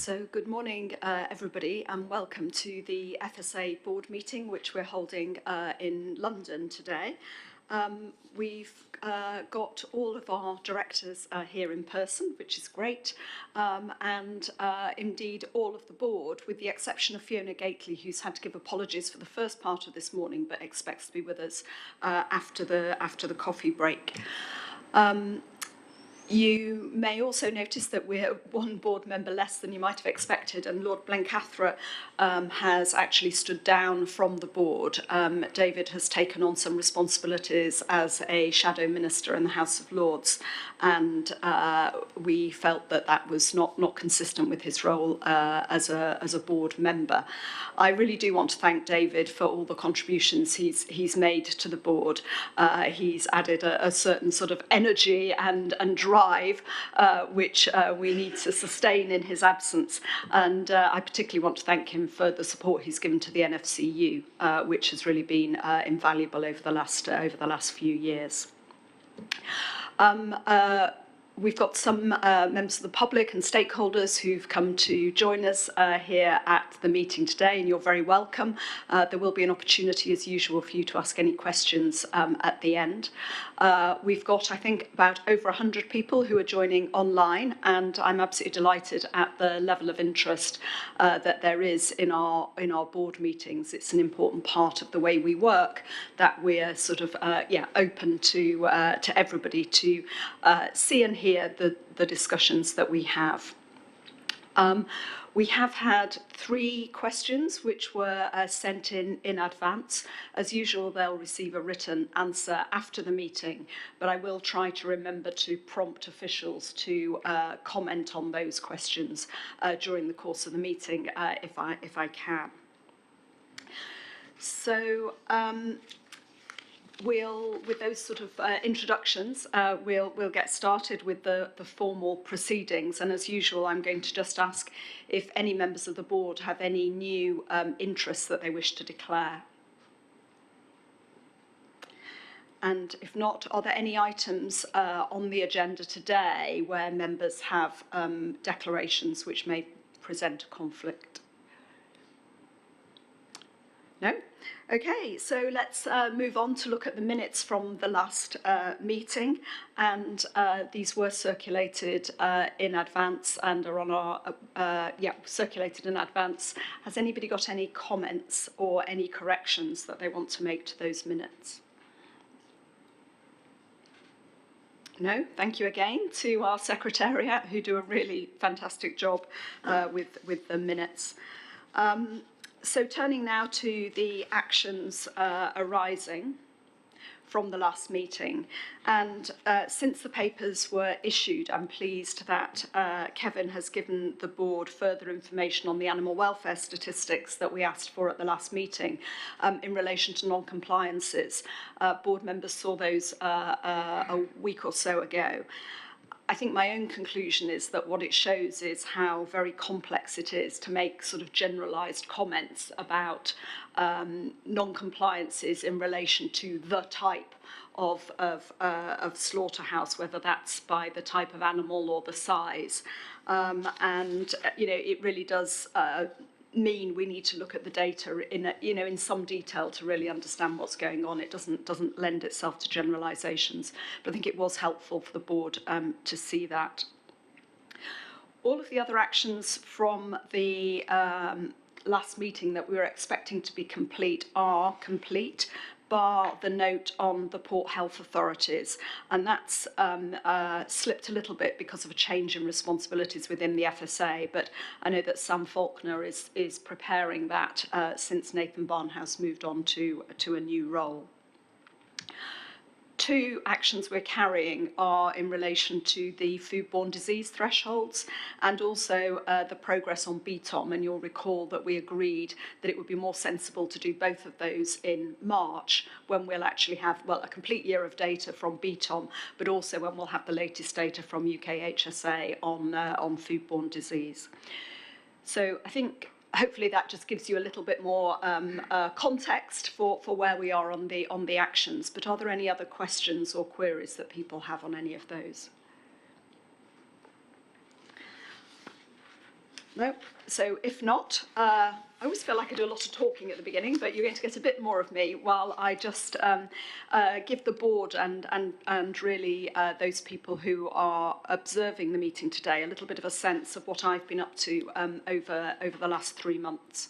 So good morning, everybody, and welcome to the FSA board meeting, which we're holding in London today. We've got all of our directors here in person, which is great, and indeed all of the board, with the exception of Fiona Gately, who's had to give apologies for the first part of this morning, but expects to be with us after the coffee break. You may also notice that we're one board member less than you might have expected, and Lord Blencathra has actually stood down from the board. David has taken on some responsibilities as a shadow minister in the House of Lords, and we felt that that was not consistent with his role as a board member. I really do want to thank David for all the contributions he's made to the board. He's added a certain sort of energy and drive which we need to sustain in his absence, and I particularly want to thank him for the support he's given to the NFCU, which has really been invaluable over the last few years. We've got some members of the public and stakeholders who've come to join us here at the meeting today, and you're very welcome. There will be an opportunity, as usual, for you to ask any questions at the end. We've got, I think, about over 100 people who are joining online, and I'm absolutely delighted at the level of interest that there is in our board meetings. It's an important part of the way we work, that we're sort of open to everybody to see and hear the discussions that we have. We have had 3 questions which were sent in advance. As usual, they'll receive a written answer after the meeting, but I will try to remember to prompt officials to comment on those questions during the course of the meeting if I can. So with those sort of introductions, we'll get started with the formal proceedings. And as usual, I'm going to just ask if any members of the board have any new interests that they wish to declare. And if not, are there any items on the agenda today where members have declarations which may present a conflict? No? Okay, so let's move on to look at the minutes from the last meeting, and these were circulated in advance and are on our, circulated in advance. Has anybody got any comments or any corrections that they want to make to those minutes? No, thank you again to our secretariat, who do a really fantastic job with the minutes. So turning now to the actions arising from the last meeting, and since the papers were issued, I'm pleased that Kevin has given the board further information on the animal welfare statistics that we asked for at the last meeting in relation to non-compliances. Board members saw those a week or so ago. I think my own conclusion is that what it shows is how very complex it is to make sort of generalised comments about non-compliances in relation to the type of slaughterhouse, whether that's by the type of animal or the size. And, it really does mean we need to look at the data in some detail to really understand what's going on. It doesn't lend itself to generalisations, but I think it was helpful for the board to see that. All of the other actions from the last meeting that we were expecting to be complete are complete, bar the note on the Port Health authorities, and that's slipped a little bit because of a change in responsibilities within the FSA, but I know that Sam Faulkner is preparing that since Nathan Barnhouse moved on to a new role. 2 actions we're carrying are in relation to the foodborne disease thresholds and also the progress on BTOM. And you'll recall that we agreed that it would be more sensible to do both of those in March, when we'll actually have, well, a complete year of data from BTOM, but also when we'll have the latest data from UK HSA on foodborne disease. So I think hopefully that just gives you a little bit more context for where we are on the actions. But are there any other questions or queries that people have on any of those? No? So if not, I always feel like I do a lot of talking at the beginning, but you're going to get a bit more of me while I just give the board and really those people who are observing the meeting today a little bit of a sense of what I've been up to over the last 3 months.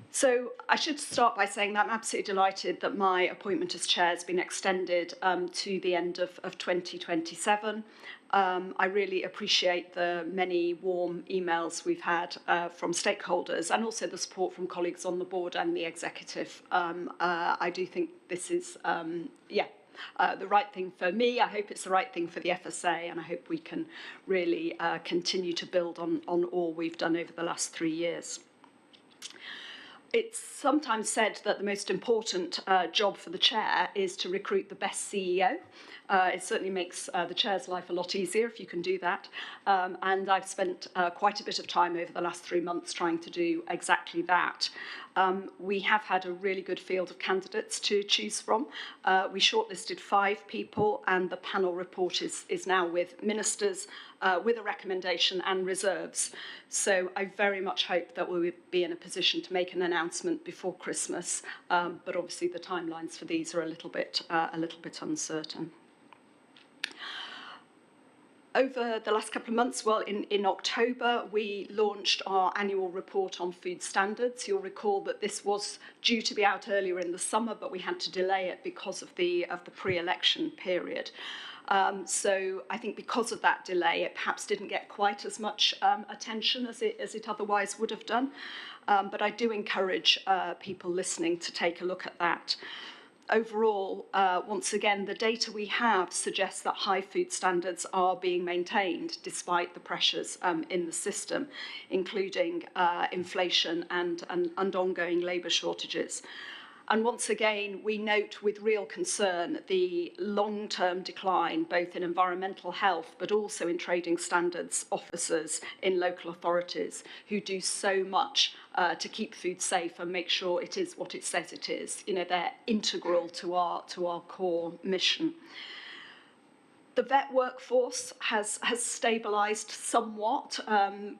So I should start by saying that I'm absolutely delighted that my appointment as chair has been extended to the end of 2027. I really appreciate the many warm emails we've had from stakeholders and also the support from colleagues on the board and the executive. I do think this is, the right thing for me. I hope it's the right thing for the FSA, and I hope we can really continue to build on all we've done over the last 3 years. It's sometimes said that the most important job for the chair is to recruit the best CEO. It certainly makes the chair's life a lot easier if you can do that. And I've spent quite a bit of time over the last 3 months trying to do exactly that. We have had a really good field of candidates to choose from. We shortlisted 5 people, and the panel report is now with ministers with a recommendation and reserves. So I very much hope that we'll be in a position to make an announcement before Christmas, but obviously the timelines for these are a little bit uncertain. Over the last couple of months, well, in October, we launched our annual report on food standards. You'll recall that this was due to be out earlier in the summer, but we had to delay it because of the pre-election period. So I think because of that delay, it perhaps didn't get quite as much attention as it otherwise would have done. But I do encourage people listening to take a look at that. Overall, once again, the data we have suggests that high food standards are being maintained despite the pressures in the system, including inflation and ongoing labour shortages. And once again, we note with real concern the long-term decline, both in environmental health, but also in trading standards officers in local authorities who do so much to keep food safe and make sure it is what it says it is. You know, they're integral to our core mission. The vet workforce has stabilised somewhat,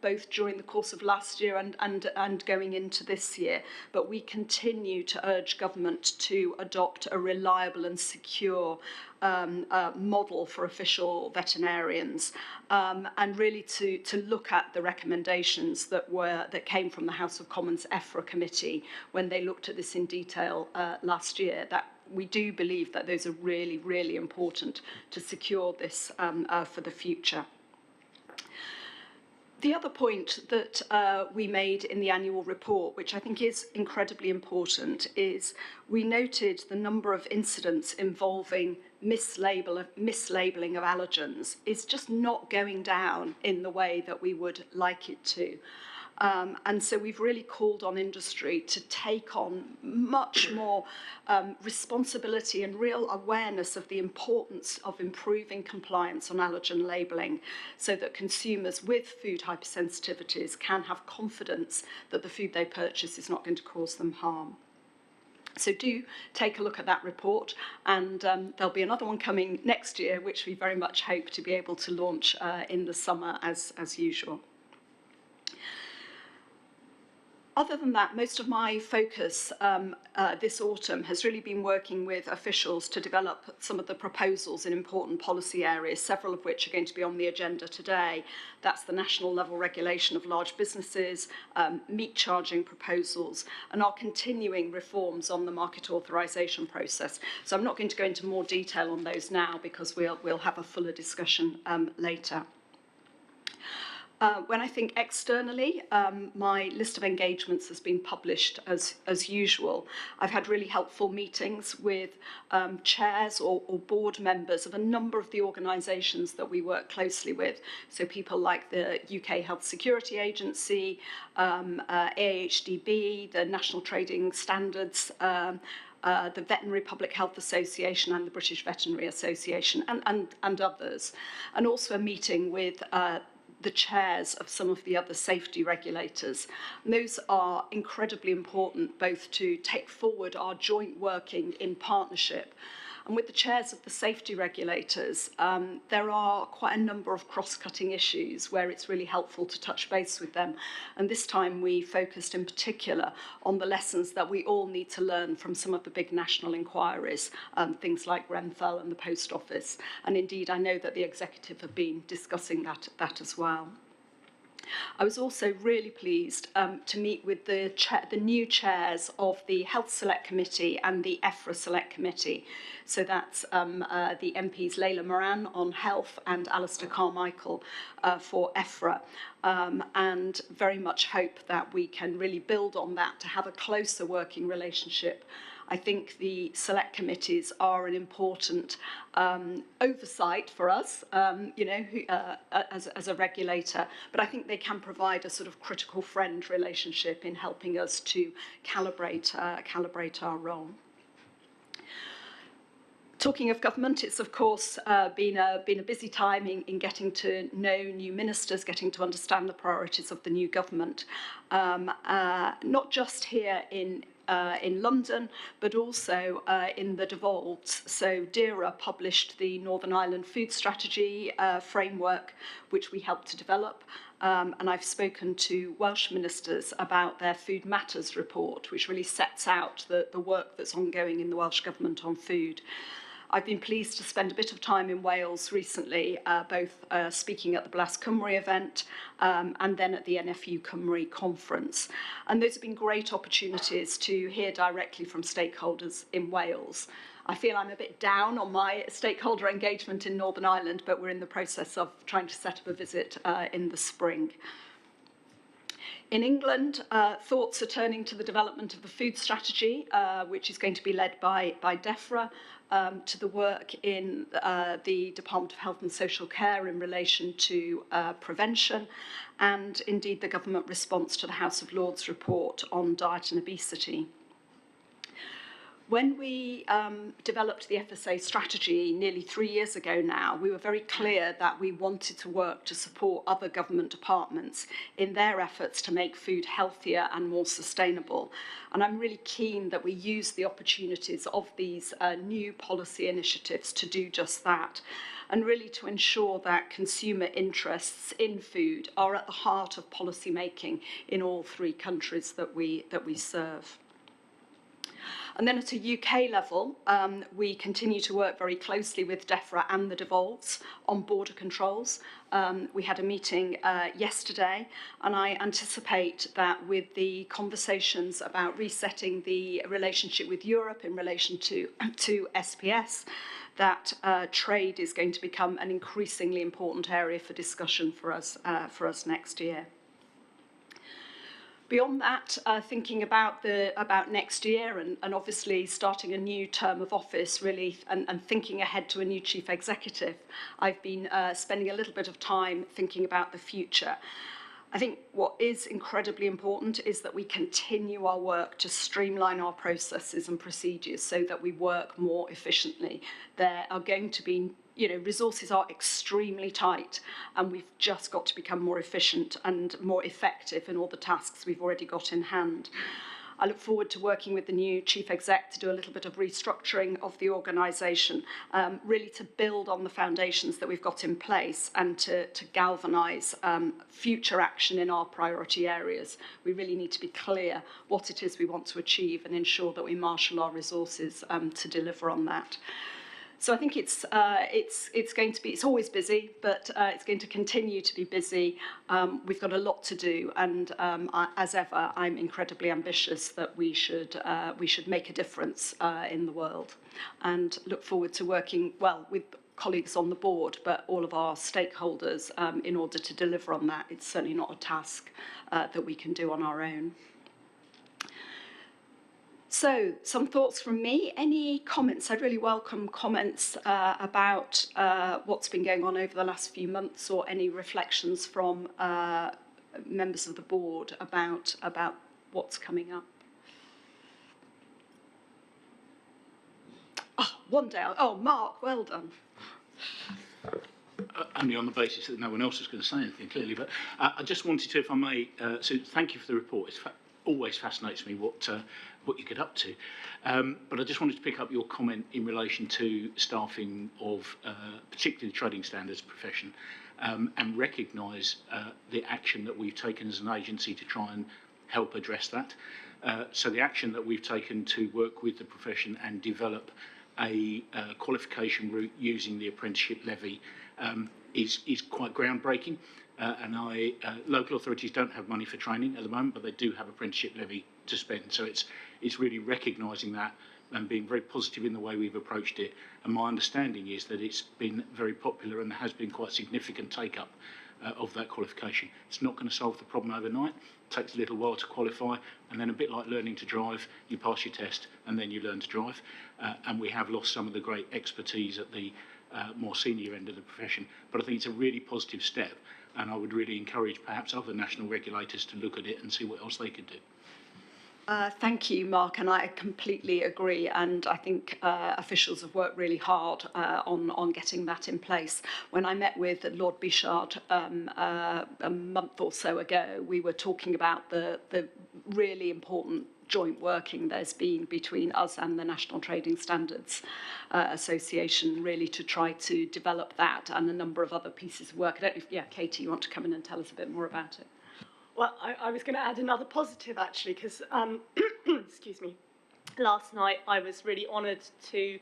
both during the course of last year and going into this year, but we continue to urge government to adopt a reliable and secure model for official veterinarians, and really to look at the recommendations that came from the House of Commons EFRA committee when they looked at this in detail last year. That we do believe that those are really, really important to secure this for the future. The other point that we made in the annual report, which I think is incredibly important, is we noted the number of incidents involving mislabelling of allergens is just not going down in the way that we would like it to. And so we've really called on industry to take on much more responsibility and real awareness of the importance of improving compliance on allergen labelling so that consumers with food hypersensitivities can have confidence that the food they purchase is not going to cause them harm. So do take a look at that report, and there'll be another one coming next year, which we very much hope to be able to launch in the summer as usual. Other than that, most of my focus this autumn has really been working with officials to develop some of the proposals in important policy areas, several of which are going to be on the agenda today. That's the national level regulation of large businesses, meat charging proposals, and our continuing reforms on the market authorisation process. So I'm not going to go into more detail on those now because we'll have a fuller discussion later. When I think externally, my list of engagements has been published as usual. I've had really helpful meetings with chairs or board members of a number of the organisations that we work closely with. So people like the UK Health Security Agency, AHDB, the National Trading Standards, the Veterinary Public Health Association and the British Veterinary Association and others. And also a meeting with the chairs of some of the other safety regulators. And those are incredibly important both to take forward our joint working in partnership And with the chairs of the safety regulators, there are quite a number of cross-cutting issues where it's really helpful to touch base with them. And this time we focused in particular on the lessons that we all need to learn from some of the big national inquiries, things like Grenfell and the Post Office. And indeed, I know that the executive have been discussing that as well. I was also really pleased to meet with the new chairs of the Health Select Committee and the EFRA Select Committee. So that's the MPs Leila Moran on health and Alistair Carmichael for EFRA. And very much hope that we can really build on that to have a closer working relationship. I think the select committees are an important oversight for us, as a regulator, but I think they can provide a sort of critical friend relationship in helping us to calibrate our role. Talking of government, it's of course been a busy time in getting to know new ministers, getting to understand the priorities of the new government, not just here in London, but also in the devolved. So DERA published the Northern Ireland Food Strategy framework, which we helped to develop. And I've spoken to Welsh ministers about their Food Matters report, which really sets out the work that's ongoing in the Welsh Government on food. I've been pleased to spend a bit of time in Wales recently, both speaking at the Blas Cymru event and then at the NFCU Cymru conference. And those have been great opportunities to hear directly from stakeholders in Wales. I feel I'm a bit down on my stakeholder engagement in Northern Ireland, but we're in the process of trying to set up a visit in the spring. In England, thoughts are turning to the development of the food strategy, which is going to be led by DEFRA, to the work in the Department of Health and Social Care in relation to prevention, and indeed the government response to the House of Lords report on diet and obesity. When we developed the FSA strategy nearly 3 years ago now, we were very clear that we wanted to work to support other government departments in their efforts to make food healthier and more sustainable. And I'm really keen that we use the opportunities of these new policy initiatives to do just that, and really to ensure that consumer interests in food are at the heart of policy making in all 3 countries that we serve. And then at a UK level, we continue to work very closely with DEFRA and the devolves on border controls. We had a meeting yesterday, and I anticipate that with the conversations about resetting the relationship with Europe in relation to SPS, that trade is going to become an increasingly important area for discussion for us next year. Beyond that, thinking about next year and obviously starting a new term of office, really, and thinking ahead to a new chief executive, I've been spending a little bit of time thinking about the future. I think what is incredibly important is that we continue our work to streamline our processes and procedures so that we work more efficiently. There are going to be, resources are extremely tight, and we've just got to become more efficient and more effective in all the tasks we've already got in hand. I look forward to working with the new chief exec to do a little bit of restructuring of the organisation, really to build on the foundations that we've got in place and to galvanise future action in our priority areas. We really need to be clear what it is we want to achieve and ensure that we marshal our resources to deliver on that. So I think it's always busy, but it's going to continue to be busy. We've got a lot to do, and as ever, I'm incredibly ambitious that we should make a difference in the world, and look forward to working well with colleagues on the board, but all of our stakeholders in order to deliver on that. It's certainly not a task that we can do on our own. So, some thoughts from me. Any comments? I'd really welcome comments about what's been going on over the last few months, or any reflections from members of the board about what's coming up. Oh, one day. Oh, Mark, well done. Only on the basis that no one else is going to say anything, clearly. But I just wanted to, if I may, so thank you for the report. It's always fascinates me what you get up to. But I just wanted to pick up your comment in relation to staffing of particularly the trading standards profession, and recognise the action that we've taken as an agency to try and help address that. So the action that we've taken to work with the profession and develop a qualification route using the apprenticeship levy is quite groundbreaking. And local authorities don't have money for training at the moment, but they do have apprenticeship levy to spend. So it's really recognising that and being very positive in the way we've approached it. And my understanding is that it's been very popular and there has been quite significant take-up of that qualification. It's not going to solve the problem overnight. It takes a little while to qualify, and then a bit like learning to drive, you pass your test and then you learn to drive. And we have lost some of the great expertise at the more senior end of the profession. But I think it's a really positive step, and I would really encourage perhaps other national regulators to look at it and see what else they could do. Thank you, Mark, and I completely agree. And I think officials have worked really hard on getting that in place. When I met with Lord Bishard a month or so ago, we were talking about the really important joint working there's been between us and the National Trading Standards Association, really to try to develop that and a number of other pieces of work. I don't know if, Katie, you want to come in and tell us a bit more about it? Well, I was going to add another positive, actually, because, excuse me, last night I was really honoured to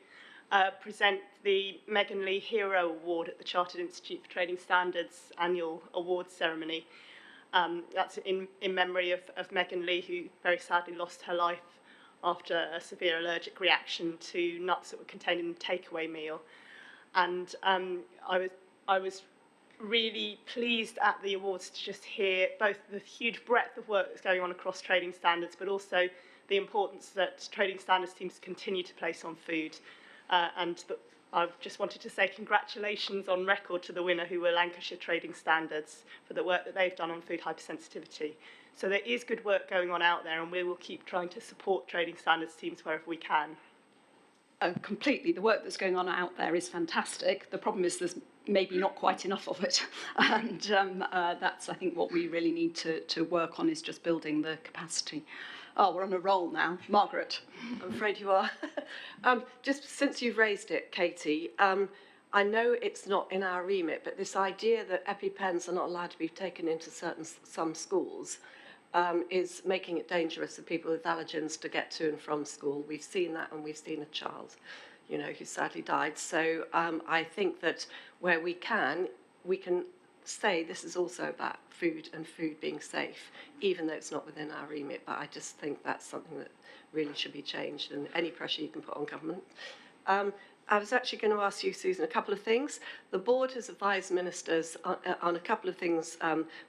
present the Megan Lee Hero Award at the Chartered Institute for Trading Standards annual awards ceremony. That's in memory of Megan Lee, who very sadly lost her life after a severe allergic reaction to nuts that were contained in the takeaway meal. And I was really pleased at the awards to just hear both the huge breadth of work that's going on across trading standards, but also the importance that trading standards teams continue to place on food. I just wanted to say congratulations on record to the winner, who were Lancashire Trading Standards, for the work that they've done on food hypersensitivity. So there is good work going on out there, and we will keep trying to support trading standards teams wherever we can. Completely. The work that's going on out there is fantastic. The problem is there's maybe not quite enough of it. And that's, I think, what we really need to work on, is just building the capacity. Oh, we're on a roll now. Margaret. I'm afraid you are. Just since you've raised it, Katie, I know it's not in our remit, but this idea that EpiPens are not allowed to be taken into some schools is making it dangerous for people with allergens to get to and from school. We've seen that, and we've seen a child, who sadly died. So I think that where we can say this is also about food and food being safe, even though it's not within our remit. But I just think that's something that really should be changed, and any pressure you can put on government. I was actually going to ask you, Susan, a couple of things. The board has advised ministers on a couple of things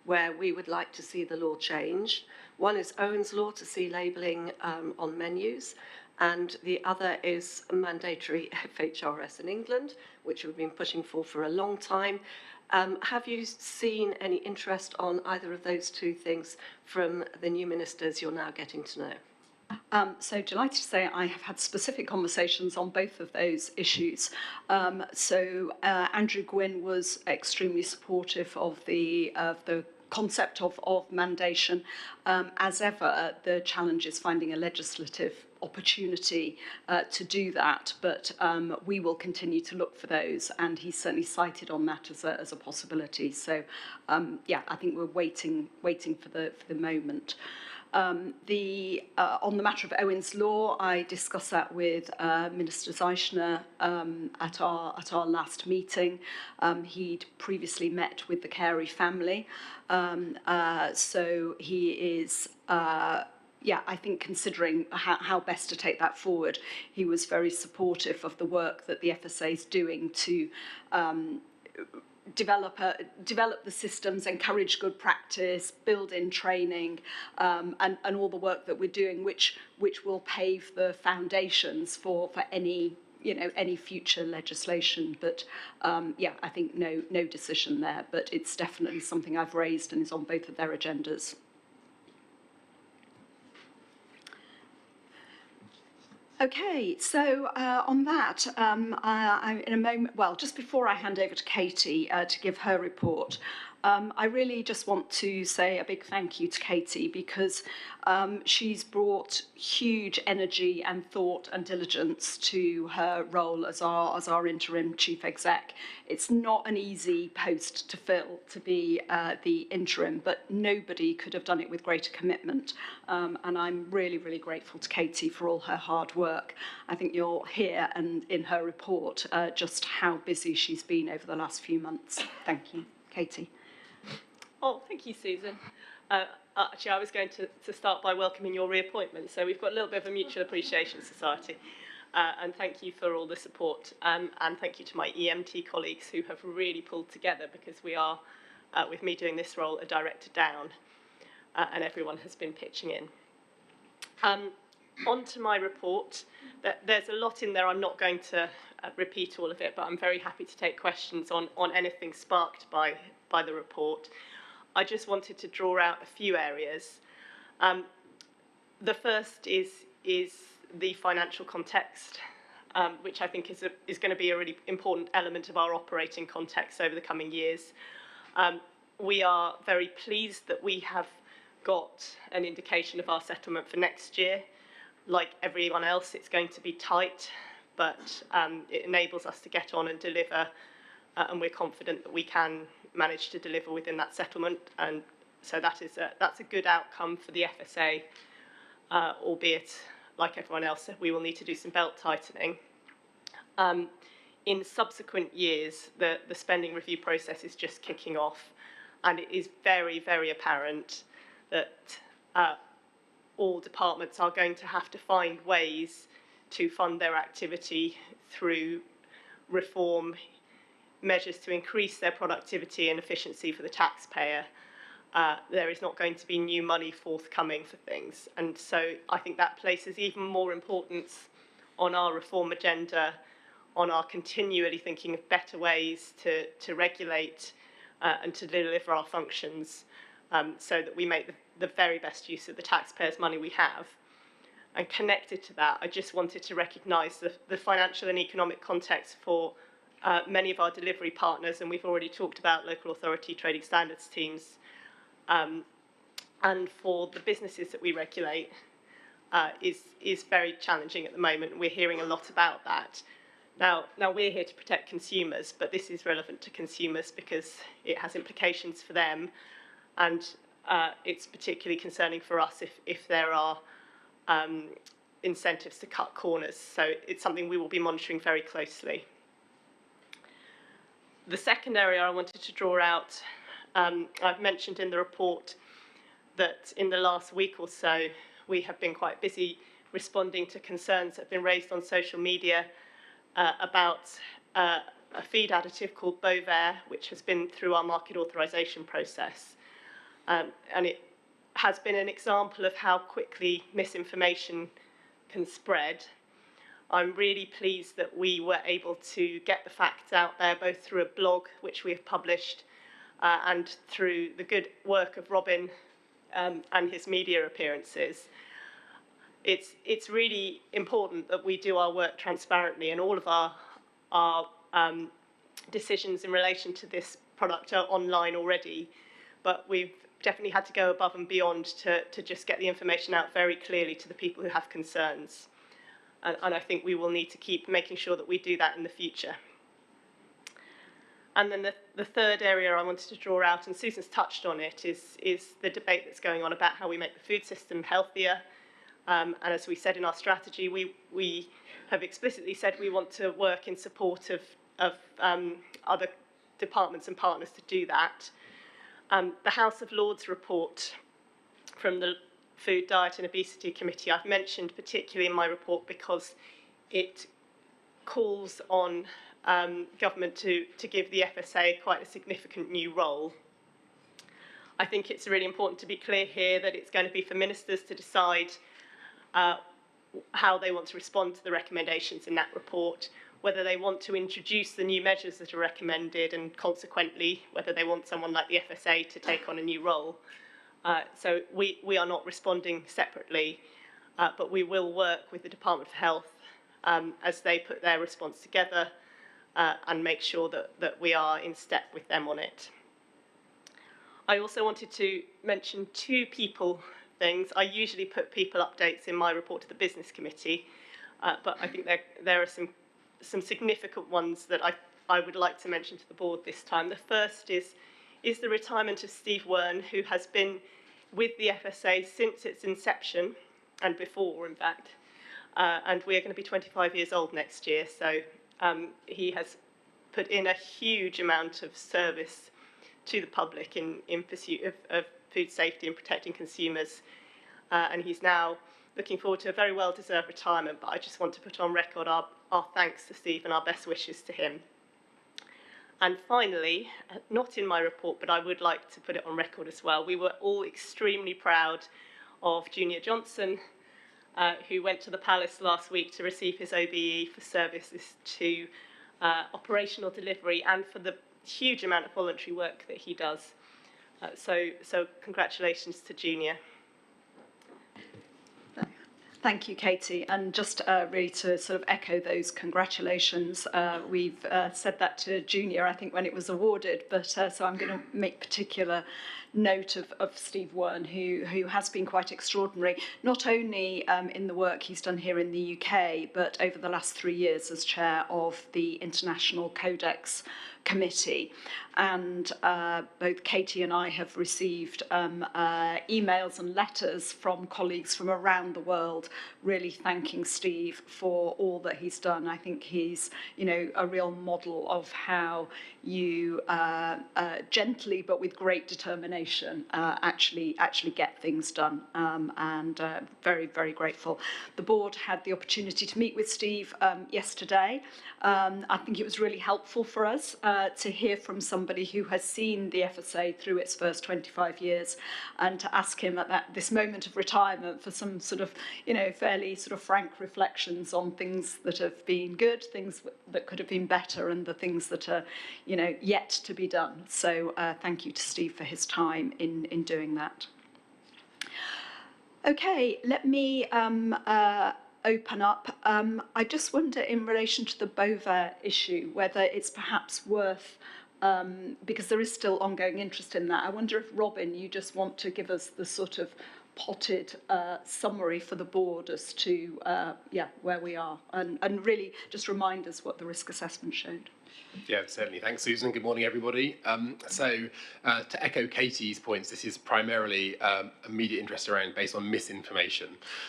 where we would like to see the law changed. One is Owen's Law to see labelling on menus, and the other is mandatory FHRS in England, which we've been pushing for a long time. Have you seen any interest on either of those two things from the new ministers you're now getting to know? So delighted to say I have had specific conversations on both of those issues. Andrew Gwynn was extremely supportive of the concept of mandation. As ever, the challenge is finding a legislative opportunity to do that, but we will continue to look for those, and he's certainly cited on that as a possibility. So I think we're waiting for the moment. On the matter of Owen's Law, I discussed that with Minister Zeichner at our last meeting. He'd previously met with the Carey family, so he is. I think considering how best to take that forward, he was very supportive of the work that the FSA is doing to develop the systems, encourage good practice, build in training, and all the work that we're doing, which will pave the foundations for any future legislation. But I think no decision there, but it's definitely something I've raised and is on both of their agendas. Okay, so on that, I'm in a moment, well, just before I hand over to Katie to give her report, I really just want to say a big thank you to Katie, because she's brought huge energy and thought and diligence to her role as our interim chief exec. It's not an easy post to fill, to be the interim, but nobody could have done it with greater commitment. And I'm really, really grateful to Katie for all her hard work. I think you'll hear and in her report just how busy she's been over the last few months. Thank you, Katie. Oh, thank you, Susan. Actually, I was going to start by welcoming your reappointment. So we've got a little bit of a mutual appreciation society. And thank you for all the support. And thank you to my EMT colleagues who have really pulled together, because we are, with me doing this role, a director down. And everyone has been pitching in. On to my report. There's a lot in there. I'm not going to repeat all of it, but I'm very happy to take questions on anything sparked by the report. I just wanted to draw out a few areas. The first is the financial context, which I think is going to be a really important element of our operating context over the coming years. We are very pleased that we have got an indication of our settlement for next year. Like everyone else, it's going to be tight, but it enables us to get on and deliver, and we're confident that we can manage to deliver within that settlement, and so that's a good outcome for the FSA, albeit, like everyone else said, we will need to do some belt tightening. In subsequent years, the spending review process is just kicking off, and it is very, very apparent that all departments are going to have to find ways to fund their activity through reform, measures to increase their productivity and efficiency for the taxpayer. There is not going to be new money forthcoming for things. And so I think that places even more importance on our reform agenda, on our continually thinking of better ways to regulate and to deliver our functions, so that we make the very best use of the taxpayers' money we have. And connected to that, I just wanted to recognise the financial and economic context for many of our delivery partners, and we've already talked about local authority trading standards teams, and for the businesses that we regulate is very challenging at the moment. We're hearing a lot about that. Now we're here to protect consumers, but this is relevant to consumers because it has implications for them, and it's particularly concerning for us if there are incentives to cut corners. So it's something we will be monitoring very closely. The second area I wanted to draw out, I've mentioned in the report that in the last week or so, we have been quite busy responding to concerns that have been raised on social media about a feed additive called Bovaer, which has been through our market authorisation process. And it has been an example of how quickly misinformation can spread. I'm really pleased that we were able to get the facts out there, both through a blog, which we have published, and through the good work of Robin and his media appearances. It's really important that we do our work transparently, and all of our decisions in relation to this product are online already, but we've definitely had to go above and beyond to just get the information out very clearly to the people who have concerns. And I think we will need to keep making sure that we do that in the future. And then the third area I wanted to draw out, and Susan's touched on it, is the debate that's going on about how we make the food system healthier. And as we said in our strategy, we have explicitly said we want to work in support of other departments and partners to do that. The House of Lords report from the Food, Diet and Obesity Committee I've mentioned particularly in my report because it calls on government to give the FSA quite a significant new role. I think it's really important to be clear here that it's going to be for ministers to decide how they want to respond to the recommendations in that report, whether they want to introduce the new measures that are recommended, and consequently whether they want someone like the FSA to take on a new role. So we are not responding separately, but we will work with the Department for Health as they put their response together and make sure that we are in step with them on it. I also wanted to mention two people things. I usually put people updates in my report to the Business Committee, but I think there are some significant ones that I would like to mention to the board this time. The first is the retirement of Steve Wern, who has been with the FSA since its inception, and before, in fact, and we're going to be 25 years old next year, so he has put in a huge amount of service to the public in pursuit of food safety and protecting consumers, and he's now looking forward to a very well-deserved retirement, but I just want to put on record our thanks to Steve and our best wishes to him. And finally, not in my report, but I would like to put it on record as well, we were all extremely proud of Junior Johnson, who went to the Palace last week to receive his OBE for services to operational delivery and for the huge amount of voluntary work that he does. So congratulations to Junior. Thank you, Katie. And just really to sort of echo those congratulations, we've said that to Junior, I think, when it was awarded, but so I'm going to make particular note of Steve Wern, who has been quite extraordinary, not only in the work he's done here in the UK, but over the last 3 years as chair of the International Codex Committee. And both Katie and I have received emails and letters from colleagues from around the world really thanking Steve for all that he's done. I think he's, a real model of how you gently but with great determination actually get things done, and very, very grateful. The board had the opportunity to meet with Steve yesterday. I think it was really helpful for us to hear from somebody who has seen the FSA through its first 25 years, and to ask him at this moment of retirement for some sort of, fairly sort of frank reflections on things that have been good, things that could have been better, and the things that are, yet to be done. So thank you to Steve for his time in doing that. Okay, let me open up. I just wonder, in relation to the Bovaer issue, whether it's perhaps worth, because there is still ongoing interest in that, I wonder if, Robin, you just want to give us the sort of potted summary for the board as to where we are, and really just remind us what the risk assessment showed. Yeah, certainly. Thanks, Susan. Good morning, everybody. To echo Katie's points, this is primarily immediate interest based on misinformation.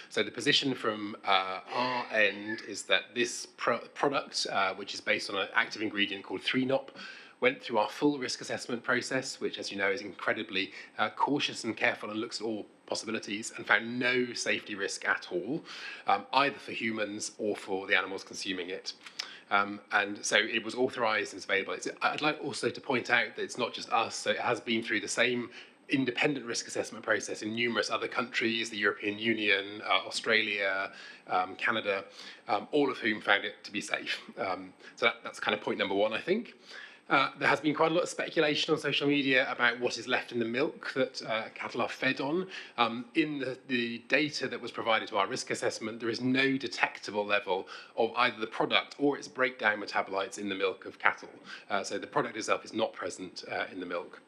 So the position from our end is that this product, which is based on an active ingredient called 3-NOP, went through our full risk assessment process, which, as you know, is incredibly cautious and careful and looks at all possibilities, and found no safety risk at all, either for humans or for the animals consuming it. And so it was authorised and it's available. I'd like also to point out that it's not just us, so it has been through the same independent risk assessment process in numerous other countries, the European Union, Australia, Canada, all of whom found it to be safe. So that's kind of point number one, I think. There has been quite a lot of speculation on social media about what is left in the milk that cattle are fed on. In the data that was provided to our risk assessment, there is no detectable level of either the product or its breakdown metabolites in the milk of cattle. So the product itself is not present in the milk.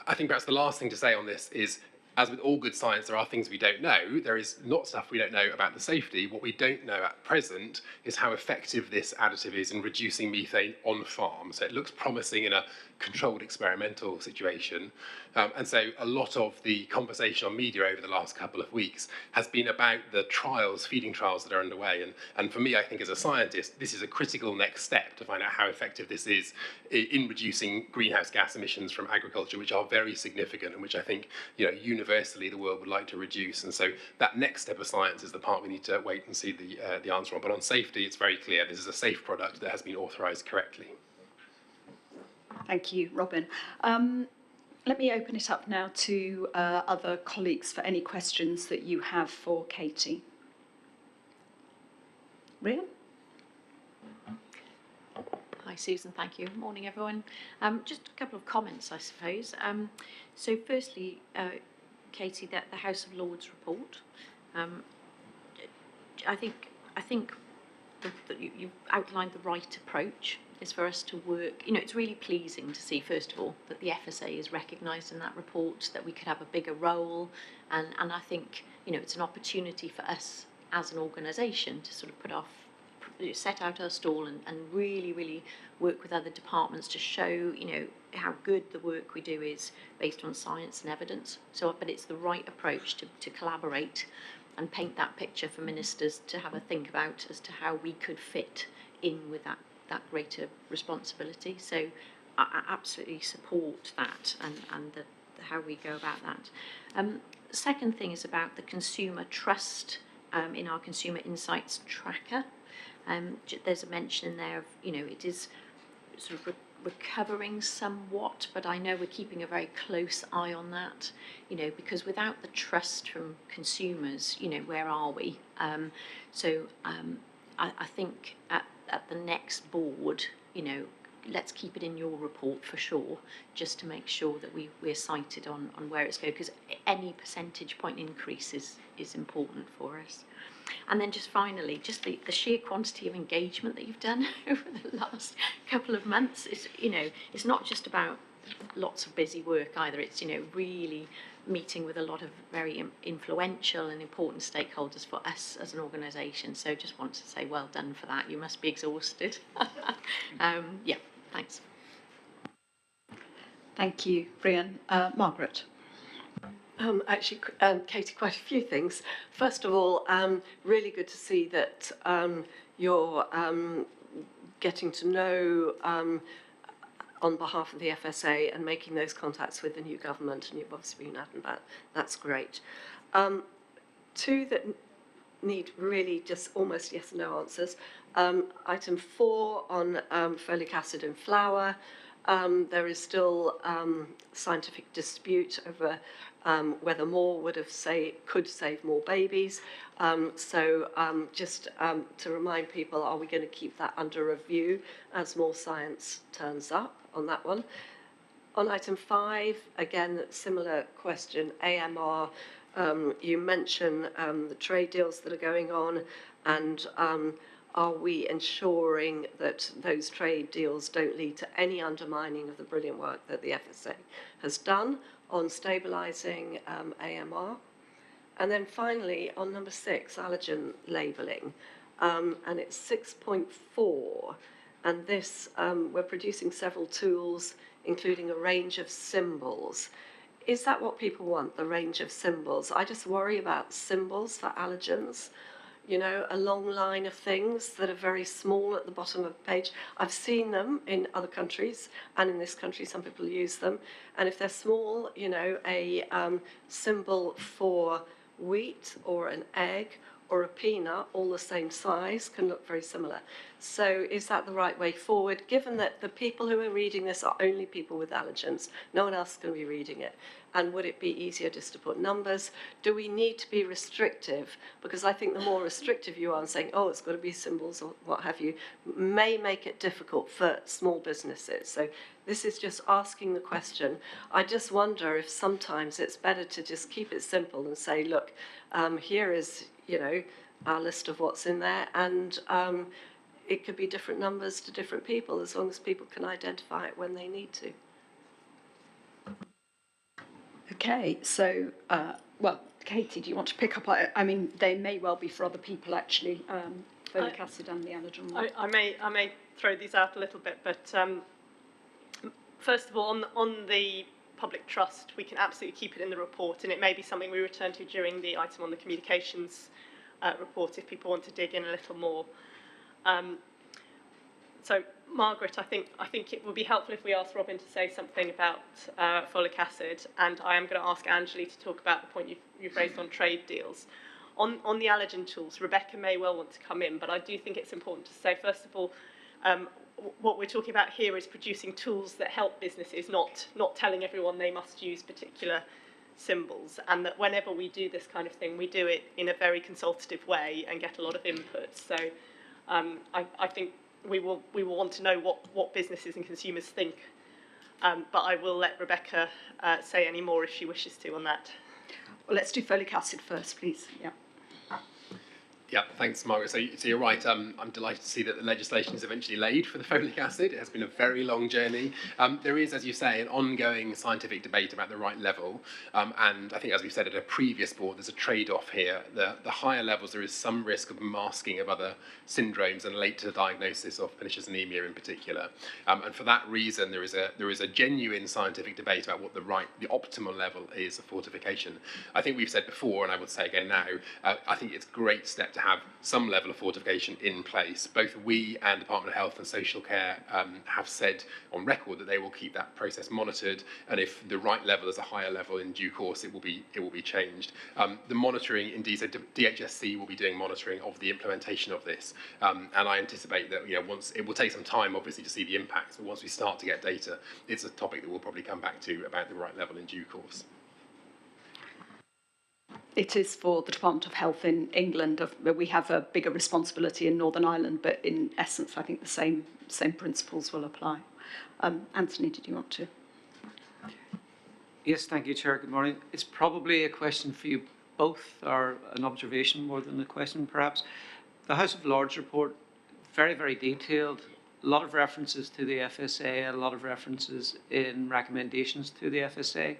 I think perhaps the last thing to say on this is, as with all good science, there are things we don't know. There is not stuff we don't know about the safety. What we don't know at present is how effective this additive is in reducing methane on farm. So it looks promising in a controlled experimental situation. And so a lot of the conversation on media over the last couple of weeks has been about the trials, feeding trials that are underway. And for me, I think as a scientist, this is a critical next step to find out how effective this is in reducing greenhouse gas emissions from agriculture, which are very significant and which I think, universally the world would like to reduce. And so that next step of science is the part we need to wait and see the answer on. But on safety, it's very clear this is a safe product that has been authorised correctly. Thank you, Robin. Let me open it up now to other colleagues for any questions that you have for Katie. Rhea? Hi, Susan. Thank you. Morning, everyone. Just a couple of comments, I suppose. So firstly, Katie, that the House of Lords report, I think that you've outlined the right approach is for us to work. It's really pleasing to see, first of all, that the FSA is recognised in that report, that we could have a bigger role, and I think it's an opportunity for us as an organisation to sort of set out our stall and really work with other departments to show how good the work we do is based on science and evidence. But it's the right approach to collaborate and paint that picture for ministers to have a think about as to how we could fit in with that greater responsibility. So I absolutely support that and how we go about that. Second thing is about the consumer trust in our consumer insights tracker. There's a mention in there of, it is sort of recovering somewhat, but I know we're keeping a very close eye on that, because without the trust from consumers, where are we? I think at the next board, let's keep it in your report for sure, just to make sure that we're cited on where it's going, because any percentage point increase is important for us. And then just finally, just the sheer quantity of engagement that you've done over the last couple of months is, it's not just about lots of busy work either. It's, really meeting with a lot of very influential and important stakeholders for us as an organisation. So just want to say well done for that. You must be exhausted. Yeah, thanks. Thank you, Brian. Margaret. Actually, Katie, quite a few things. First of all, really good to see that you're getting to know on behalf of the FSA and making those contacts with the new government, and you've obviously been at that. That's great. Two that need really just almost yes and no answers. Item 4 on folic acid in flour. There is still scientific dispute over whether more could save more babies. Just to remind people, are we going to keep that under review as more science turns up on that one? On item 5, again, similar question, AMR. You mention the trade deals that are going on, and are we ensuring that those trade deals don't lead to any undermining of the brilliant work that the FSA has done on stabilising AMR? And then finally, on number 6, allergen labelling, and it's 6.4, and this, we're producing several tools, including a range of symbols. Is that what people want, the range of symbols? I just worry about symbols for allergens. A long line of things that are very small at the bottom of the page. I've seen them in other countries, and in this country some people use them. And if they're small, a symbol for wheat or an egg or a peanut, all the same size, can look very similar. So is that the right way forward, given that the people who are reading this are only people with allergens? No one else is going to be reading it. And would it be easier just to put numbers? Do we need to be restrictive? Because I think the more restrictive you are in saying, oh, it's got to be symbols or what have you, may make it difficult for small businesses. So this is just asking the question. I just wonder if sometimes it's better to just keep it simple and say, look, here is, our list of what's in there, and it could be different numbers to different people as long as people can identify it when they need to. Okay, so, well, Katie, do you want to pick up? I mean, they may well be for other people, actually, folic acid and the allergen one. I may throw these out a little bit, but first of all, on the public trust, we can absolutely keep it in the report, and it may be something we return to during the item on the communications report if people want to dig in a little more. So, Margaret, I think it would be helpful if we asked Robin to say something about folic acid, and I am going to ask Anjali to talk about the point you've raised on trade deals. On the allergen tools, Rebecca may well want to come in, but I do think it's important to say, first of all, what we're talking about here is producing tools that help businesses, not telling everyone they must use particular symbols, and that whenever we do this kind of thing, we do it in a very consultative way and get a lot of input. So I think we will want to know what businesses and consumers think, but I will let Rebecca say any more if she wishes to on that. Well, let's do folic acid first, please. Yeah. Yeah, thanks, Margaret. So you're right. I'm delighted to see that the legislation is eventually laid for the folic acid. It has been a very long journey. There is, as you say, an ongoing scientific debate about the right level. And I think, as we've said at a previous board, there's a trade-off here. The higher levels, there is some risk of masking of other syndromes and later diagnosis of pernicious anemia in particular. And for that reason, there is a genuine scientific debate about what the optimal level is of fortification. I think we've said before, and I would say again now, I think it's a great step to have some level of fortification in place. Both we and Department of Health and Social Care have said on record that they will keep that process monitored, and if the right level is a higher level in due course, it will be changed. The monitoring, indeed, so DHSC will be doing monitoring of the implementation of this, and I anticipate that once it will take some time, obviously, to see the impacts, but once we start to get data, it's a topic that we'll probably come back to about the right level in due course. It is for the Department of Health in England. We have a bigger responsibility in Northern Ireland, but in essence, I think the same principles will apply. Anthony, did you want to? Yes, thank you, Chair. Good morning. It's probably a question for you both, or an observation more than a question, perhaps. The House of Lords report, very, very detailed, a lot of references to the FSA, a lot of references in recommendations to the FSA,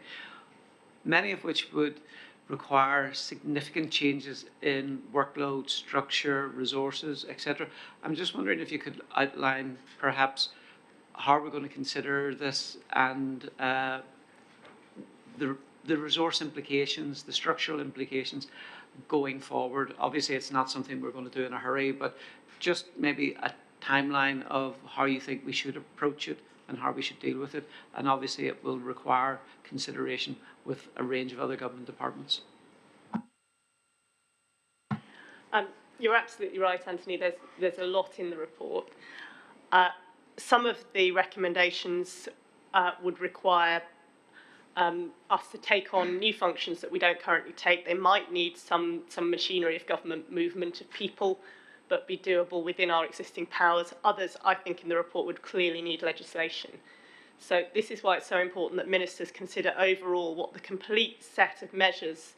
many of which would require significant changes in workload, structure, resources, etc. I'm just wondering if you could outline perhaps how we're going to consider this and the resource implications, the structural implications going forward. Obviously, it's not something we're going to do in a hurry, but just maybe a timeline of how you think we should approach it and how we should deal with it. And obviously, it will require consideration with a range of other government departments. You're absolutely right, Anthony. There's a lot in the report. Some of the recommendations would require us to take on new functions that we don't currently take. They might need some machinery of government movement of people, but be doable within our existing powers. Others, I think, in the report would clearly need legislation. So this is why it's so important that ministers consider overall what the complete set of measures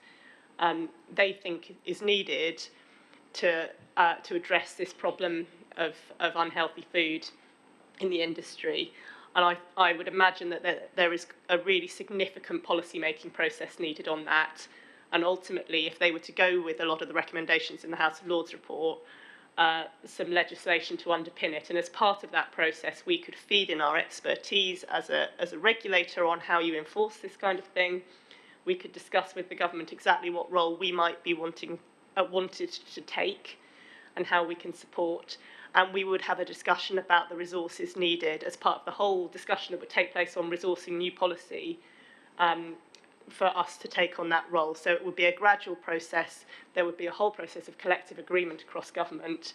they think is needed to address this problem of unhealthy food in the industry. And I would imagine that there is a really significant policy-making process needed on that. And ultimately, if they were to go with a lot of the recommendations in the House of Lords report, some legislation to underpin it. And as part of that process, we could feed in our expertise as a regulator on how you enforce this kind of thing. We could discuss with the government exactly what role we might be wanted to take and how we can support. And we would have a discussion about the resources needed as part of the whole discussion that would take place on resourcing new policy for us to take on that role. So it would be a gradual process. There would be a whole process of collective agreement across government.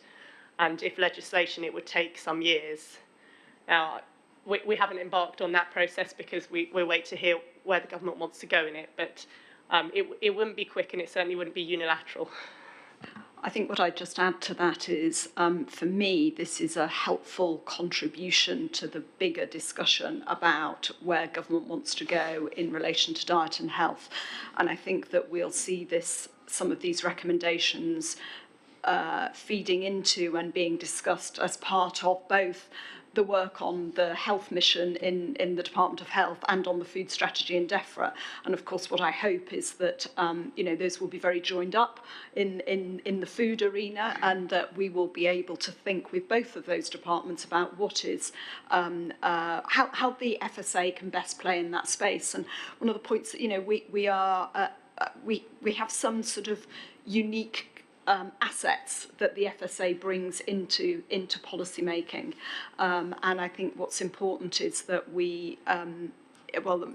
And if legislation, it would take some years. Now, we haven't embarked on that process because we'll wait to hear where the government wants to go in it. But it wouldn't be quick, and it certainly wouldn't be unilateral. I think what I'd just add to that is, for me, this is a helpful contribution to the bigger discussion about where government wants to go in relation to diet and health. And I think that we'll see some of these recommendations feeding into and being discussed as part of both the work on the health mission in the Department of Health and on the food strategy in DEFRA. And of course, what I hope is that those will be very joined up in the food arena, and that we will be able to think with both of those departments about what is how the FSA can best play in that space. And one of the points that we have some sort of unique assets that the FSA brings into policy making, and I think what's important is that the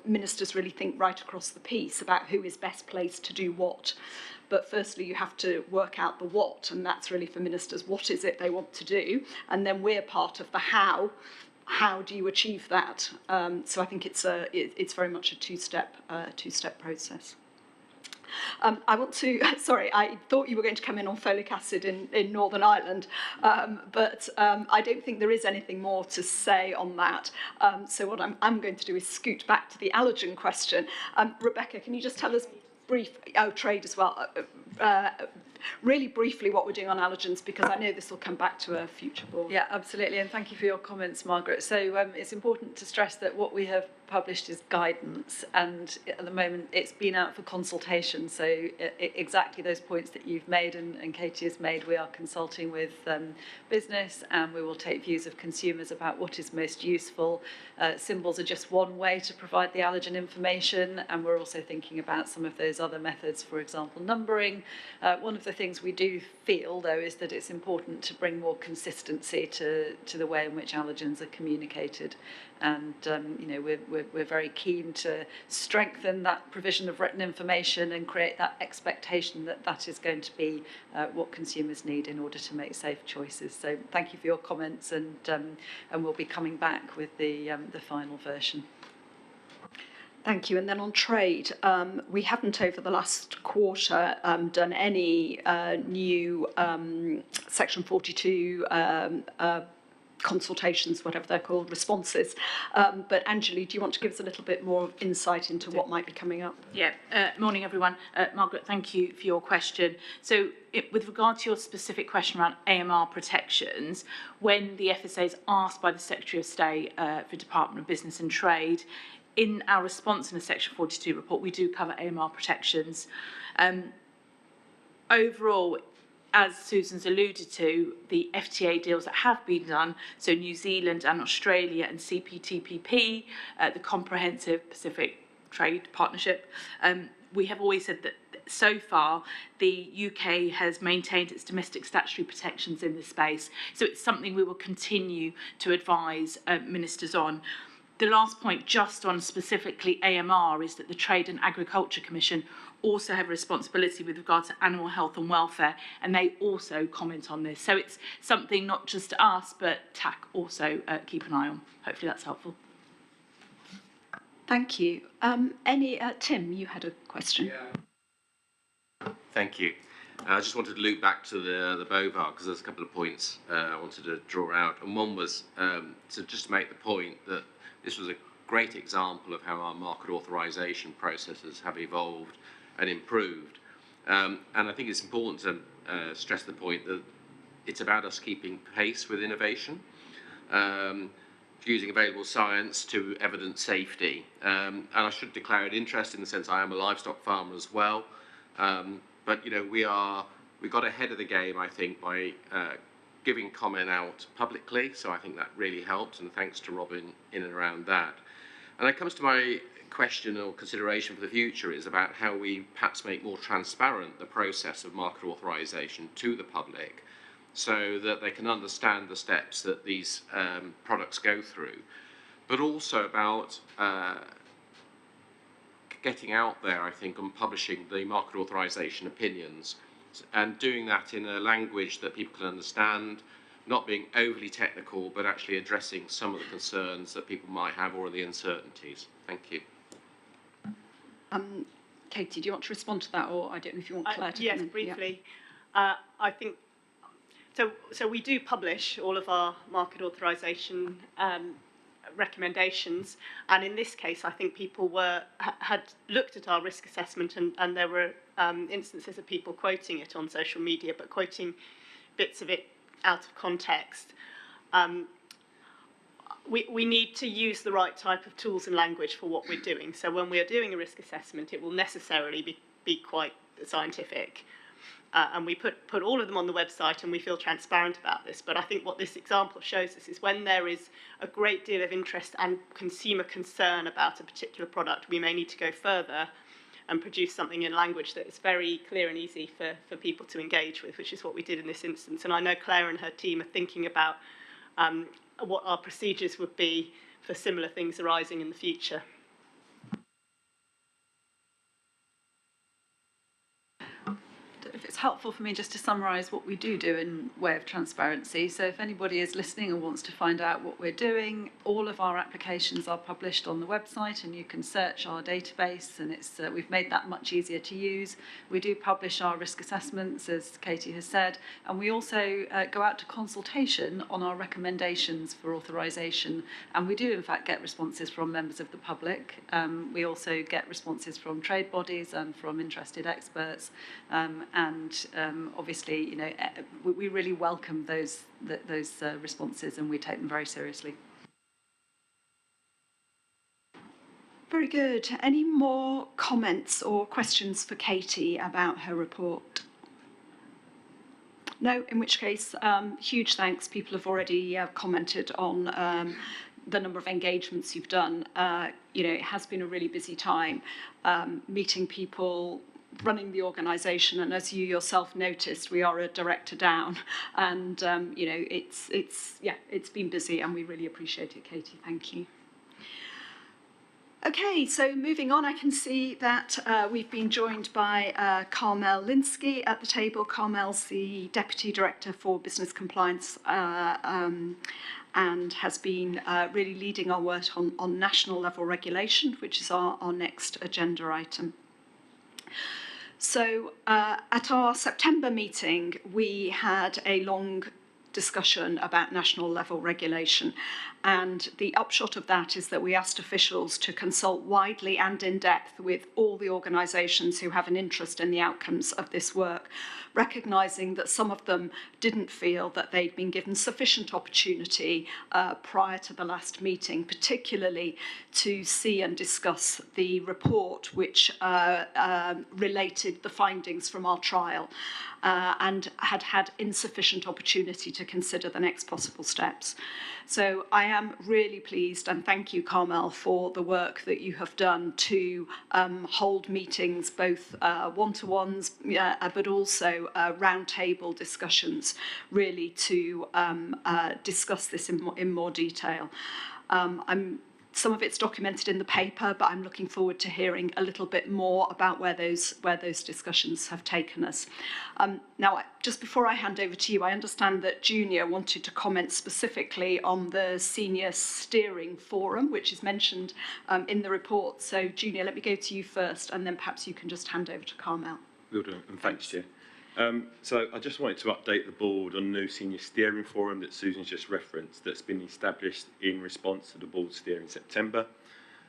ministers really think right across the piece about who is best placed to do what. But firstly, you have to work out the what, and that's really for ministers. What is it they want to do? And then we're part of the how. How do you achieve that? So I think it's very much a two-step process. I want to, sorry, I thought you were going to come in on folic acid in Northern Ireland, but I don't think there is anything more to say on that. So what I'm going to do is scoot back to the allergen question. Rebecca, can you just tell us trade as well, really briefly what we're doing on allergens, because I know this will come back to a future board. Yeah, absolutely, and thank you for your comments, Margaret. So it's important to stress that what we have published is guidance, and at the moment it's been out for consultation. So exactly those points that you've made and Katie has made, we are consulting with business, and we will take views of consumers about what is most useful. Symbols are just one way to provide the allergen information, and we're also thinking about some of those other methods, for example, numbering. One of the things we do feel, though, is that it's important to bring more consistency to the way in which allergens are communicated. And we're very keen to strengthen that provision of written information and create that expectation that that is going to be what consumers need in order to make safe choices. So thank you for your comments, and we'll be coming back with the final version. Thank you. And then on trade, we haven't over the last quarter done any new Section 42 consultations, whatever they're called, responses. But Anjali, do you want to give us a little bit more insight into what might be coming up? Yeah, morning everyone. Margaret, thank you for your question. So with regard to your specific question around AMR protections, when the FSA is asked by the Secretary of State for Department of Business and Trade, in our response in the Section 42 report, we do cover AMR protections. Overall, as Susan's alluded to, the FTA deals that have been done, so New Zealand and Australia and CPTPP, the Comprehensive Pacific Trade Partnership, we have always said that so far the UK has maintained its domestic statutory protections in this space. So it's something we will continue to advise ministers on. The last point, just on specifically AMR, is that the Trade and Agriculture Commission also have a responsibility with regard to animal health and welfare, and they also comment on this. So it's something not just us, but TAC also keep an eye on. Hopefully that's helpful. Thank you. Tim, you had a question. Yeah. Thank you. I just wanted to loop back to the Bovar, because there's a couple of points I wanted to draw out. And one was to just make the point that this was a great example of how our market authorisation processes have evolved and improved. And I think it's important to stress the point that it's about us keeping pace with innovation, using available science to evidence safety. And I should declare an interest in the sense I am a livestock farmer as well. But we got ahead of the game, I think, by giving comment out publicly, so I think that really helped, and thanks to Robin in and around that. And it comes to my question or consideration for the future is about how we perhaps make more transparent the process of market authorisation to the public, so that they can understand the steps that these products go through, but also about getting out there, I think, and publishing the market authorisation opinions, and doing that in a language that people can understand, not being overly technical, but actually addressing some of the concerns that people might have or the uncertainties. Thank you. Katie, do you want to respond to that, or I don't know if you want Claire to yes, come in? briefly. I think so. We do publish all of our market authorisation recommendations, and in this case, I think people had looked at our risk assessment, and there were instances of people quoting it on social media, but quoting bits of it out of context. We need to use the right type of tools and language for what we're doing. So when we are doing a risk assessment, it will necessarily be quite scientific. And we put all of them on the website, and we feel transparent about this. But I think what this example shows us is when there is a great deal of interest and consumer concern about a particular product, we may need to go further and produce something in language that is very clear and easy for people to engage with, which is what we did in this instance. And I know Claire and her team are thinking about what our procedures would be for similar things arising in the future. If it's helpful for me just to summarise what we do in way of transparency. So if anybody is listening and wants to find out what we're doing, all of our applications are published on the website, and you can search our database, and we've made that much easier to use. We do publish our risk assessments, as Katie has said, and we also go out to consultation on our recommendations for authorisation, and we do in fact get responses from members of the public. We also get responses from trade bodies and from interested experts, and and obviously, you know, we really welcome those responses, and we take them very seriously. Very good. Any more comments or questions for Katie about her report? No, in which case, huge thanks. People have already commented on the number of engagements you've done. You know, it has been a really busy time meeting people, running the organisation, and as you yourself noticed, we are a director down, and you know, it's been busy, and we really appreciate it, Katie. Thank you. Okay, so moving on, I can see that we've been joined by Carmel Linsky at the table. Carmel's the Deputy Director for Business Compliance and has been really leading our work on national level regulation, which is our next agenda item. So at our September meeting, we had a long discussion about national level regulation, and the upshot of that is that we asked officials to consult widely and in depth with all the organisations who have an interest in the outcomes of this work, recognising that some of them didn't feel that they'd been given sufficient opportunity prior to the last meeting, particularly to see and discuss the report which related the findings from our trial, and had insufficient opportunity to consider the next possible steps. So I am really pleased, and thank you, Carmel, for the work that you have done to hold meetings, both one-to-ones, but also roundtable discussions, really to discuss this in more detail. Some of it's documented in the paper, but I'm looking forward to hearing a little bit more about where those discussions have taken us. Now, just before I hand over to you, I understand that Junior wanted to comment specifically on the Senior Steering Forum, which is mentioned in the report. So, Junior, let me go to you first, and then perhaps you can just hand over to Carmel. Will do, and thanks, Chair. So I just wanted to update the board on the new Senior Steering Forum that Susan's just referenced, that's been established in response to the board steer in September.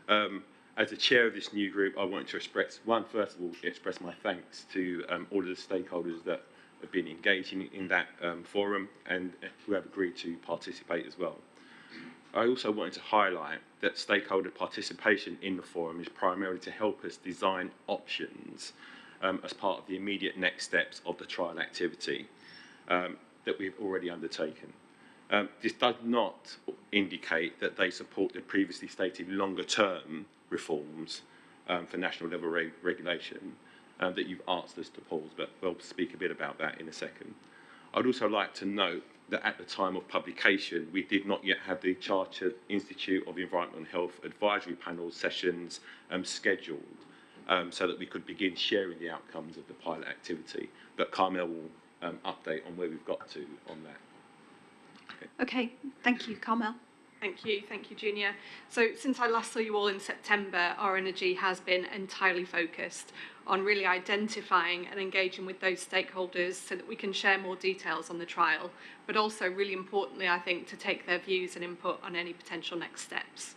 As the chair of this new group, I wanted to express my thanks to all of the stakeholders that have been engaging in that forum and who have agreed to participate as well. I also wanted to highlight that stakeholder participation in the forum is primarily to help us design options as part of the immediate next steps of the trial activity that we've already undertaken. This does not indicate that they support the previously stated longer term reforms for national level regulation that you've asked us to pause, but we'll speak a bit about that in a second. I'd also like to note that at the time of publication, we did not yet have the Chartered Institute of Environmental Health Advisory Panel sessions scheduled, so that we could begin sharing the outcomes of the pilot activity. But Carmel will update on where we've got to on that. Okay, thank you, Carmel. Thank you, Junior. So since I last saw you all in September, our energy has been entirely focused on really identifying and engaging with those stakeholders so that we can share more details on the trial, but also really importantly, I think, to take their views and input on any potential next steps.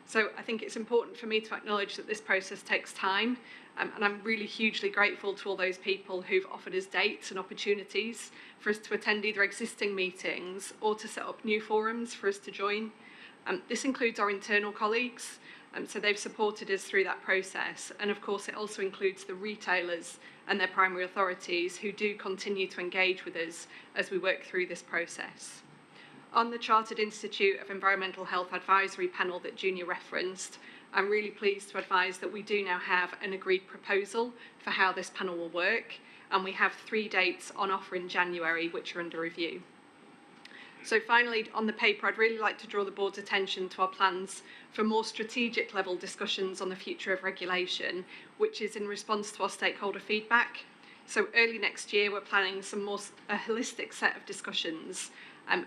So I think it's important for me to acknowledge that this process takes time, and I'm really hugely grateful to all those people who've offered us dates and opportunities for us to attend either existing meetings or to set up new forums for us to join. This includes our internal colleagues, so they've supported us through that process, and of course it also includes the retailers and their primary authorities who do continue to engage with us as we work through this process. On the Chartered Institute of Environmental Health Advisory Panel that Junior referenced, I'm really pleased to advise that we do now have an agreed proposal for how this panel will work, and we have 3 dates on offer in January which are under review. So finally, on the paper, I'd really like to draw the board's attention to our plans for more strategic level discussions on the future of regulation, which is in response to our stakeholder feedback. So early next year, we're planning a holistic set of discussions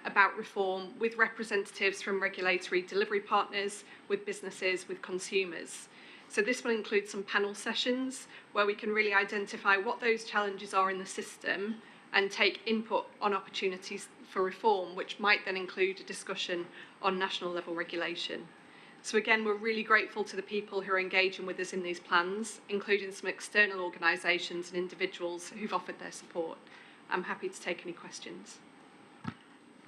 about reform with representatives from regulatory delivery partners, with businesses, with consumers. So this will include some panel sessions where we can really identify what those challenges are in the system and take input on opportunities for reform, which might then include a discussion on national level regulation. So again, we're really grateful to the people who are engaging with us in these plans, including some external organisations and individuals who've offered their support. I'm happy to take any questions.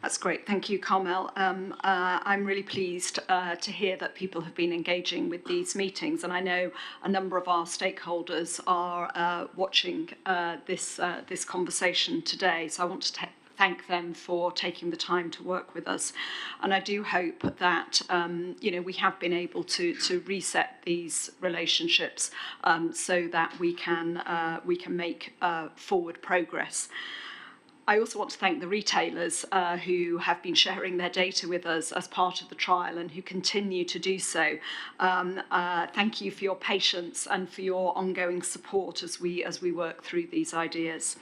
That's great. Thank you, Carmel. I'm really pleased to hear that people have been engaging with these meetings, and I know a number of our stakeholders are watching this conversation today. So I want to thank them for taking the time to work with us, and I do hope that we have been able to reset these relationships so that we can make forward progress. I also want to thank the retailers who have been sharing their data with us as part of the trial and who continue to do so. Thank you for your patience and for your ongoing support as we work through these ideas.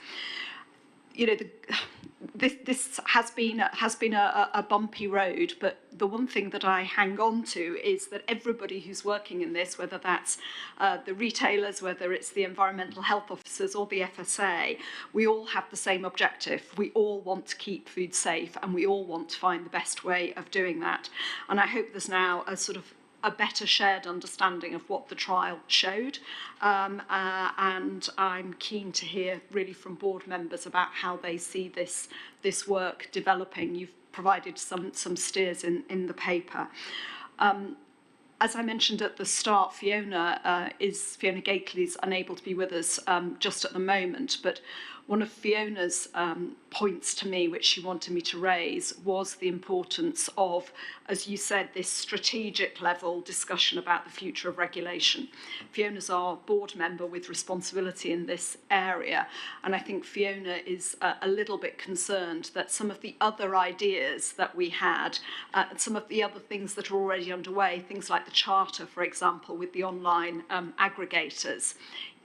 This has been a bumpy road, but the one thing that I hang on to is that everybody who's working in this, whether that's the retailers, whether it's the environmental health officers or the FSA, we all have the same objective. We all want to keep food safe, and we all want to find the best way of doing that. And I hope there's now a better shared understanding of what the trial showed, and I'm keen to hear really from board members about how they see this work developing. You've provided some steers in the paper. As I mentioned at the start, Fiona Gately's unable to be with us just at the moment, but one of Fiona's points to me, which she wanted me to raise, was the importance of, as you said, this strategic level discussion about the future of regulation. Fiona's our board member with responsibility in this area, and I think Fiona is a little bit concerned that some of the other ideas that we had, some of the other things that are already underway, things like the charter, for example, with the online aggregators,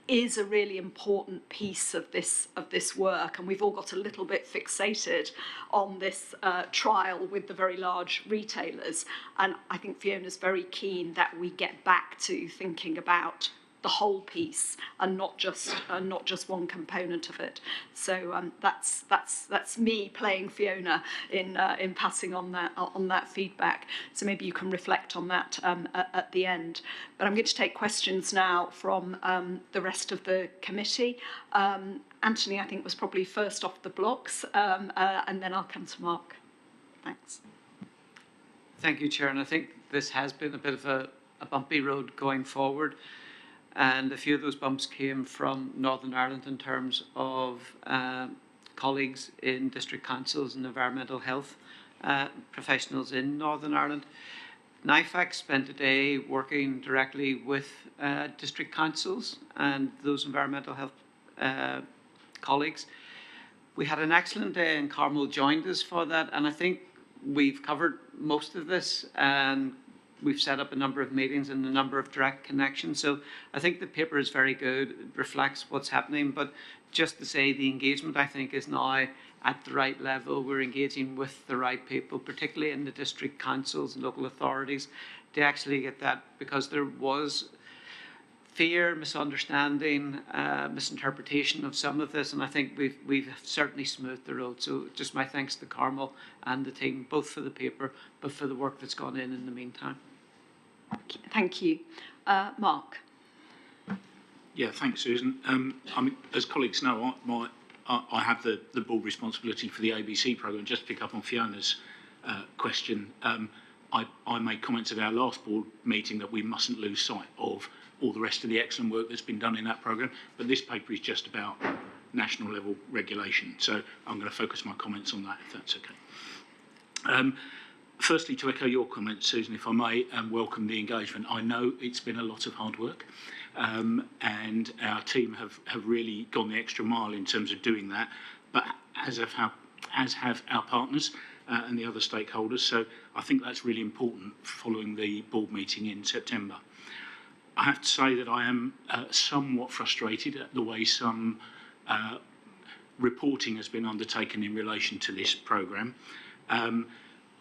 is a really important piece of this work, and we've all got a little bit fixated on this trial with the very large retailers, and I think Fiona's very keen that we get back to thinking about the whole piece and not just one component of it. So that's me playing Fiona in passing on that feedback. So maybe you can reflect on that at the end. But I'm going to take questions now from the rest of the committee. Anthony, I think, was probably first off the blocks, and then I'll come to Mark. Thanks. Thank you, Chair. And I think this has been a bit of a bumpy road going forward. And a few of those bumps came from Northern Ireland in terms of colleagues in district councils and environmental health professionals in Northern Ireland. NIFAC spent a day working directly with district councils and those environmental health colleagues. We had an excellent day, and Carmel joined us for that, and I think we've covered most of this, and we've set up a number of meetings and a number of direct connections. So I think the paper is very good. It reflects what's happening. But just to say, the engagement, I think, is now at the right level. We're engaging with the right people, particularly in the district councils and local authorities, to actually get that, because there was fear, misunderstanding, misinterpretation of some of this, and I think we've certainly smoothed the road. So just my thanks to Carmel and the team, both for the paper, but for the work that's gone in the meantime. Thank you. Mark. Yeah, thanks, Susan. I mean, as colleagues know, I have the board responsibility for the ABC programme. Just to pick up on Fiona's question, I made comments at our last board meeting that we mustn't lose sight of all the rest of the excellent work that's been done in that programme, but this paper is just about national level regulation, so I'm going to focus my comments on that, if that's okay. Firstly, to echo your comments, Susan, if I may, and welcome the engagement. I know it's been a lot of hard work, and our team have really gone the extra mile in terms of doing that, but as have our partners and the other stakeholders, so I think that's really important following the board meeting in September. I have to say that I am somewhat frustrated at the way some reporting has been undertaken in relation to this programme.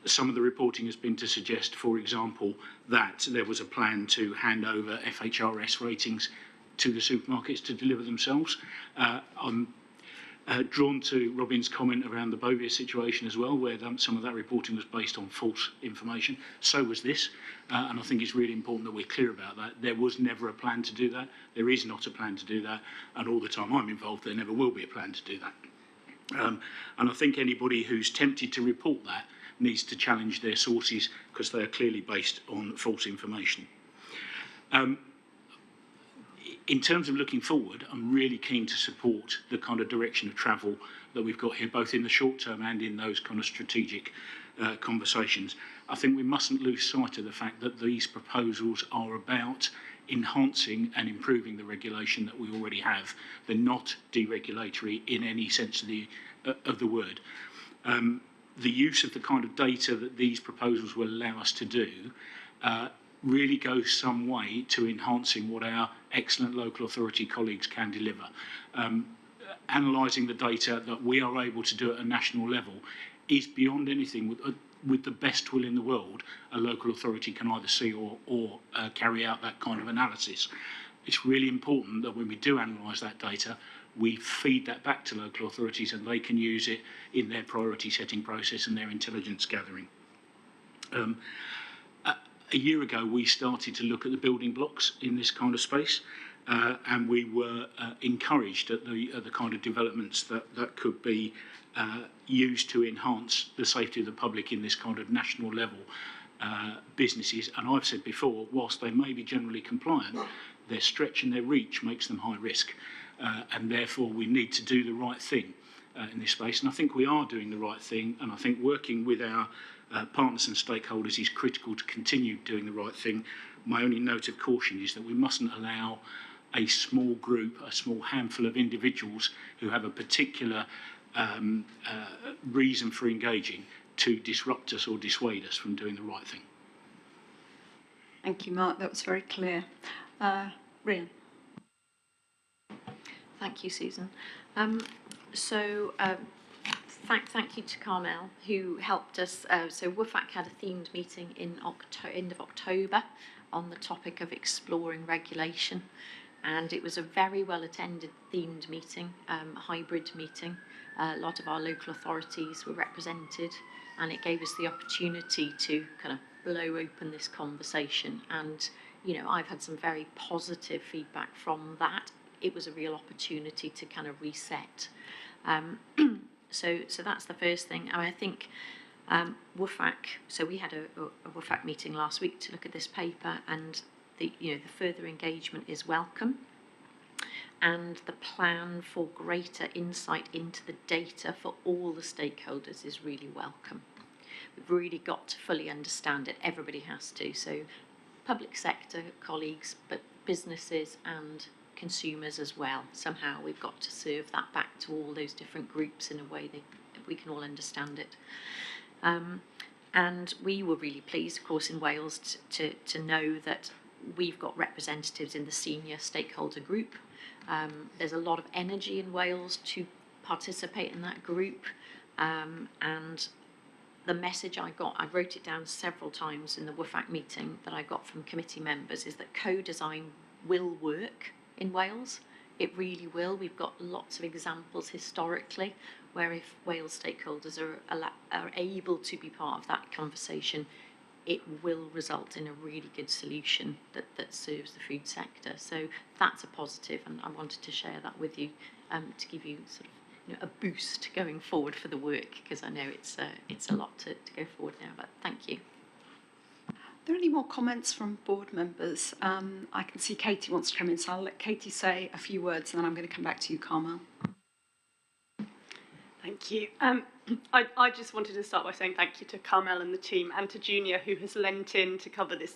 Some of the reporting has been to suggest, for example, that there was a plan to hand over FHRS ratings to the supermarkets to deliver themselves. Drawn to Robin's comment around the Bovia situation as well, where some of that reporting was based on false information. So was this, and I think it's really important that we're clear about that. There was never a plan to do that. There is not a plan to do that, and all the time I'm involved, there never will be a plan to do that. And I think anybody who's tempted to report that needs to challenge their sources, because they are clearly based on false information. In terms of looking forward, I'm really keen to support the kind of direction of travel that we've got here, both in the short term and in those kind of strategic conversations. I think we mustn't lose sight of the fact that these proposals are about enhancing and improving the regulation that we already have. They're not deregulatory in any sense of the word. The use of the kind of data that these proposals will allow us to do really goes some way to enhancing what our excellent local authority colleagues can deliver. Analysing the data that we are able to do at a national level is beyond anything with the best will in the world a local authority can either see or carry out that kind of analysis. It's really important that when we do analyse that data, we feed that back to local authorities and they can use it in their priority setting process and their intelligence gathering. A year ago, we started to look at the building blocks in this kind of space, and we were encouraged at the kind of developments that could be used to enhance the safety of the public in this kind of national level businesses. And I've said before, whilst they may be generally compliant, their stretch and their reach makes them high risk, and therefore we need to do the right thing in this space. And I think we are doing the right thing, and I think working with our partners and stakeholders is critical to continue doing the right thing. My only note of caution is that we mustn't allow a small group, a small handful of individuals who have a particular reason for engaging to disrupt us or dissuade us from doing the right thing. Thank you, Mark. That was very clear. Rhian. Thank you, Susan. Thank you to Carmel, who helped us. So WFAC had a themed meeting in end of October on the topic of exploring regulation, and it was a very well attended themed meeting, hybrid meeting. A lot of our local authorities were represented, and it gave us the opportunity to kind of blow open this conversation. And you know, I've had some very positive feedback from that. It was a real opportunity to kind of reset. So that's the first thing. I think WFAC. So we had a WFAC meeting last week to look at this paper, and the further engagement is welcome. And the plan for greater insight into the data for all the stakeholders is really welcome. We've really got to fully understand it. Everybody has to. So public sector colleagues, but businesses and consumers as well. Somehow we've got to serve that back to all those different groups in a way that we can all understand it. And we were really pleased, of course, in Wales to know that we've got representatives in the senior stakeholder group. There's a lot of energy in Wales to participate in that group, and the message I wrote it down several times in the WFAC meeting that I got from committee members, is that co-design will work in Wales. It really will. We've got lots of examples historically where if Wales stakeholders are able to be part of that conversation, it will result in a really good solution that serves the food sector. So that's a positive, and I wanted to share that with you to give you sort of a boost going forward for the work, because I know it's a lot to go forward now, but thank you. Are there any more comments from board members? I can see Katie wants to come in, so I'll let Katie say a few words and then I'm going to come back to you, Carmel. Thank you. I just wanted to start by saying thank you to Carmel and the team, and to Junior, who has lent in to cover this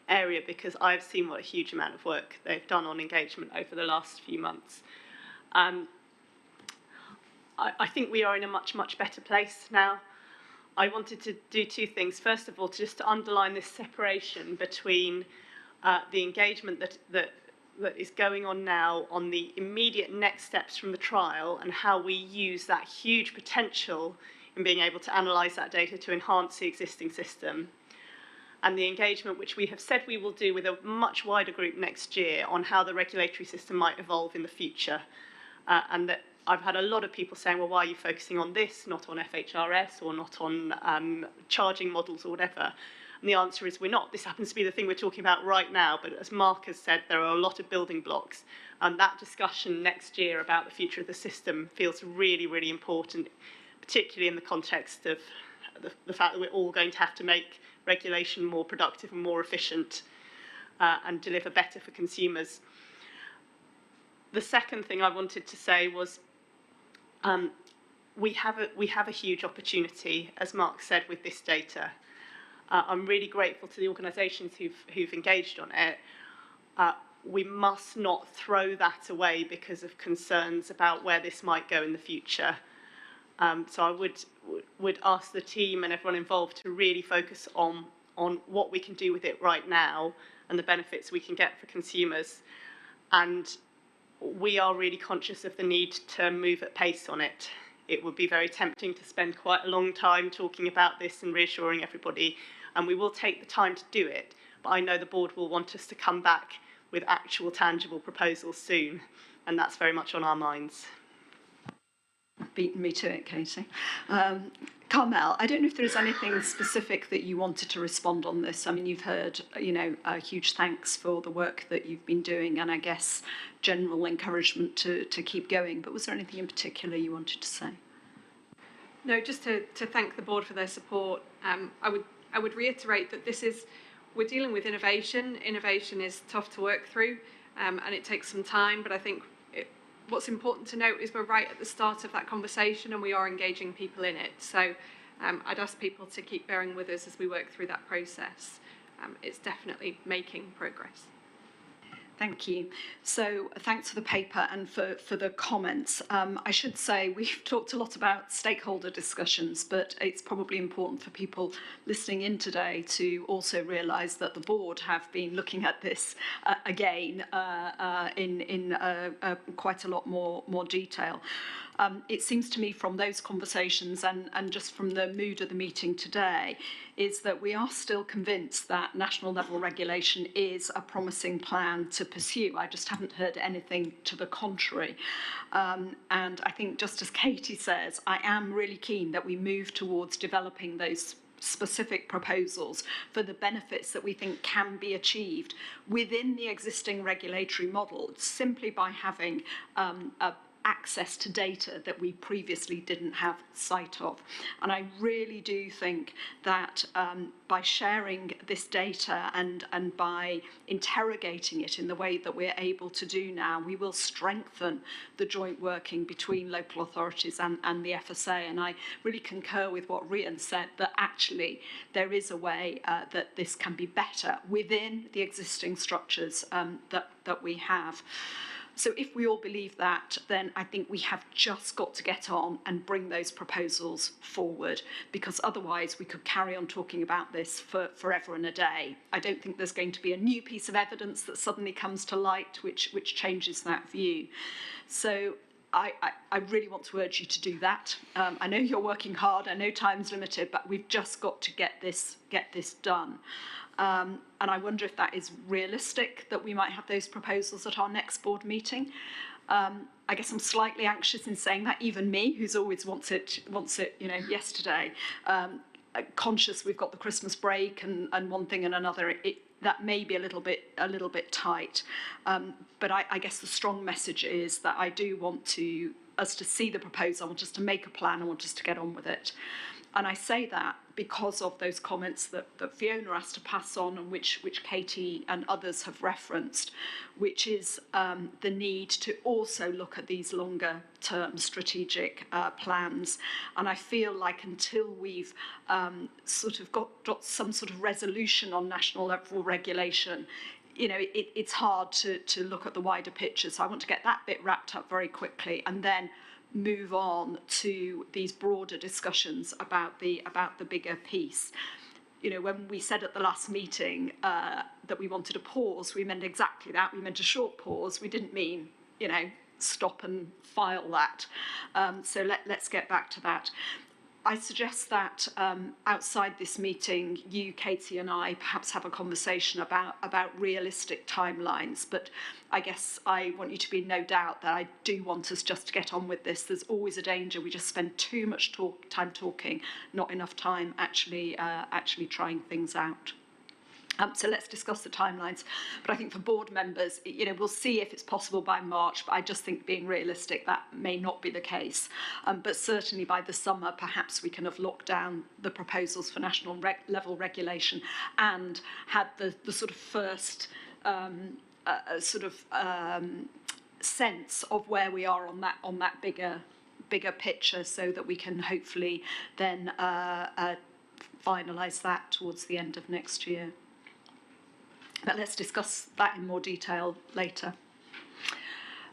area, because I've seen what a huge amount of work they've done on engagement over the last few months. I think we are in a much, much better place now. I wanted to do two things. First of all, just to underline this separation between the engagement that is going on now on the immediate next steps from the trial, and how we use that huge potential in being able to analyse that data to enhance the existing system, and the engagement which we have said we will do with a much wider group next year on how the regulatory system might evolve in the future. And that I've had a lot of people saying, well, why are you focusing on this, not on FHRS or not on charging models or whatever? And the answer is we're not. This happens to be the thing we're talking about right now, but as Mark has said, there are a lot of building blocks. And that discussion next year about the future of the system feels really, really important, particularly in the context of the fact that we're all going to have to make regulation more productive and more efficient and deliver better for consumers. The second thing I wanted to say was we have a huge opportunity, as Mark said, with this data. I'm really grateful to the organisations who've engaged on it. We must not throw that away because of concerns about where this might go in the future. So I would ask the team and everyone involved to really focus on what we can do with it right now and the benefits we can get for consumers. And we are really conscious of the need to move at pace on it. It would be very tempting to spend quite a long time talking about this and reassuring everybody, and we will take the time to do it, but I know the board will want us to come back with actual tangible proposals soon, and that's very much on our minds. Beaten me to it, Katie. Carmel, I don't know if there is anything specific that you wanted to respond on this. I mean, you've heard, a huge thanks for the work that you've been doing, and I guess general encouragement to keep going. But was there anything in particular you wanted to say? No, just to thank the board for their support. I would reiterate that we're dealing with innovation. Innovation is tough to work through, and it takes some time. But I think what's important to note is we're right at the start of that conversation and we are engaging people in it. So I'd ask people to keep bearing with us as we work through that process. It's definitely making progress. Thank you. So thanks for the paper and for the comments. I should say we've talked a lot about stakeholder discussions, but it's probably important for people listening in today to also realise that the board have been looking at this again in quite a lot more detail. It seems to me from those conversations and just from the mood of the meeting today is that we are still convinced that national level regulation is a promising plan to pursue. I just haven't heard anything to the contrary. And I think, just as Katie says, I am really keen that we move towards developing those specific proposals for the benefits that we think can be achieved within the existing regulatory model simply by having access to data that we previously didn't have sight of. And I really do think that by sharing this data and by interrogating it in the way that we're able to do now, we will strengthen the joint working between local authorities and the FSA. And I really concur with what Rian said, that actually there is a way that this can be better within the existing structures that we have. So if we all believe that, then I think we have just got to get on and bring those proposals forward, because otherwise we could carry on talking about this for forever and a day. I don't think there's going to be a new piece of evidence that suddenly comes to light which changes that view. So I really want to urge you to do that. I know you're working hard, I know time's limited, but we've just got to get this done. And I wonder if that is realistic, that we might have those proposals at our next board meeting. I guess I'm slightly anxious in saying that, even me, who's always wants it, yesterday. Conscious we've got the Christmas break and one thing and another. That may be a little bit tight. But I guess the strong message is that I do want us to see the proposal. I want us to make a plan. I want us to get on with it. And I say that because of those comments that Fiona asked to pass on, and which Katie and others have referenced, which is the need to also look at these longer term strategic plans. And I feel like until we've sort of got some sort of resolution on national level regulation, it's hard to look at the wider picture. So I want to get that bit wrapped up very quickly and then move on to these broader discussions about the bigger piece. When we said at the last meeting that we wanted a pause, we meant exactly that. We meant a short pause. We didn't mean, stop and file that. So let's get back to that. I suggest that outside this meeting, you, Katie, and I perhaps have a conversation about realistic timelines. But I guess I want you to be in no doubt that I do want us just to get on with this. There's always a danger we just spend too much time talking, not enough time actually trying things out. So let's discuss the timelines. But I think for board members, we'll see if it's possible by March, but I just think being realistic, that may not be the case. But certainly by the summer, perhaps we can have locked down the proposals for national level regulation and had the sort of first sense of where we are on that bigger picture, so that we can hopefully then finalise that towards the end of next year. But let's discuss that in more detail later.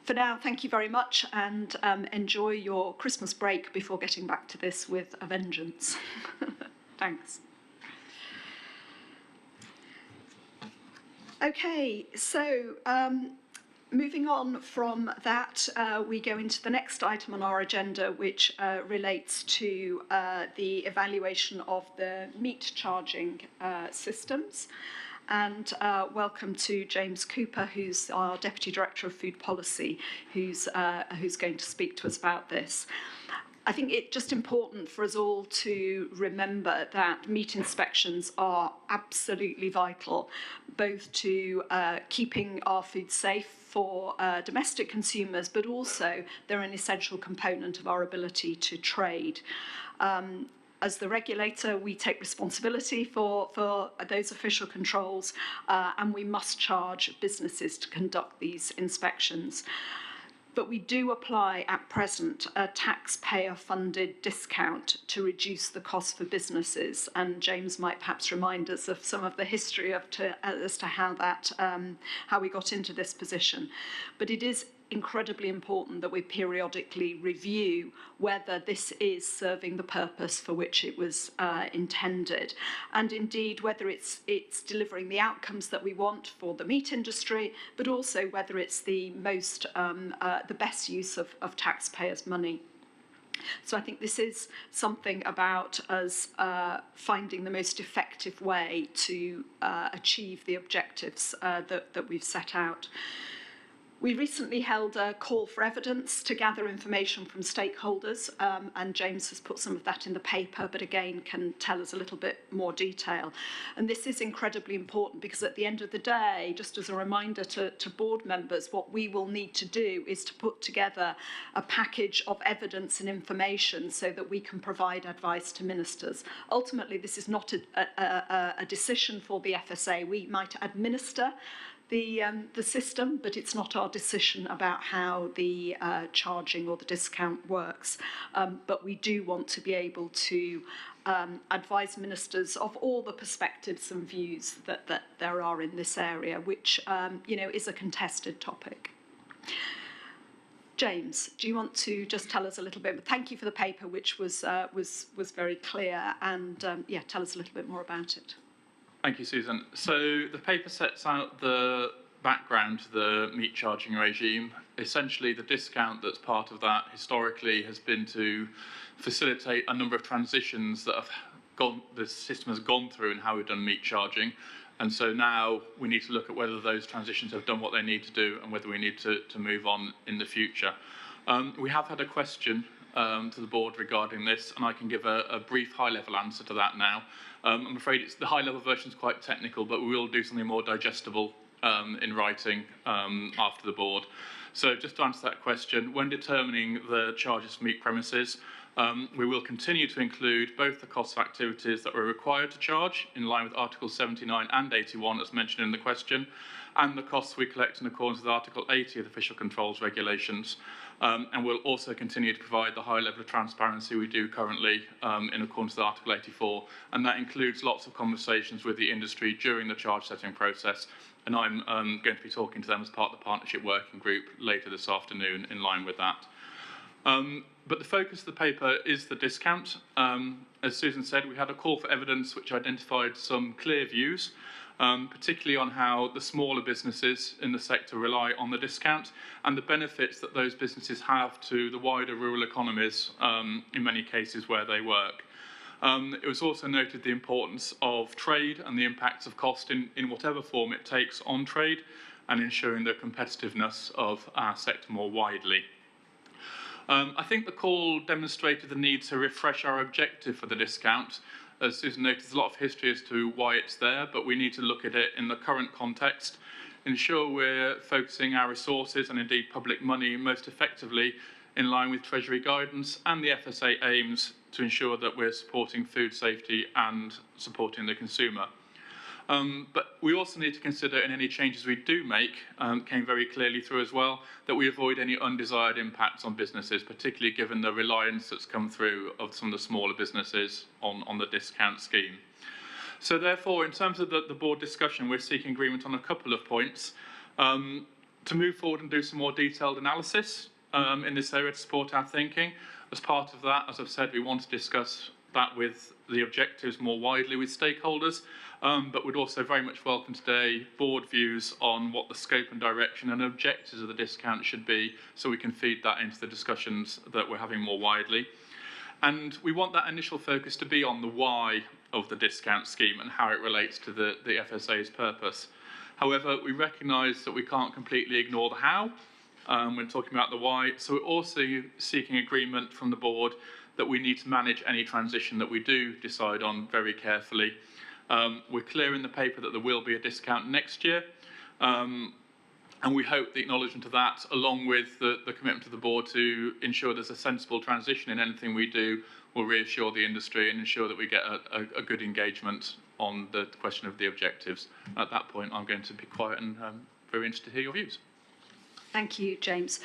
For now, thank you very much, and enjoy your Christmas break before getting back to this with a vengeance. Thanks. Okay, so moving on from that, we go into the next item on our agenda, which relates to the evaluation of the meat charging systems. And welcome to James Cooper, who's our Deputy Director of Food Policy, who's going to speak to us about this. I think it's just important for us all to remember that meat inspections are absolutely vital, both to keeping our food safe for domestic consumers, but also they're an essential component of our ability to trade. As the regulator, we take responsibility for those official controls, and we must charge businesses to conduct these inspections. But we do apply at present a taxpayer-funded discount to reduce the cost for businesses, and James might perhaps remind us of some of the history as to how we got into this position. But it is incredibly important that we periodically review whether this is serving the purpose for which it was intended, and indeed whether it's delivering the outcomes that we want for the meat industry, but also whether it's the best use of taxpayers' money. So I think this is something about us finding the most effective way to achieve the objectives that we've set out. We recently held a call for evidence to gather information from stakeholders, and James has put some of that in the paper, but again can tell us a little bit more detail. And this is incredibly important because at the end of the day, just as a reminder to board members, what we will need to do is to put together a package of evidence and information so that we can provide advice to ministers. Ultimately, this is not a decision for the FSA. We might administer the system, but it's not our decision about how the charging or the discount works. But we do want to be able to advise ministers of all the perspectives and views that there are in this area, which is a contested topic. James, do you want to just tell us a little bit? Thank you for the paper, which was very clear, and tell us a little bit more about it. Thank you, Susan. So the paper sets out the background to the meat charging regime. Essentially, the discount that's part of that historically has been to facilitate a number of transitions that the system has gone through in how we've done meat charging. And so now we need to look at whether those transitions have done what they need to do and whether we need to move on in the future. We have had a question to the board regarding this, and I can give a brief high-level answer to that now. I'm afraid the high-level version is quite technical, but we will do something more digestible in writing after the board. So just to answer that question, when determining the charges for meat premises, we will continue to include both the cost of activities that we're required to charge in line with Article 79 and 81 as mentioned in the question, and the costs we collect in accordance with Article 80 of the Official Controls Regulations. And we'll also continue to provide the high level of transparency we do currently in accordance with Article 84, and that includes lots of conversations with the industry during the charge setting process, and I'm going to be talking to them as part of the Partnership Working Group later this afternoon in line with that. But the focus of the paper is the discount. As Susan said, we had a call for evidence which identified some clear views, particularly on how the smaller businesses in the sector rely on the discount and the benefits that those businesses have to the wider rural economies in many cases where they work. It was also noted the importance of trade and the impacts of cost in whatever form it takes on trade, and ensuring the competitiveness of our sector more widely. I think the call demonstrated the need to refresh our objective for the discount. As Susan noted, there's a lot of history as to why it's there, but we need to look at it in the current context, ensure we're focusing our resources and indeed public money most effectively in line with Treasury guidance and the FSA aims to ensure that we're supporting food safety and supporting the consumer. But we also need to consider in any changes we do make, came very clearly through as well, that we avoid any undesired impacts on businesses, particularly given the reliance that's come through of some of the smaller businesses on the discount scheme. So therefore, in terms of the board discussion, we're seeking agreement on a couple of points. To move forward and do some more detailed analysis in this area to support our thinking. As part of that, as I've said, we want to discuss that with the objectives more widely with stakeholders, but we'd also very much welcome today board views on what the scope and direction and objectives of the discount should be, so we can feed that into the discussions that we're having more widely. And we want that initial focus to be on the why of the discount scheme and how it relates to the FSA's purpose. However, we recognise that we can't completely ignore the how when talking about the why, so we're also seeking agreement from the board that we need to manage any transition that we do decide on very carefully. We're clear in the paper that there will be a discount next year, and we hope the acknowledgement of that, along with the commitment of the board to ensure there's a sensible transition in anything we do, will reassure the industry and ensure that we get a good engagement on the question of the objectives. At that point, I'm going to be quiet and very interested to hear your views. Thank you, James.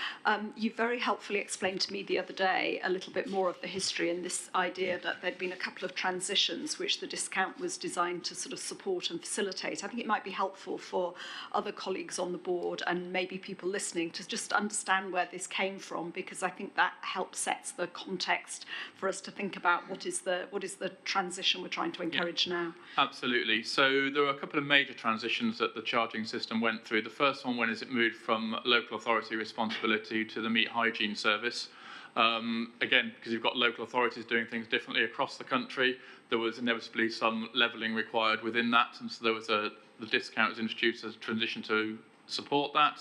You very helpfully explained to me the other day a little bit more of the history and this idea that there'd been a couple of transitions which the discount was designed to sort of support and facilitate. I think it might be helpful for other colleagues on the board and maybe people listening to just understand where this came from, because I think that helps sets the context for us to think about what is the transition we're trying to encourage now. Absolutely. So there were a couple of major transitions that the charging system went through. The first one, when it moved from local authority responsibility to the meat hygiene service. Again, because you've got local authorities doing things differently across the country, there was inevitably some levelling required within that, and so there was the discount was introduced as a transition to support that.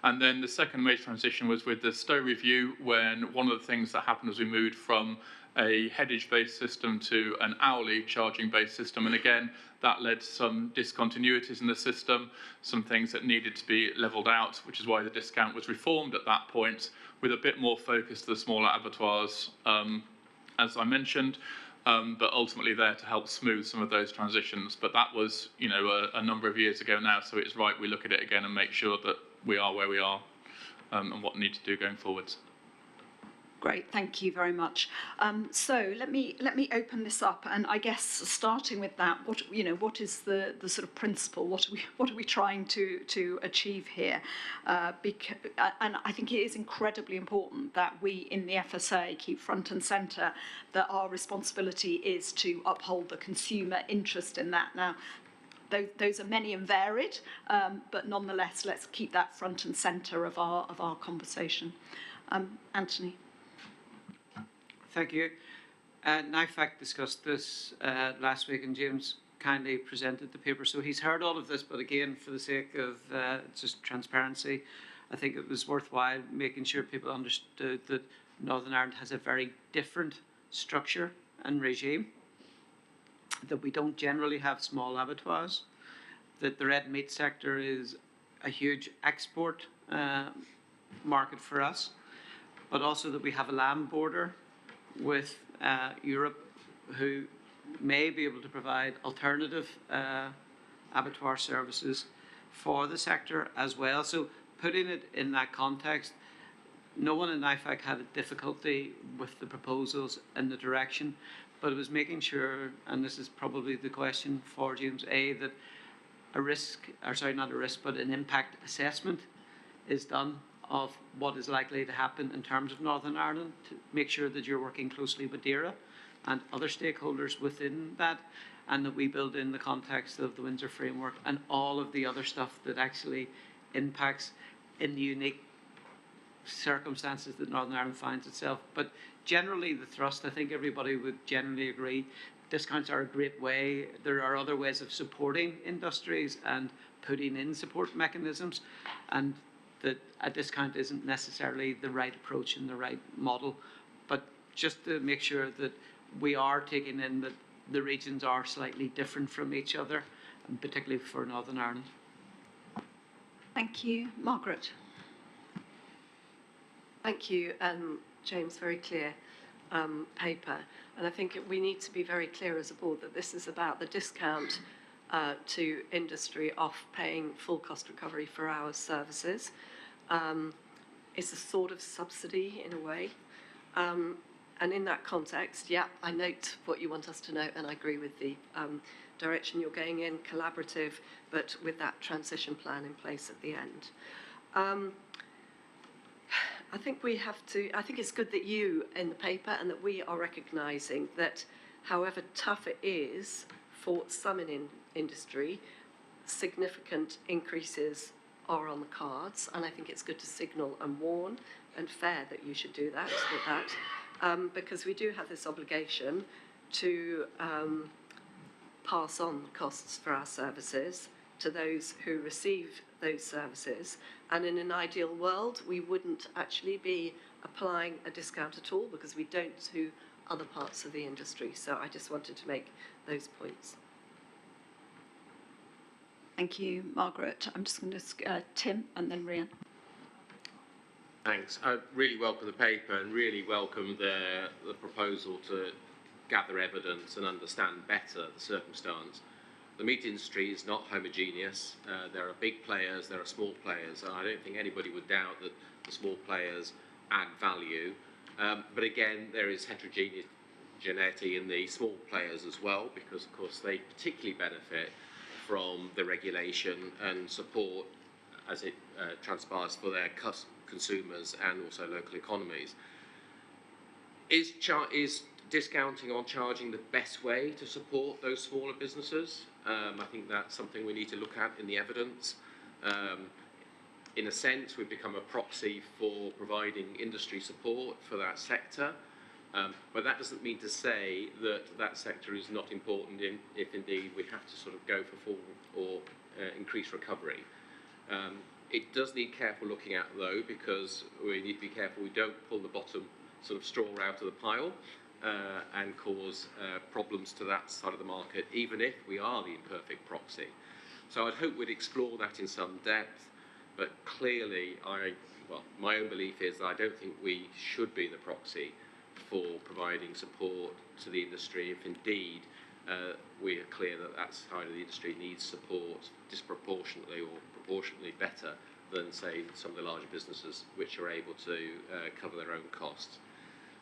And then the second major transition was with the Stowe review, when one of the things that happened was we moved from a headage-based system to an hourly charging-based system, and again, that led to some discontinuities in the system, some things that needed to be levelled out, which is why the discount was reformed at that point, with a bit more focus to the smaller abattoirs, as I mentioned, but ultimately there to help smooth some of those transitions. But that was, you know, a number of years ago now, so it's right we look at it again and make sure that we are where we are and what we need to do going forwards. Great, thank you very much. So let me open this up, and I guess starting with that, what is the sort of principle? What are we trying to achieve here? And I think it is incredibly important that we in the FSA keep front and centre that our responsibility is to uphold the consumer interest in that. Now, those are many and varied, but nonetheless, let's keep that front and centre of our conversation. Anthony. Thank you. NIFAC discussed this last week, and James kindly presented the paper. So he's heard all of this, but again, for the sake of just transparency, I think it was worthwhile making sure people understood that Northern Ireland has a very different structure and regime, that we don't generally have small abattoirs, that the red meat sector is a huge export market for us, but also that we have a lamb border with Europe, who may be able to provide alternative abattoir services for the sector as well. So putting it in that context, no one in NIFAC had a difficulty with the proposals and the direction, but it was making sure, and this is probably the question for James, that an impact assessment is done of what is likely to happen in terms of Northern Ireland, to make sure that you're working closely with DAERA and other stakeholders within that, and that we build in the context of the Windsor framework and all of the other stuff that actually impacts in the unique circumstances that Northern Ireland finds itself. But generally the thrust, I think everybody would generally agree, discounts are a great way. There are other ways of supporting industries and putting in support mechanisms, and that a discount isn't necessarily the right approach and the right model. But just to make sure that we are taking in that the regions are slightly different from each other, and particularly for Northern Ireland. Thank you. Margaret. Thank you, James. Very clear paper. And I think we need to be very clear as a board that this is about the discount to industry off paying full cost recovery for our services. It's a sort of subsidy in a way. And in that context, yeah, I note what you want us to know, and I agree with the direction you're going in, collaborative, but with that transition plan in place at the end. I think we have to, I think it's good that you in the paper and that we are recognising that however tough it is for some in industry, significant increases are on the cards, and I think it's good to signal and warn and fair that you should do that, because we do have this obligation to pass on costs for our services to those who receive those services. And in an ideal world, we wouldn't actually be applying a discount at all because we don't to other parts of the industry. So I just wanted to make those points. Thank you, Margaret. I'm just going to Tim and then Rhian. Thanks. I really welcome the paper and really welcome the proposal to gather evidence and understand better the circumstance. The meat industry is not homogeneous. There are big players, there are small players, and I don't think anybody would doubt that the small players add value. But again, there is heterogeneity in the small players as well, because of course they particularly benefit from the regulation and support as it transpires for their consumers and also local economies. Is discounting or charging the best way to support those smaller businesses? I think that's something we need to look at in the evidence. In a sense, we've become a proxy for providing industry support for that sector, but that doesn't mean to say that that sector is not important if indeed we have to sort of go for full or increased recovery. It does need careful looking at though, because we need to be careful we don't pull the bottom sort of straw out of the pile and cause problems to that side of the market, even if we are the imperfect proxy. So I'd hope we'd explore that in some depth, but clearly my own belief is that I don't think we should be the proxy for providing support to the industry if indeed we are clear that that side of the industry needs support disproportionately or proportionately better than, say, some of the larger businesses which are able to cover their own costs.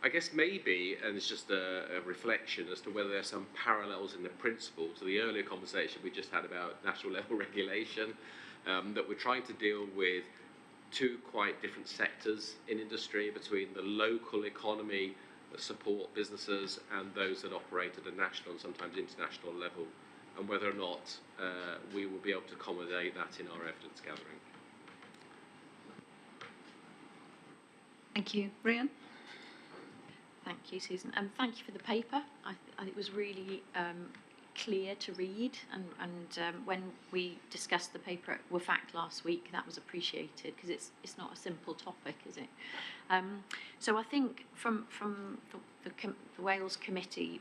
I guess maybe, and it's just a reflection as to whether there's some parallels in the principle to the earlier conversation we just had about national level regulation, that we're trying to deal with two quite different sectors in industry, between the local economy that support businesses and those that operate at a national and sometimes international level, and whether or not we will be able to accommodate that in our evidence gathering. Thank you. Rhian? Thank you, Susan. Thank you for the paper. I think it was really clear to read, and when we discussed the paper at WFAC last week, that was appreciated, because it's not a simple topic, is it? So I think from the Wales Committee,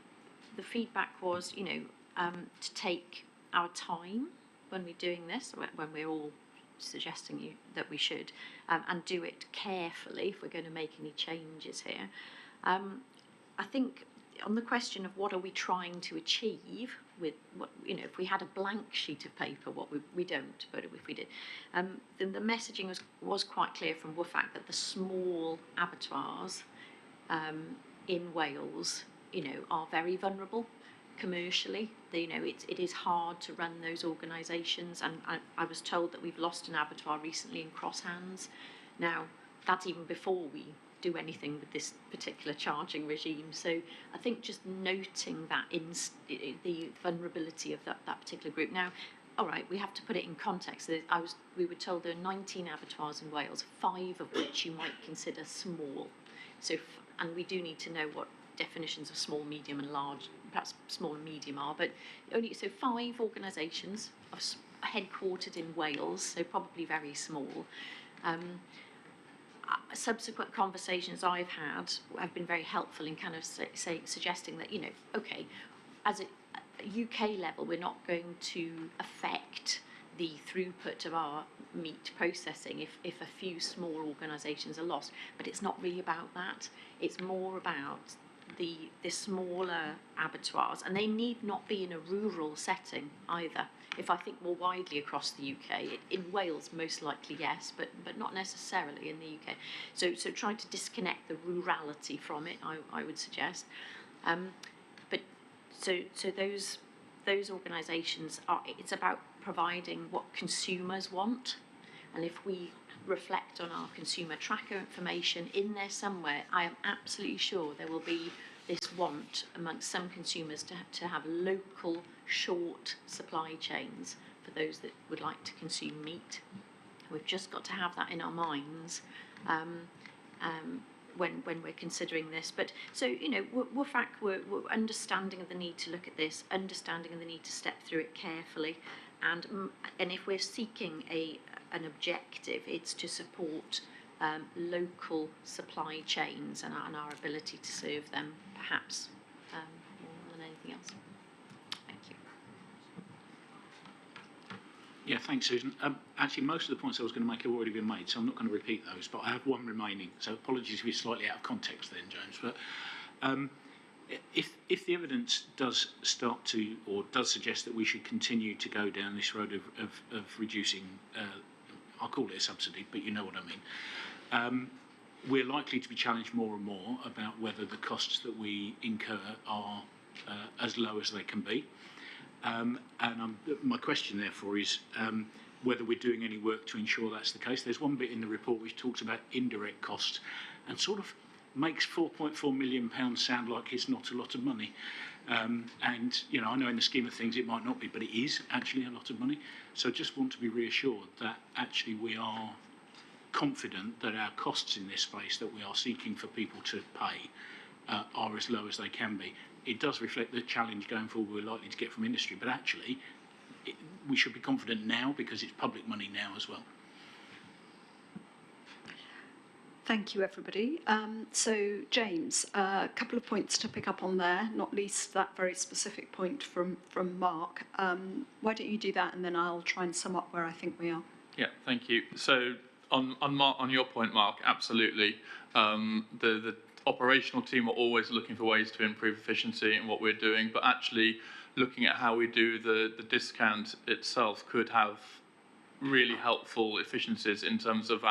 the feedback was, to take our time when we're doing this, when we're all suggesting that we should, and do it carefully if we're going to make any changes here. I think on the question of what are we trying to achieve with what, if we had a blank sheet of paper, what we don't, but if we did, then the messaging was quite clear from WFAC that the small abattoirs in Wales, are very vulnerable commercially. It is hard to run those organisations, and I was told that we've lost an abattoir recently in Cross Hands. Now, that's even before we do anything with this particular charging regime. So I think just noting that the vulnerability of that particular group. Now, all right, we have to put it in context. We were told there are 19 abattoirs in Wales, 5 of which you might consider small. And we do need to know what definitions of small, medium and large, perhaps small and medium are, but only, so 5 organisations headquartered in Wales, so probably very small. Subsequent conversations I've had have been very helpful in kind of suggesting that, you know, okay, as a UK level, we're not going to affect the throughput of our meat processing if a few small organisations are lost, but it's not really about that. It's more about the smaller abattoirs, and they need not be in a rural setting either. If I think more widely across the UK, in Wales most likely yes, but not necessarily in the UK. So trying to disconnect the rurality from it, I would suggest. But those organisations it's about providing what consumers want, and if we reflect on our consumer tracker information in there somewhere, I am absolutely sure there will be this want amongst some consumers to have local short supply chains for those that would like to consume meat. We've just got to have that in our minds when we're considering this. But so, you know, we're understanding of the need to look at this, understanding of the need to step through it carefully, and if we're seeking an objective, it's to support local supply chains and our ability to serve them, perhaps more than anything else. Thank you. Yeah, thanks, Susan. Actually, most of the points I was going to make have already been made, so I'm not going to repeat those, but I have one remaining. So apologies if it's slightly out of context then, James. But if the evidence does start to, or does suggest that we should continue to go down this road of reducing, I'll call it a subsidy, but you know what I mean, we're likely to be challenged more and more about whether the costs that we incur are as low as they can be. My question, therefore, is whether we're doing any work to ensure that's the case. There's one bit in the report which talks about indirect costs and sort of makes £4.4 million sound like it's not a lot of money. And, you know, I know in the scheme of things it might not be, but it is actually a lot of money. So I just want to be reassured that actually we are confident that our costs in this space that we are seeking for people to pay are as low as they can be. It does reflect the challenge going forward we're likely to get from industry, but actually we should be confident now because it's public money now as well. Thank you, everybody. So, James, a couple of points to pick up on there, not least that very specific point from Mark. Why don't you do that, and then I'll try and sum up where I think we are. Yeah, thank you. So, on your point, Mark, absolutely. The operational team are always looking for ways to improve efficiency in what we're doing, but actually looking at how we do the discount itself could have really helpful efficiencies in terms of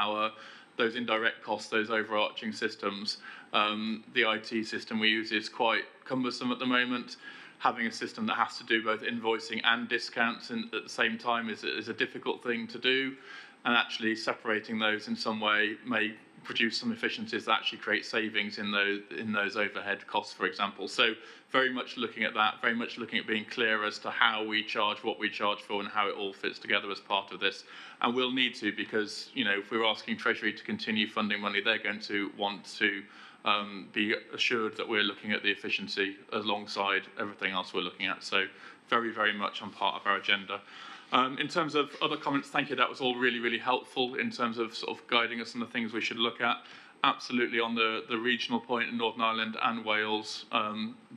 those indirect costs, those overarching systems. The IT system we use is quite cumbersome at the moment. Having a system that has to do both invoicing and discounts at the same time is a difficult thing to do, and actually separating those in some way may produce some efficiencies that actually create savings in those overhead costs, for example. So very much looking at that, very much looking at being clear as to how we charge, what we charge for, and how it all fits together as part of this. And we'll need to, because, you know, if we're asking Treasury to continue funding money, they're going to want to be assured that we're looking at the efficiency alongside everything else we're looking at. So very, very much on part of our agenda. In terms of other comments, thank you. That was all really, really helpful in terms of sort of guiding us on the things we should look at. Absolutely on the regional point in Northern Ireland and Wales,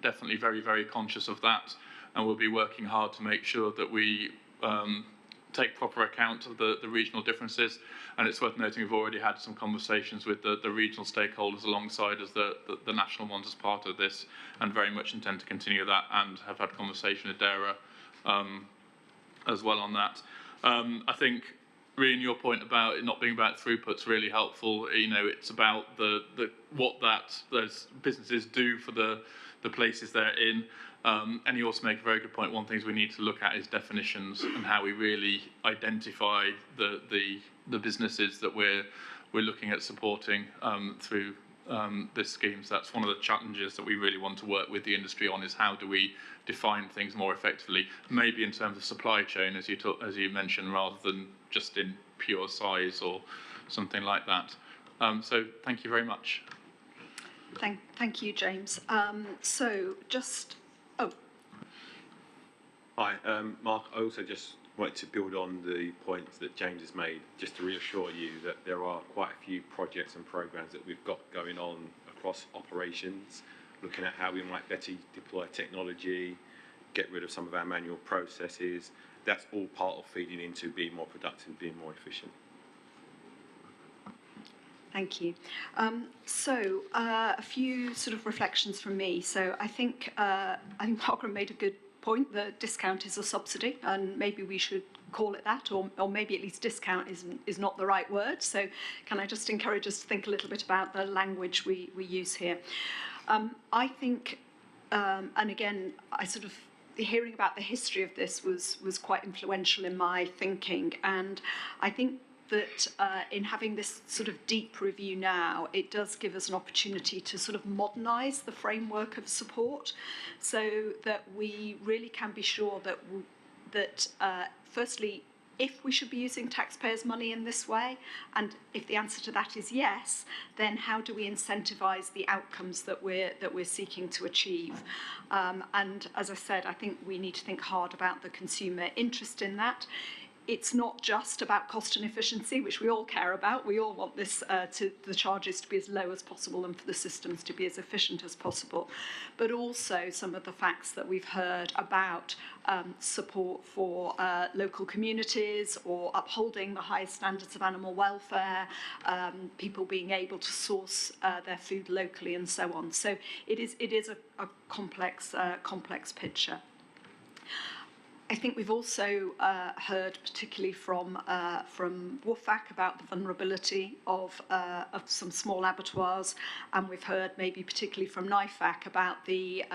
definitely very, very conscious of that. And we'll be working hard to make sure that we take proper account of the regional differences. And it's worth noting we've already had some conversations with the regional stakeholders alongside as the national ones as part of this, and very much intend to continue that, and have had conversation with DARA as well on that. I think really your point about it not being about throughput's really helpful. You know, it's about what those businesses do for the places they're in. And you also make a very good point. One of the things we need to look at is definitions and how we really identify the businesses that we're looking at supporting through this scheme. So that's one of the challenges that we really want to work with the industry on, is how do we define things more effectively, maybe in terms of supply chain, as you mentioned, rather than just in pure size or something like that. So thank you very much. Thank you, James. Hi, Mark, I also just wanted to build on the points that James has made, just to reassure you that there are quite a few projects and programs that we've got going on across operations, looking at how we might better deploy technology, get rid of some of our manual processes. That's all part of feeding into being more productive, being more efficient. Thank you. A few sort of reflections from me. So I think Margaret made a good point. The discount is a subsidy, and maybe we should call it that, or maybe at least discount is not the right word. So can I just encourage us to think a little bit about the language we use here? I think, and again, hearing about the history of this was quite influential in my thinking, and I think that in having this sort of deep review now, it does give us an opportunity to sort of modernise the framework of support, so that we really can be sure that firstly, if we should be using taxpayers' money in this way, and if the answer to that is yes, then how do we incentivise the outcomes that we're seeking to achieve? And as I said, I think we need to think hard about the consumer interest in that. It's not just about cost and efficiency, which we all care about. We all want the charges to be as low as possible and for the systems to be as efficient as possible. But also some of the facts that we've heard about support for local communities, or upholding the highest standards of animal welfare, people being able to source their food locally, and so on. So it is a complex picture. I think we've also heard, particularly from WFAC, about the vulnerability of some small abattoirs, and we've heard maybe particularly from NIFAC about the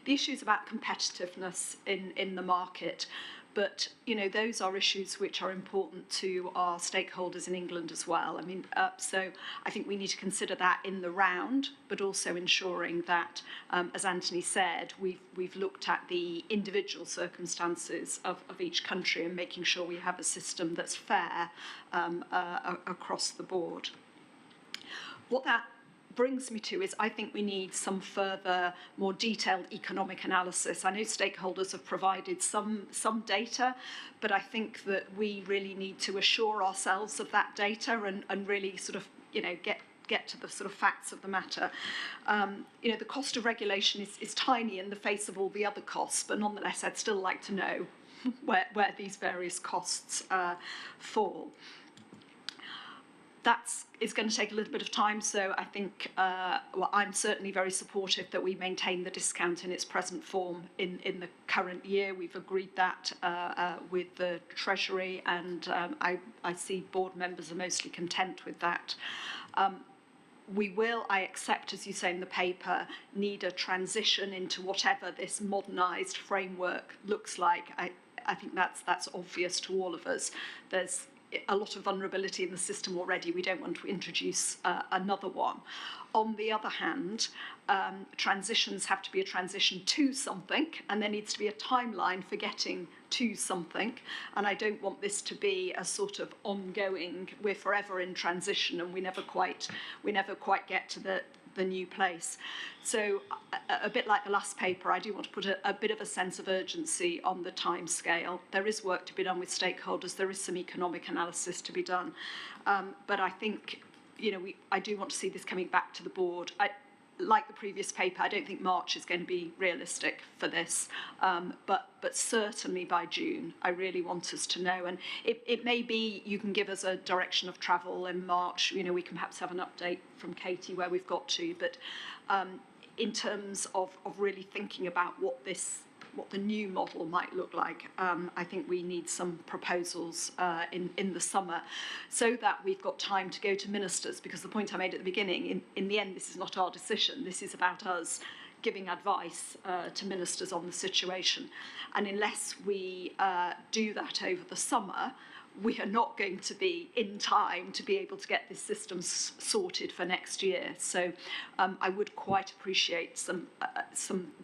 issues about competitiveness in the market. But those are issues which are important to our stakeholders in England as well. I mean, so I think we need to consider that in the round, but also ensuring that, as Anthony said, we've looked at the individual circumstances of each country and making sure we have a system that's fair across the board. What that brings me to is I think we need some further, more detailed economic analysis. I know stakeholders have provided some data, but I think that we really need to assure ourselves of that data and really sort of, get to the sort of facts of the matter. The cost of regulation is tiny in the face of all the other costs, but nonetheless, I'd still like to know where these various costs fall. That is going to take a little bit of time, so I think I'm certainly very supportive that we maintain the discount in its present form in the current year. We've agreed that with the Treasury, and I see board members are mostly content with that. We will, I accept, as you say in the paper, need a transition into whatever this modernised framework looks like. I think that's obvious to all of us. There's a lot of vulnerability in the system already. We don't want to introduce another one. On the other hand, transitions have to be a transition to something, and there needs to be a timeline for getting to something. And I don't want this to be a sort of ongoing, we're forever in transition and we never quite get to the new place. So a bit like the last paper, I do want to put a bit of a sense of urgency on the time scale. There is work to be done with stakeholders. There is some economic analysis to be done. But I think, I do want to see this coming back to the board. Like the previous paper, I don't think March is going to be realistic for this, but certainly by June, I really want us to know. And it may be you can give us a direction of travel in March. We can perhaps have an update from Katie where we've got to. But in terms of really thinking about what the new model might look like, I think we need some proposals in the summer, so that we've got time to go to ministers, because the point I made at the beginning, in the end, this is not our decision. This is about us giving advice to ministers on the situation. And unless we do that over the summer, we are not going to be in time to be able to get this system sorted for next year. So I would quite appreciate some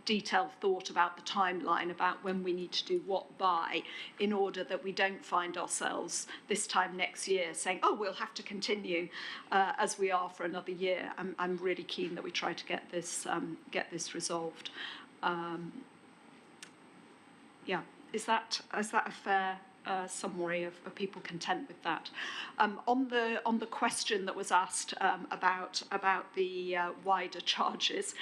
detailed thought about the timeline, about when we need to do what by, in order that we don't find ourselves this time next year saying, oh, we'll have to continue as we are for another year. I'm really keen that we try to get this resolved. Yeah, is that a fair summary of people content with that? On the question that was asked about the wider charges,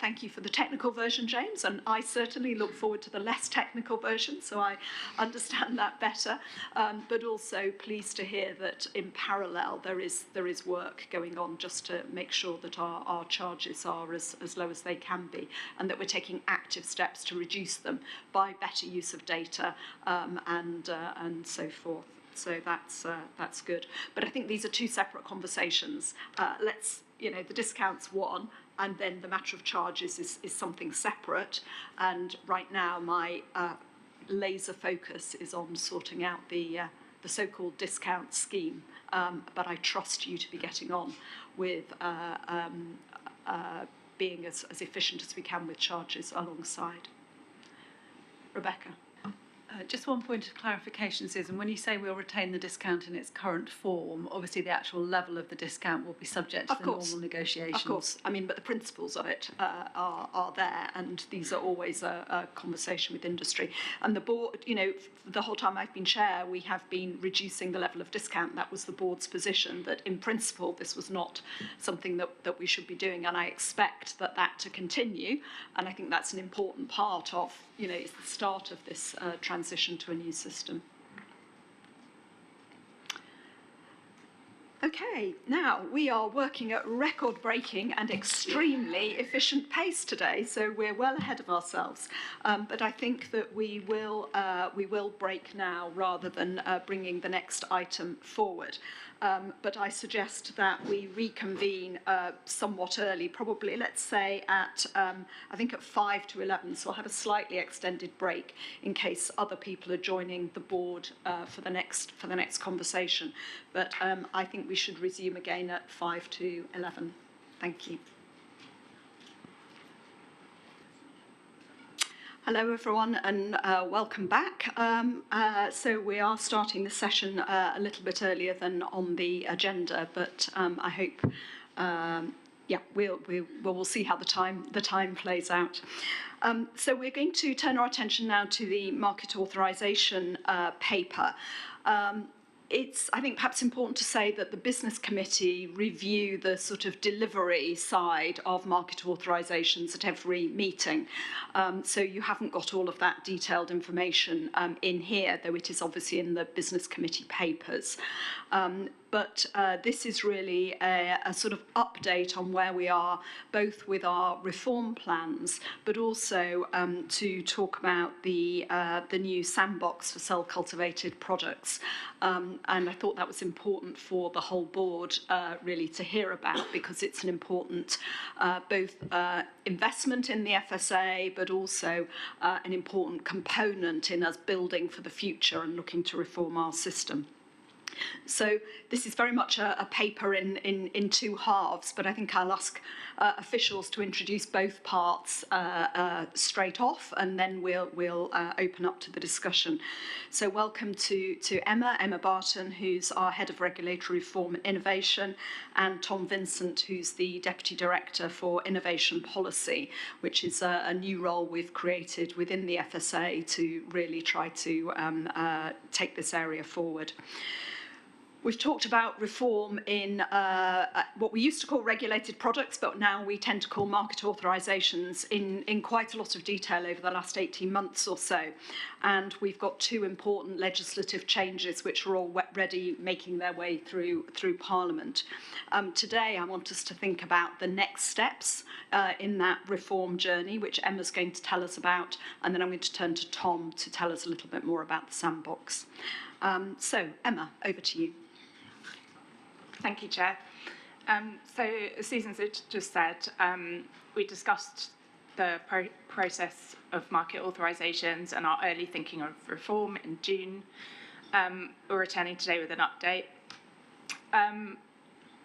thank you for the technical version, James, and I certainly look forward to the less technical version, so I understand that better. But also pleased to hear that in parallel there is work going on just to make sure that our charges are as low as they can be, and that we're taking active steps to reduce them by better use of data and so forth. So that's good. But I think these are two separate conversations. The discount's one, and then the matter of charges is something separate. And right now, my laser focus is on sorting out the so-called discount scheme. But I trust you to be getting on with being as efficient as we can with charges alongside. Rebecca. Just one point of clarification, Susan. When you say we'll retain the discount in its current form, obviously the actual level of the discount will be subject to the normal negotiations. Of course. I mean, but the principles of it are there, and these are always a conversation with industry. And the board, the whole time I've been chair, we have been reducing the level of discount. That was the board's position, that in principle this was not something that we should be doing, and I expect that to continue. And I think that's an important part of, it's the start of this transition to a new system. Okay, now we are working at record-breaking and extremely efficient pace today, so we're well ahead of ourselves. But I think that we will break now rather than bringing the next item forward. But I suggest that we reconvene somewhat early, probably, let's say, at I think at 5 to 11, so I'll have a slightly extended break in case other people are joining the board for the next conversation. But I think we should resume again at 5 to 11. Thank you. Hello everyone, and welcome back. So we are starting the session a little bit earlier than on the agenda, but I hope, we'll see how the time plays out. So we're going to turn our attention now to the market authorisation paper. It's, I think, perhaps important to say that the Business Committee review the sort of delivery side of market authorisations at every meeting. So you haven't got all of that detailed information in here, though it is obviously in the Business Committee papers. But this is really a sort of update on where we are, both with our reform plans, but also to talk about the new sandbox for cell-cultivated products. And I thought that was important for the whole board really to hear about, because it's an important both investment in the FSA, but also an important component in us building for the future and looking to reform our system. So this is very much a paper in two halves, but I think I'll ask officials to introduce both parts straight off, and then we'll open up to the discussion. So welcome to Emma Barton, who's our Head of Regulatory Reform and Innovation, and Tom Vincent, who's the Deputy Director for Innovation Policy, which is a new role we've created within the FSA to really try to take this area forward. We've talked about reform in what we used to call regulated products, but now we tend to call market authorisations in quite a lot of detail over the last 18 months or so. And we've got two important legislative changes which are already making their way through Parliament. Today, I want us to think about the next steps in that reform journey, which Emma's going to tell us about, and then I'm going to turn to Tom to tell us a little bit more about the sandbox. So, Emma, over to you. Thank you, Chair. So, as Susan's just said, we discussed the process of market authorisations and our early thinking of reform in June. We're returning today with an update.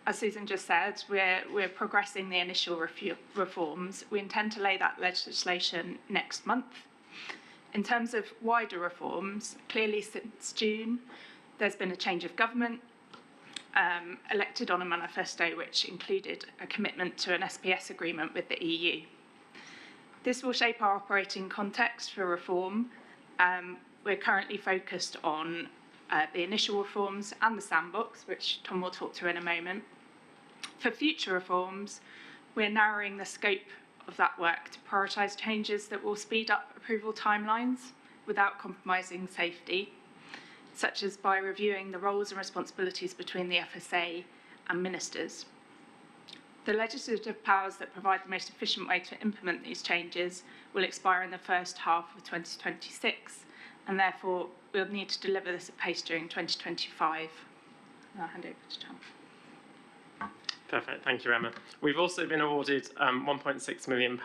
As Susan just said, we're progressing the initial reforms. We intend to lay that legislation next month. In terms of wider reforms, clearly since June, there's been a change of government, elected on a manifesto which included a commitment to an SPS agreement with the EU. This will shape our operating context for reform. We're currently focused on the initial reforms and the sandbox, which Tom will talk to in a moment. For future reforms, we're narrowing the scope of that work to prioritise changes that will speed up approval timelines without compromising safety, such as by reviewing the roles and responsibilities between the FSA and ministers. The legislative powers that provide the most efficient way to implement these changes will expire in the first half of 2026, and therefore we'll need to deliver this at pace during 2025. I'll hand over to Tom. Perfect, thank you, Emma. We've also been awarded £1.6 million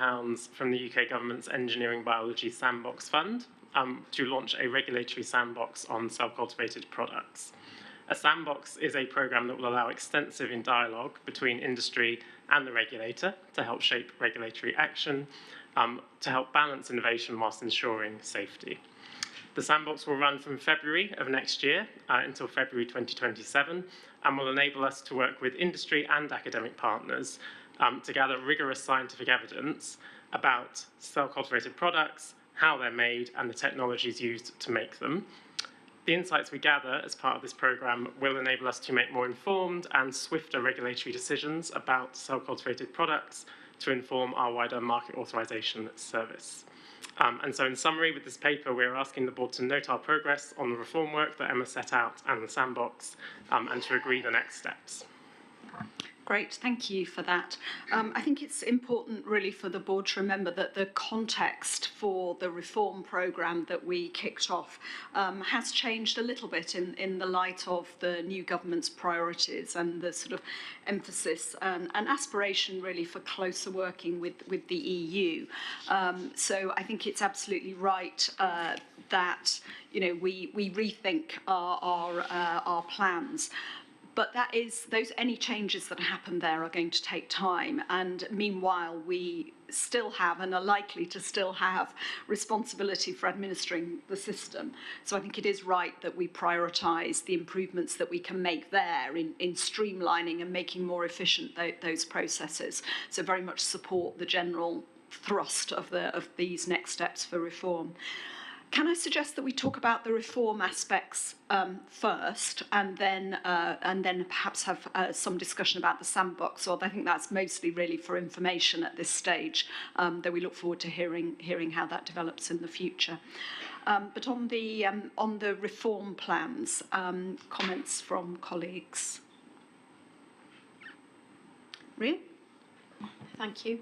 from the UK Government's Engineering Biology Sandbox Fund to launch a regulatory sandbox on cell-cultivated products. A sandbox is a programme that will allow extensive dialogue between industry and the regulator to help shape regulatory action, to help balance innovation whilst ensuring safety. The sandbox will run from February of next year until February 2027 and will enable us to work with industry and academic partners to gather rigorous scientific evidence about cell-cultivated products, how they're made, and the technologies used to make them. The insights we gather as part of this programme will enable us to make more informed and swifter regulatory decisions about cell-cultivated products to inform our wider market authorisation service. And so in summary, with this paper, we're asking the board to note our progress on the reform work that Emma set out and the sandbox, and to agree the next steps. Great, thank you for that. I think it's important really for the board to remember that the context for the reform programme that we kicked off has changed a little bit in the light of the new government's priorities and the sort of emphasis and aspiration really for closer working with the EU. So I think it's absolutely right that we rethink our plans. But any changes that happen there are going to take time. And meanwhile, we still have and are likely to still have responsibility for administering the system. So I think it is right that we prioritise the improvements that we can make there in streamlining and making more efficient those processes. So very much support the general thrust of these next steps for reform. Can I suggest that we talk about the reform aspects first, and then perhaps have some discussion about the sandbox? Or I think that's mostly really for information at this stage, though we look forward to hearing how that develops in the future. But on the reform plans, comments from colleagues. Ria? Thank you.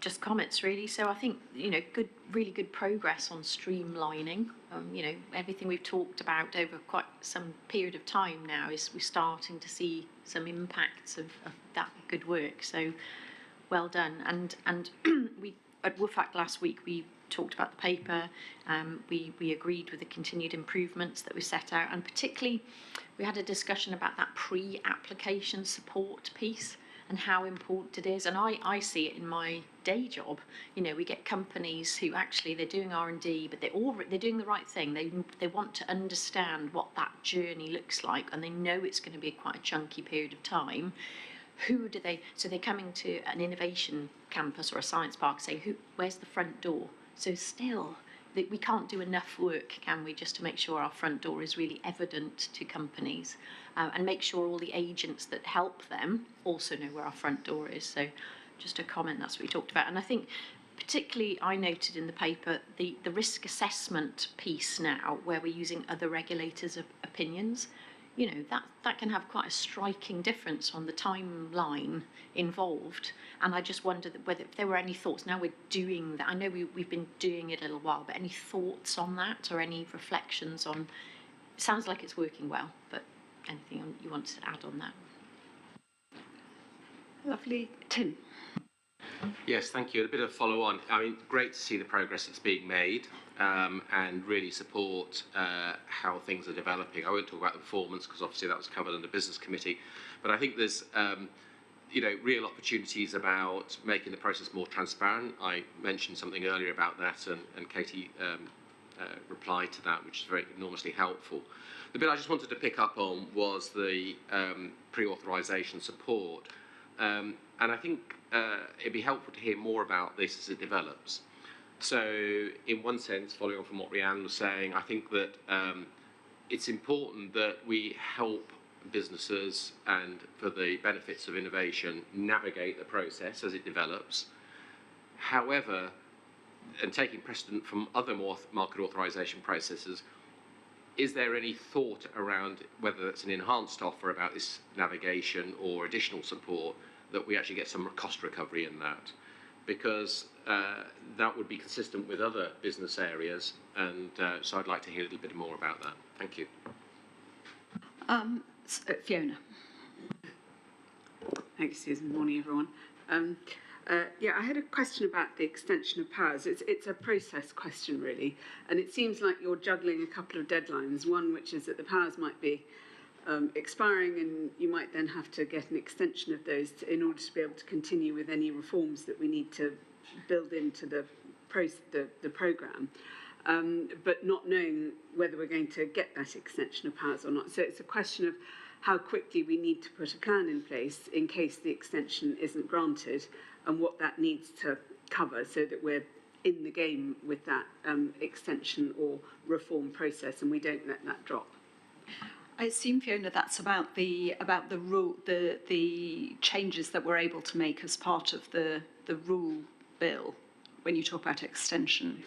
Just comments really. So I think really good progress on streamlining. Everything we've talked about over quite some period of time now is we're starting to see some impacts of that good work. So well done. And we at WFAC last week we talked about the paper. We agreed with the continued improvements that we set out, and particularly we had a discussion about that pre-application support piece and how important it is. And I see it in my day job. We get companies who actually they're doing R&D, but they're doing the right thing. They want to understand what that journey looks like, and they know it's going to be quite a chunky period of time. So they're coming to an innovation campus or a science park, say, where's the front door? So still, we can't do enough work, can we, just to make sure our front door is really evident to companies, and make sure all the agents that help them also know where our front door is. So just a comment, that's what we talked about. And I think particularly I noted in the paper the risk assessment piece now, where we're using other regulators' opinions. That can have quite a striking difference on the timeline involved. And I just wondered whether if there were any thoughts. Now we're doing that. I know we've been doing it a little while, but any thoughts on that or any reflections on? It sounds like it's working well, but anything you want to add on that? Lovely. Tim. Yes, thank you. A bit of follow on. I mean, great to see the progress that's being made and really support how things are developing. I won't talk about the performance because obviously that was covered under business committee, but I think there's real opportunities about making the process more transparent. I mentioned something earlier about that, and Katie replied to that, which is very enormously helpful. The bit I just wanted to pick up on was the pre-authorisation support, and I think it'd be helpful to hear more about this as it develops. So, in one sense, following on from what Rhiannon was saying, I think that it's important that we help businesses and for the benefits of innovation navigate the process as it develops. However, and taking precedent from other market authorisation processes, is there any thought around whether it's an enhanced offer about this navigation or additional support that we actually get some cost recovery in that? Because that would be consistent with other business areas, and so I'd like to hear a little bit more about that. Thank you. Fiona. Thank you, Susan. Morning, everyone. I had a question about the extension of powers. It's a process question, really, and it seems like you're juggling a couple of deadlines. One, which is that the powers might be expiring, and you might then have to get an extension of those in order to be able to continue with any reforms that we need to build into the programme. But not knowing whether we're going to get that extension of powers or not. So it's a question of how quickly we need to put a plan in place in case the extension isn't granted, and what that needs to cover so that we're in the game with that extension or reform process and we don't let that drop. I assume, Fiona, that's about the rule, the changes that we're able to make as part of the rule bill when you talk about extension.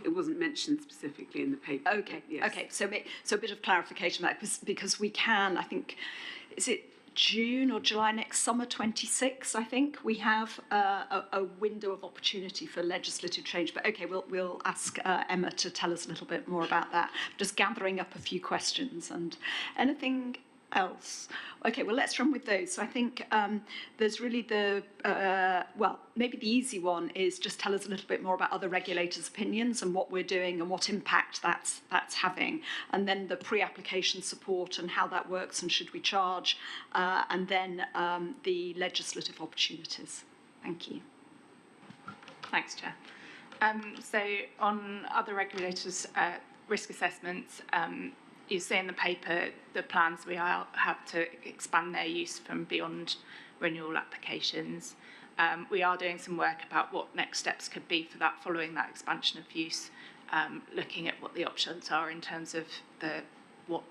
It wasn't mentioned specifically in the paper. Okay, yes. Okay. So a bit of clarification on that, because we can, I think, is it June or July next summer, 26, I think, we have a window of opportunity for legislative change. But okay, we'll ask Emma to tell us a little bit more about that. Just gathering up a few questions. And anything else? Okay, well, let's run with those. So I think there's really maybe the easy one is just tell us a little bit more about other regulators' opinions and what we're doing and what impact that's having. And then the pre-application support and how that works and should we charge. And then the legislative opportunities. Thank you. Thanks, Chair. So on other regulators' risk assessments, you see in the paper the plans we have to expand their use from beyond renewal applications. We are doing some work about what next steps could be for that following that expansion of use, looking at what the options are in terms of what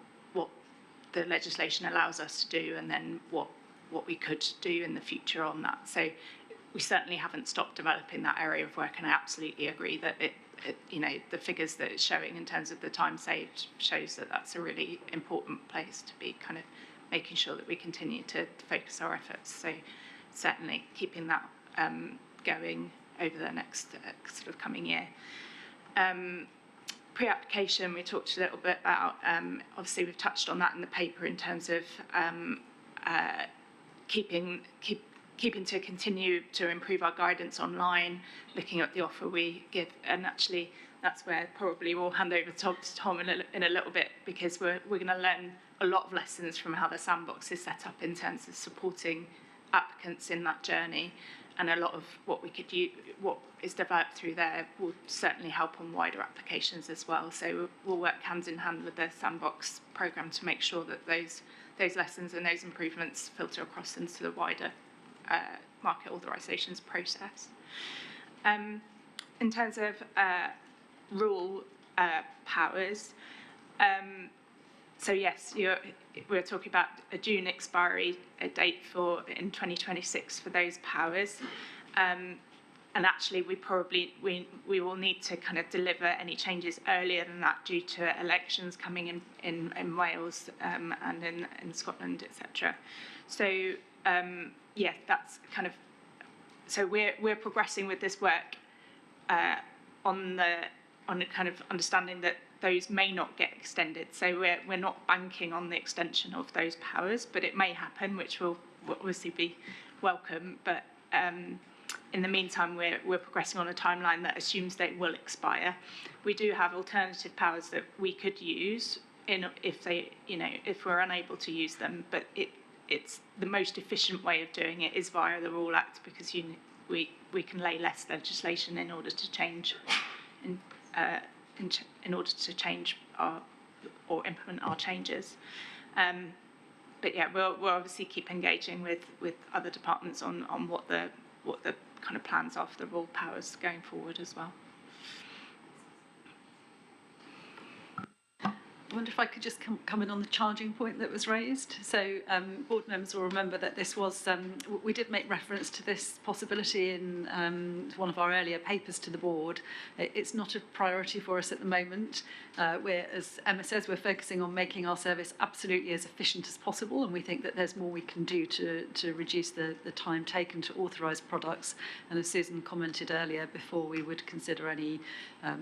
the legislation allows us to do, and then what we could do in the future on that. So we certainly haven't stopped developing that area of work, and I absolutely agree that the figures that it's showing in terms of the time saved shows that that's a really important place to be kind of making sure that we continue to focus our efforts. So certainly keeping that going over the next sort of coming year. Pre-application, we talked a little bit about, obviously we've touched on that in the paper in terms of keeping to continue to improve our guidance online, looking at the offer we give, and actually that's where probably we'll hand over to Tom in a little bit, because we're going to learn a lot of lessons from how the sandbox is set up in terms of supporting applicants in that journey, and a lot of what we could use, what is developed through there will certainly help on wider applications as well. So we'll work hand in hand with the sandbox programme to make sure that those lessons and those improvements filter across into the wider market authorisations process. In terms of rule powers, so yes, we're talking about a June expiry, a date in 2026 for those powers, and actually we will need to kind of deliver any changes earlier than that due to elections coming in Wales and in Scotland, etc. So yeah, that's kind of, so we're progressing with this work on the kind of understanding that those may not get extended. So we're not banking on the extension of those powers, but it may happen, which will obviously be welcome. But in the meantime, we're progressing on a timeline that assumes they will expire. We do have alternative powers that we could use if we're unable to use them, but it's the most efficient way of doing it is via the Rule Act, because we can lay less legislation in order to change in order to change or implement our changes. But yeah, we'll obviously keep engaging with other departments on what the kind of plans are for the raw powers going forward as well. I wonder if I could just come in on the charging point that was raised. So board members will remember that this was, we did make reference to this possibility in one of our earlier papers to the board. It's not a priority for us at the moment. As Emma says, we're focusing on making our service absolutely as efficient as possible, and we think that there's more we can do to reduce the time taken to authorise products. And as Susan commented earlier, before we would consider any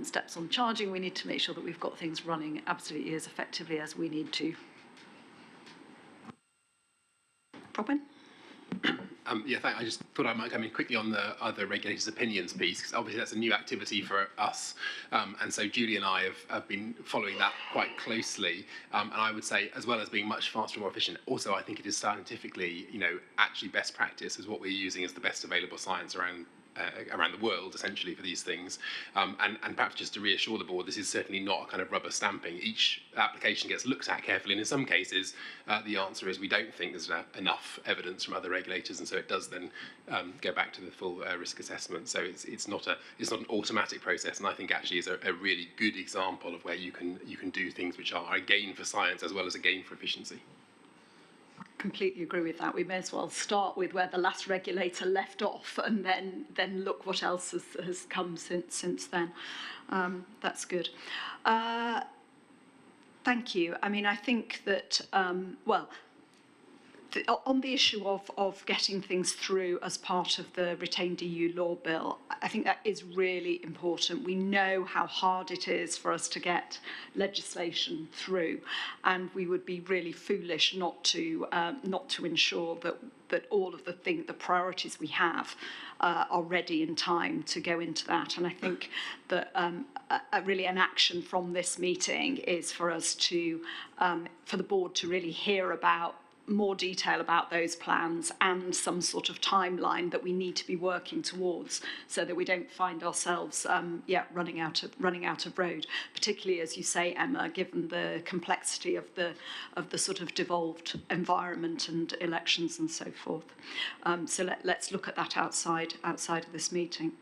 steps on charging, we need to make sure that we've got things running absolutely as effectively as we need to. Robin? Yeah, I just thought I might come in quickly on the other regulators' opinions piece, because obviously that's a new activity for us. And so Julie and I have been following that quite closely. And I would say, as well as being much faster and more efficient, also I think it is scientifically, actually best practice is what we're using as the best available science around the world, essentially, for these things. And perhaps just to reassure the board, this is certainly not a kind of rubber stamping. Each application gets looked at carefully, and in some cases, the answer is we don't think there's enough evidence from other regulators, and so it does then go back to the full risk assessment. So it's not an automatic process, and I think actually is a really good example of where you can do things which are a gain for science as well as a gain for efficiency. Completely agree with that. We may as well start with where the last regulator left off, and then look what else has come since then. That's good. Thank you. I mean, I think that on the issue of getting things through as part of the retained EU law bill, I think that is really important. We know how hard it is for us to get legislation through, and we would be really foolish not to ensure that all of the priorities we have are ready in time to go into that. And I think that really an action from this meeting is for us to, for the board to really hear about more detail about those plans and some sort of timeline that we need to be working towards, so that we don't find ourselves running out of road, particularly, as you say, Emma, given the complexity of the sort of devolved environment and elections and so forth. So let's look at that outside of this meeting.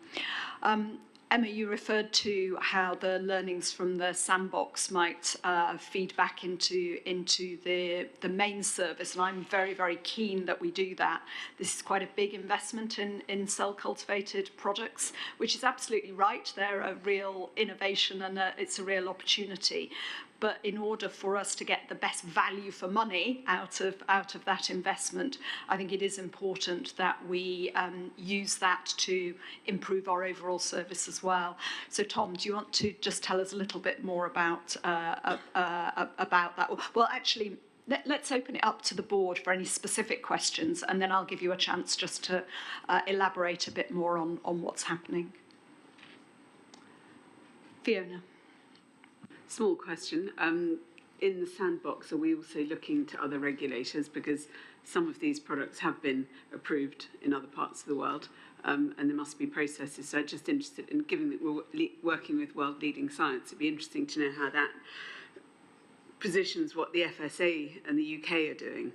Emma, you referred to how the learnings from the sandbox might feed back into the main service, and I'm very, very keen that we do that. This is quite a big investment in cell-cultivated products, which is absolutely right. They're a real innovation and it's a real opportunity. But in order for us to get the best value for money out of that investment, I think it is important that we use that to improve our overall service as well. So, Tom, do you want to just tell us a little bit more about that? Well, actually, let's open it up to the board for any specific questions, and then I'll give you a chance just to elaborate a bit more on what's happening. Fiona. Small question. In the sandbox, are we also looking to other regulators? Because some of these products have been approved in other parts of the world, and there must be processes. So I'm just interested in, given that we're working with world-leading science, it'd be interesting to know how that positions what the FSA and the UK are doing.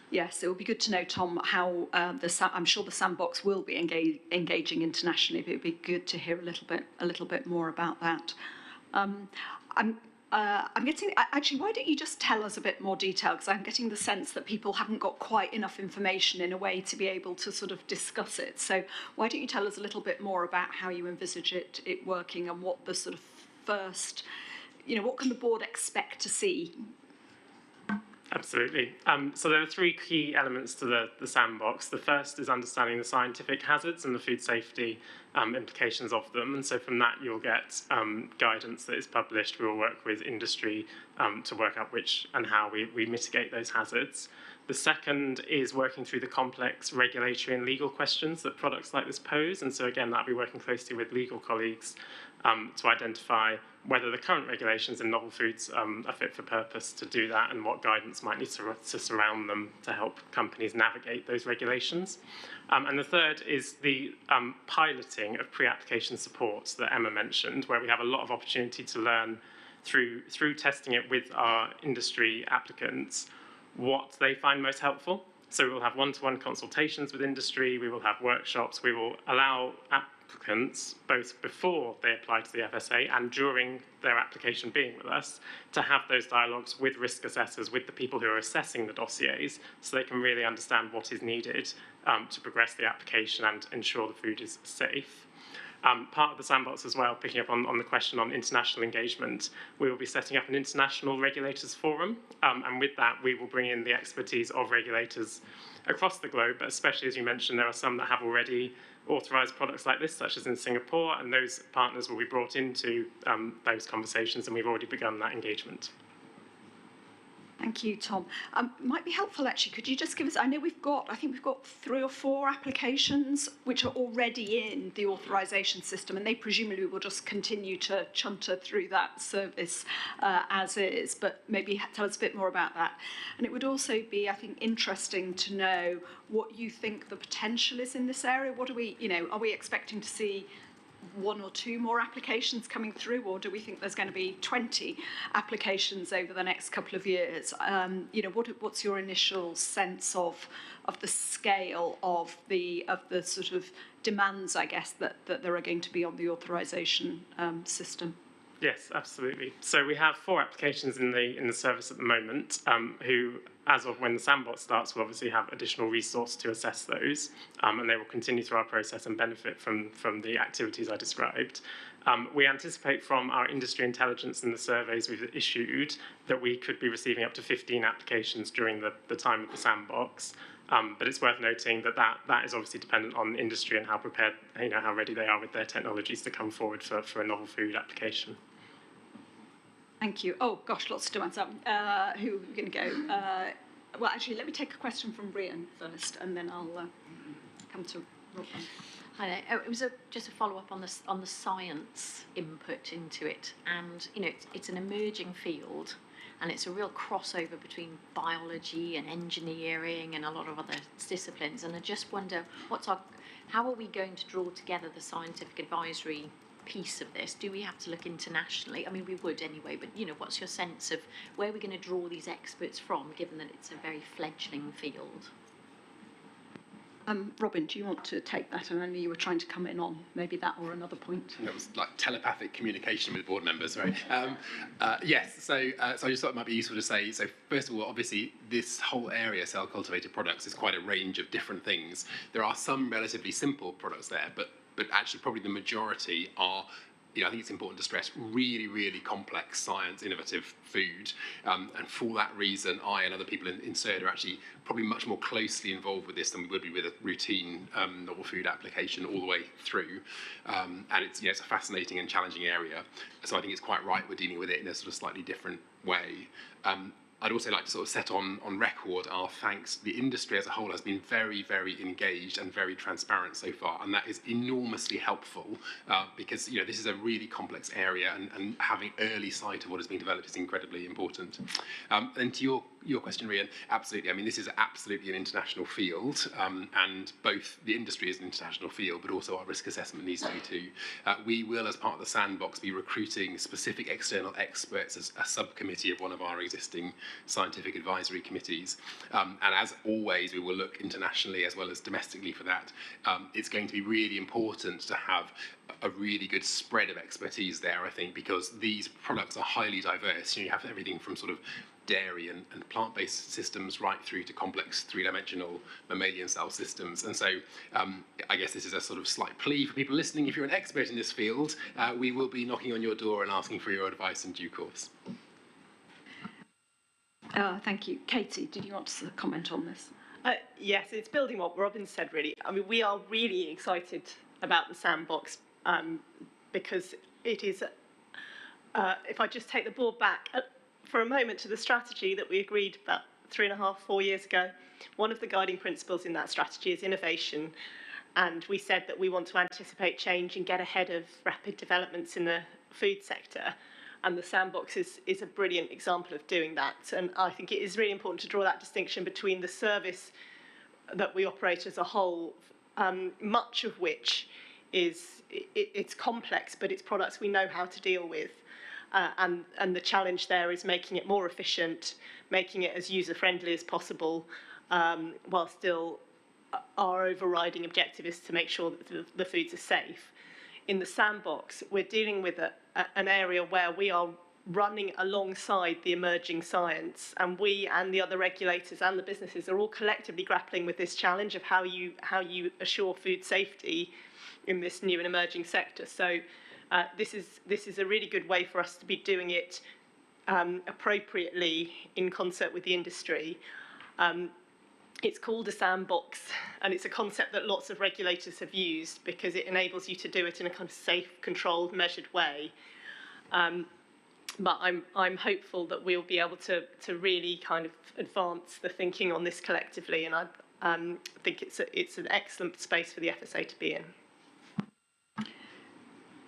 Yes, it would be good to know, Tom, how I'm sure the sandbox will be engaging internationally, but it would be good to hear a little bit more about that. I'm getting, actually, why don't you just tell us a bit more detail, because I'm getting the sense that people haven't got quite enough information in a way to be able to sort of discuss it. So why don't you tell us a little bit more about how you envisage it working, and what the sort of first, what can the board expect to see? Absolutely. So there are three key elements to the sandbox. The first is understanding the scientific hazards and the food safety implications of them. And so from that, you'll get guidance that is published. We will work with industry to work out which and how we mitigate those hazards. The second is working through the complex regulatory and legal questions that products like this pose. And so again, that'll be working closely with legal colleagues to identify whether the current regulations in novel foods are fit for purpose to do that and what guidance might need to surround them to help companies navigate those regulations. And the third is the piloting of pre-application supports that Emma mentioned, where we have a lot of opportunity to learn through testing it with our industry applicants what they find most helpful. So we will have one-to-one consultations with industry, we will have workshops, we will allow applicants, both before they apply to the FSA and during their application being with us, to have those dialogues with risk assessors, with the people who are assessing the dossiers, so they can really understand what is needed to progress the application and ensure the food is safe. Part of the sandbox as well, picking up on the question on international engagement, we will be setting up an international regulators forum, and with that we will bring in the expertise of regulators across the globe, but especially, as you mentioned, there are some that have already authorised products like this, such as in Singapore, and those partners will be brought into those conversations, and we've already begun that engagement. Thank you, Tom. Might be helpful, actually, could you just give us, I think we've got 3 or 4 applications which are already in the authorisation system, and they presumably will just continue to chunter through that service as is, but maybe tell us a bit more about that. And it would also be, I think, interesting to know what you think the potential is in this area. What are we, are we expecting to see 1 or 2 more applications coming through, or do we think there's going to be 20 applications over the next couple of years? What's your initial sense of the scale of the sort of demands, I guess, that there are going to be on the authorisation system? Yes, absolutely. So we have 4 applications in the service at the moment, who, as of when the sandbox starts, will obviously have additional resource to assess those, and they will continue through our process and benefit from the activities I described. We anticipate from our industry intelligence and the surveys we've issued that we could be receiving up to 15 applications during the time of the sandbox. But it's worth noting that is obviously dependent on industry and how prepared, how ready they are with their technologies to come forward for a novel food application. Thank you. Oh, gosh, lots to do. Who are we going to go? Well, actually, let me take a question from Rian first, and then I'll come to Robin. Hi there. It was just a follow-up on the science input into it, and it's an emerging field, and it's a real crossover between biology and engineering and a lot of other disciplines. And I just wonder, how are we going to draw together the scientific advisory piece of this? Do we have to look internationally? I mean, we would anyway, but what's your sense of where we're going to draw these experts from, given that it's a very fledgling field? Robin, do you want to take that? And I know you were trying to come in on maybe that or another point. It was like telepathic communication with board members, right? Yes, so I just thought it might be useful to say, so first of all, obviously, this whole area, cell-cultivated products, is quite a range of different things. There are some relatively simple products there, but actually probably the majority are, I think it's important to stress, really, really complex science, innovative food. And for that reason, I and other people in CERD are actually probably much more closely involved with this than we would be with a routine novel food application all the way through. And it's a fascinating and challenging area. So I think it's quite right we're dealing with it in a sort of slightly different way. I'd also like to sort of set on record our thanks. The industry as a whole has been very, very engaged and very transparent so far, and that is enormously helpful because this is a really complex area, and having early sight of what is being developed is incredibly important. And to your question, Rian, absolutely. I mean, this is absolutely an international field, and both the industry is an international field, but also our risk assessment needs to be too. We will, as part of the sandbox, be recruiting specific external experts as a subcommittee of one of our existing scientific advisory committees. And as always, we will look internationally as well as domestically for that. It's going to be really important to have a really good spread of expertise there, I think, because these products are highly diverse. You have everything from sort of dairy and plant-based systems right through to complex three-dimensional mammalian cell systems. And so I guess this is a sort of slight plea for people listening. If you're an expert in this field, we will be knocking on your door and asking for your advice in due course. Thank you. Katie, did you want to comment on this? Yes, it's building what Robin said, really. I mean, we are really excited about the sandbox because it is, if I just take the board back for a moment to the strategy that we agreed about 3.5, 4 years ago, one of the guiding principles in that strategy is innovation. And we said that we want to anticipate change and get ahead of rapid developments in the food sector. And the sandbox is a brilliant example of doing that. And I think it is really important to draw that distinction between the service that we operate as a whole, much of which is, it's complex, but it's products we know how to deal with. And the challenge there is making it more efficient, making it as user-friendly as possible, while still our overriding objective is to make sure that the foods are safe. In the sandbox, we're dealing with an area where we are running alongside the emerging science, and we and the other regulators and the businesses are all collectively grappling with this challenge of how you assure food safety in this new and emerging sector. So this is a really good way for us to be doing it appropriately in concert with the industry. It's called a sandbox, and it's a concept that lots of regulators have used because it enables you to do it in a kind of safe, controlled, measured way. But I'm hopeful that we'll be able to really kind of advance the thinking on this collectively, and I think it's an excellent space for the FSA to be in.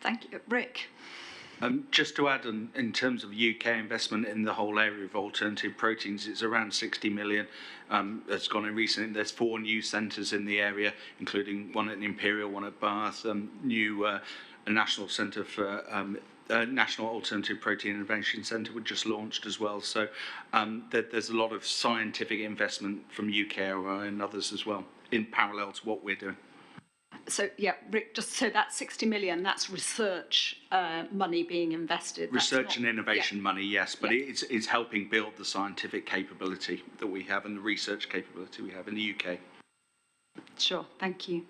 Thank you. Rick? Just to add, in terms of UK investment in the whole area of alternative proteins, it's around 60 million. That's gone in recently. There's 4 new centres in the area, including one at Imperial, one at Bath, a national centre for National Alternative Protein Innovation Centre, which just launched as well. So there's a lot of scientific investment from UK and others as well, in parallel to what we're doing. So, yeah, Rick, just so that 60 million, that's research money being invested. Research and innovation money, yes, but it's helping build the scientific capability that we have and the research capability we have in the UK. Sure, thank you.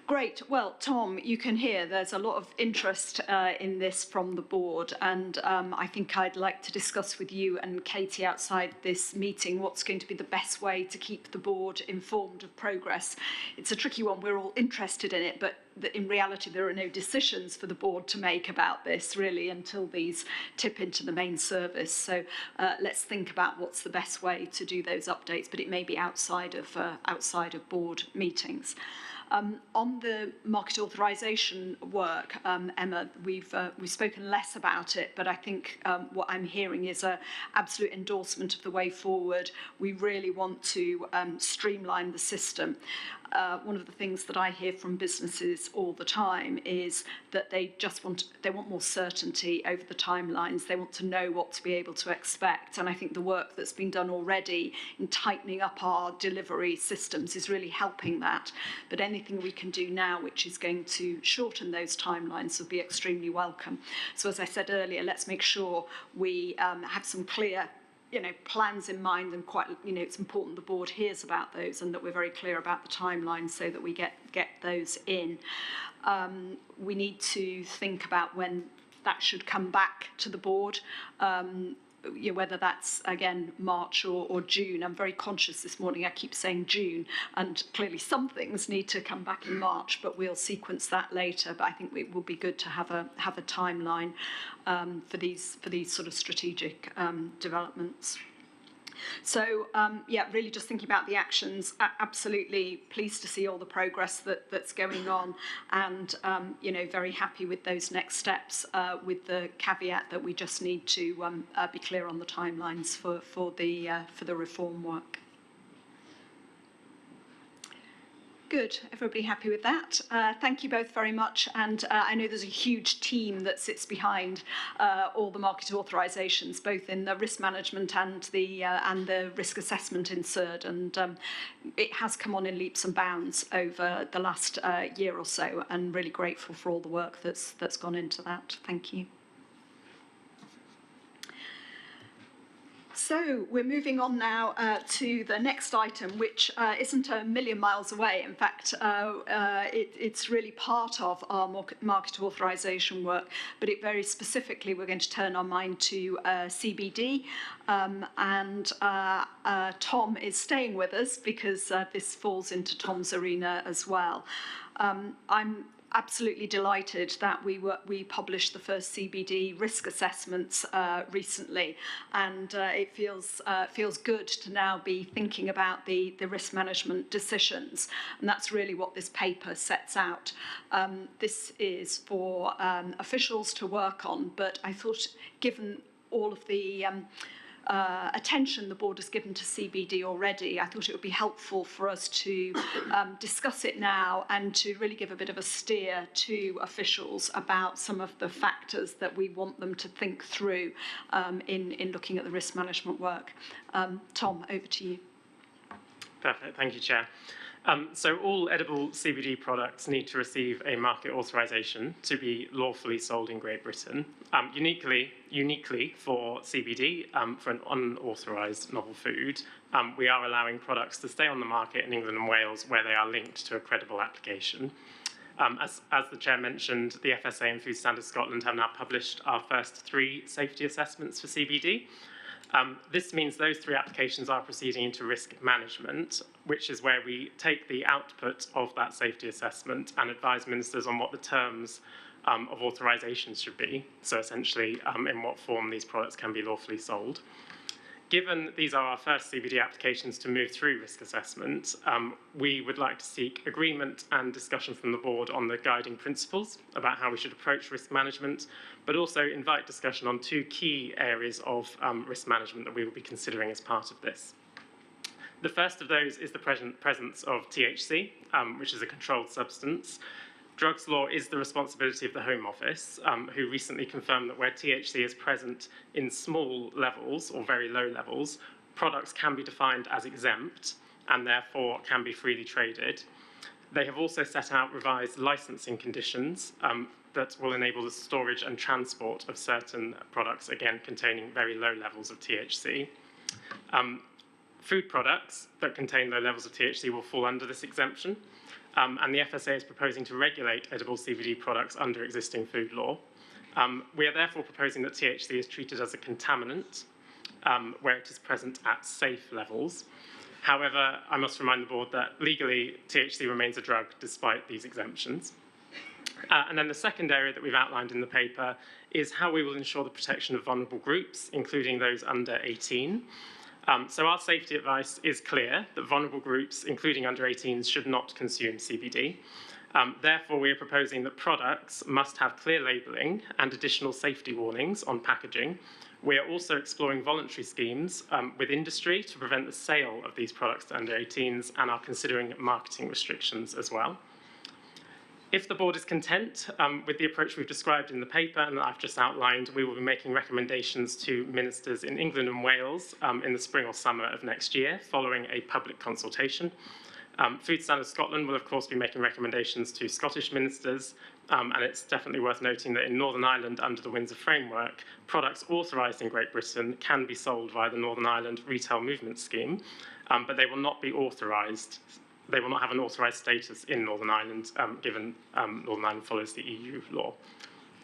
Great. Well, Tom, you can hear there's a lot of interest in this from the board, and I think I'd like to discuss with you and Katie outside this meeting what's going to be the best way to keep the board informed of progress. It's a tricky one. We're all interested in it, but in reality there are no decisions for the board to make about this really until these tip into the main service. So let's think about what's the best way to do those updates, but it may be outside of board meetings. On the market authorisation work, Emma, we've spoken less about it, but I think what I'm hearing is an absolute endorsement of the way forward. We really want to streamline the system. One of the things that I hear from businesses all the time is that they want more certainty over the timelines. They want to know what to be able to expect. And I think the work that's been done already in tightening up our delivery systems is really helping that. But anything we can do now which is going to shorten those timelines will be extremely welcome. So as I said earlier, let's make sure we have some clear plans in mind, and it's important the board hears about those and that we're very clear about the timelines so that we get those in. We need to think about when that should come back to the board, whether that's, again, March or June. I'm very conscious this morning, I keep saying June, and clearly some things need to come back in March, but we'll sequence that later. But I think it will be good to have a timeline for these sort of strategic developments. So, really just thinking about the actions, absolutely pleased to see all the progress that's going on, and, very happy with those next steps, with the caveat that we just need to be clear on the timelines for the reform work. Good. Everybody happy with that? Thank you both very much. And I know there's a huge team that sits behind all the market authorisations, both in the risk management and the risk assessment in CERD. And it has come on in leaps and bounds over the last year or so, and really grateful for all the work that's gone into that. Thank you. So we're moving on now to the next item, which isn't a million miles away. In fact, it's really part of our market authorisation work, but it very specifically, we're going to turn our mind to CBD. And Tom is staying with us because this falls into Tom's arena as well. I'm absolutely delighted that we published the first CBD risk assessments recently, and it feels good to now be thinking about the risk management decisions, and that's really what this paper sets out. This is for officials to work on, but I thought, given all of the attention the board has given to CBD already, I thought it would be helpful for us to discuss it now and to really give a bit of a steer to officials about some of the factors that we want them to think through in looking at the risk management work. Tom, over to you. Perfect, thank you, Chair. So all edible CBD products need to receive a market authorisation to be lawfully sold in Great Britain. Uniquely for CBD, for an unauthorised novel food, we are allowing products to stay on the market in England and Wales where they are linked to a credible application. As the Chair mentioned, the FSA and Food Standards Scotland have now published our first 3 safety assessments for CBD. This means those 3 applications are proceeding into risk management, which is where we take the output of that safety assessment and advise ministers on what the terms of authorisation should be, so essentially in what form these products can be lawfully sold. Given these are our first CBD applications to move through risk assessment, we would like to seek agreement and discussion from the board on the guiding principles about how we should approach risk management, but also invite discussion on 2 key areas of risk management that we will be considering as part of this. The first of those is the presence of THC, which is a controlled substance. Drugs law is the responsibility of the Home Office, who recently confirmed that where THC is present in small levels or very low levels, products can be defined as exempt and therefore can be freely traded. They have also set out revised licensing conditions that will enable the storage and transport of certain products, again containing very low levels of THC. Food products that contain low levels of THC will fall under this exemption. And the FSA is proposing to regulate edible CBD products under existing food law. We are therefore proposing that THC is treated as a contaminant where it is present at safe levels. However, I must remind the board that legally THC remains a drug despite these exemptions. And then the second area that we've outlined in the paper is how we will ensure the protection of vulnerable groups, including those under 18. So our safety advice is clear that vulnerable groups, including under 18s, should not consume CBD. Therefore, we are proposing that products must have clear labelling and additional safety warnings on packaging. We are also exploring voluntary schemes with industry to prevent the sale of these products to under 18s and are considering marketing restrictions as well. If the board is content with the approach we've described in the paper and that I've just outlined, we will be making recommendations to ministers in England and Wales in the spring or summer of next year, following a public consultation. Food Standards Scotland will, of course, be making recommendations to Scottish ministers, and it's definitely worth noting that in Northern Ireland, under the Windsor Framework, products authorised in Great Britain can be sold via the Northern Ireland Retail Movement Scheme, but they will not be authorised. They will not have an authorised status in Northern Ireland, given Northern Ireland follows the EU law.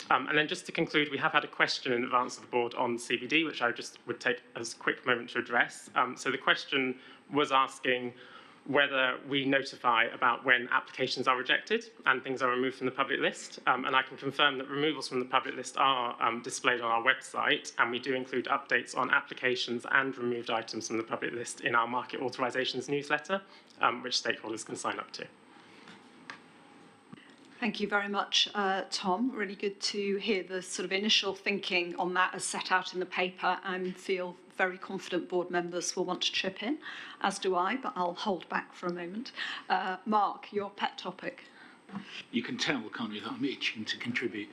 And then just to conclude, we have had a question in advance of the board on CBD, which I just would take as a quick moment to address. So the question was asking whether we notify about when applications are rejected and things are removed from the public list. And I can confirm that removals from the public list are displayed on our website, and we do include updates on applications and removed items from the public list in our market authorisations newsletter, which stakeholders can sign up to. Thank you very much, Tom. Really good to hear the sort of initial thinking on that as set out in the paper, and feel very confident board members will want to chip in, as do I, but I'll hold back for a moment. Mark, your pet topic. You can tell, can't you, that I'm itching to contribute.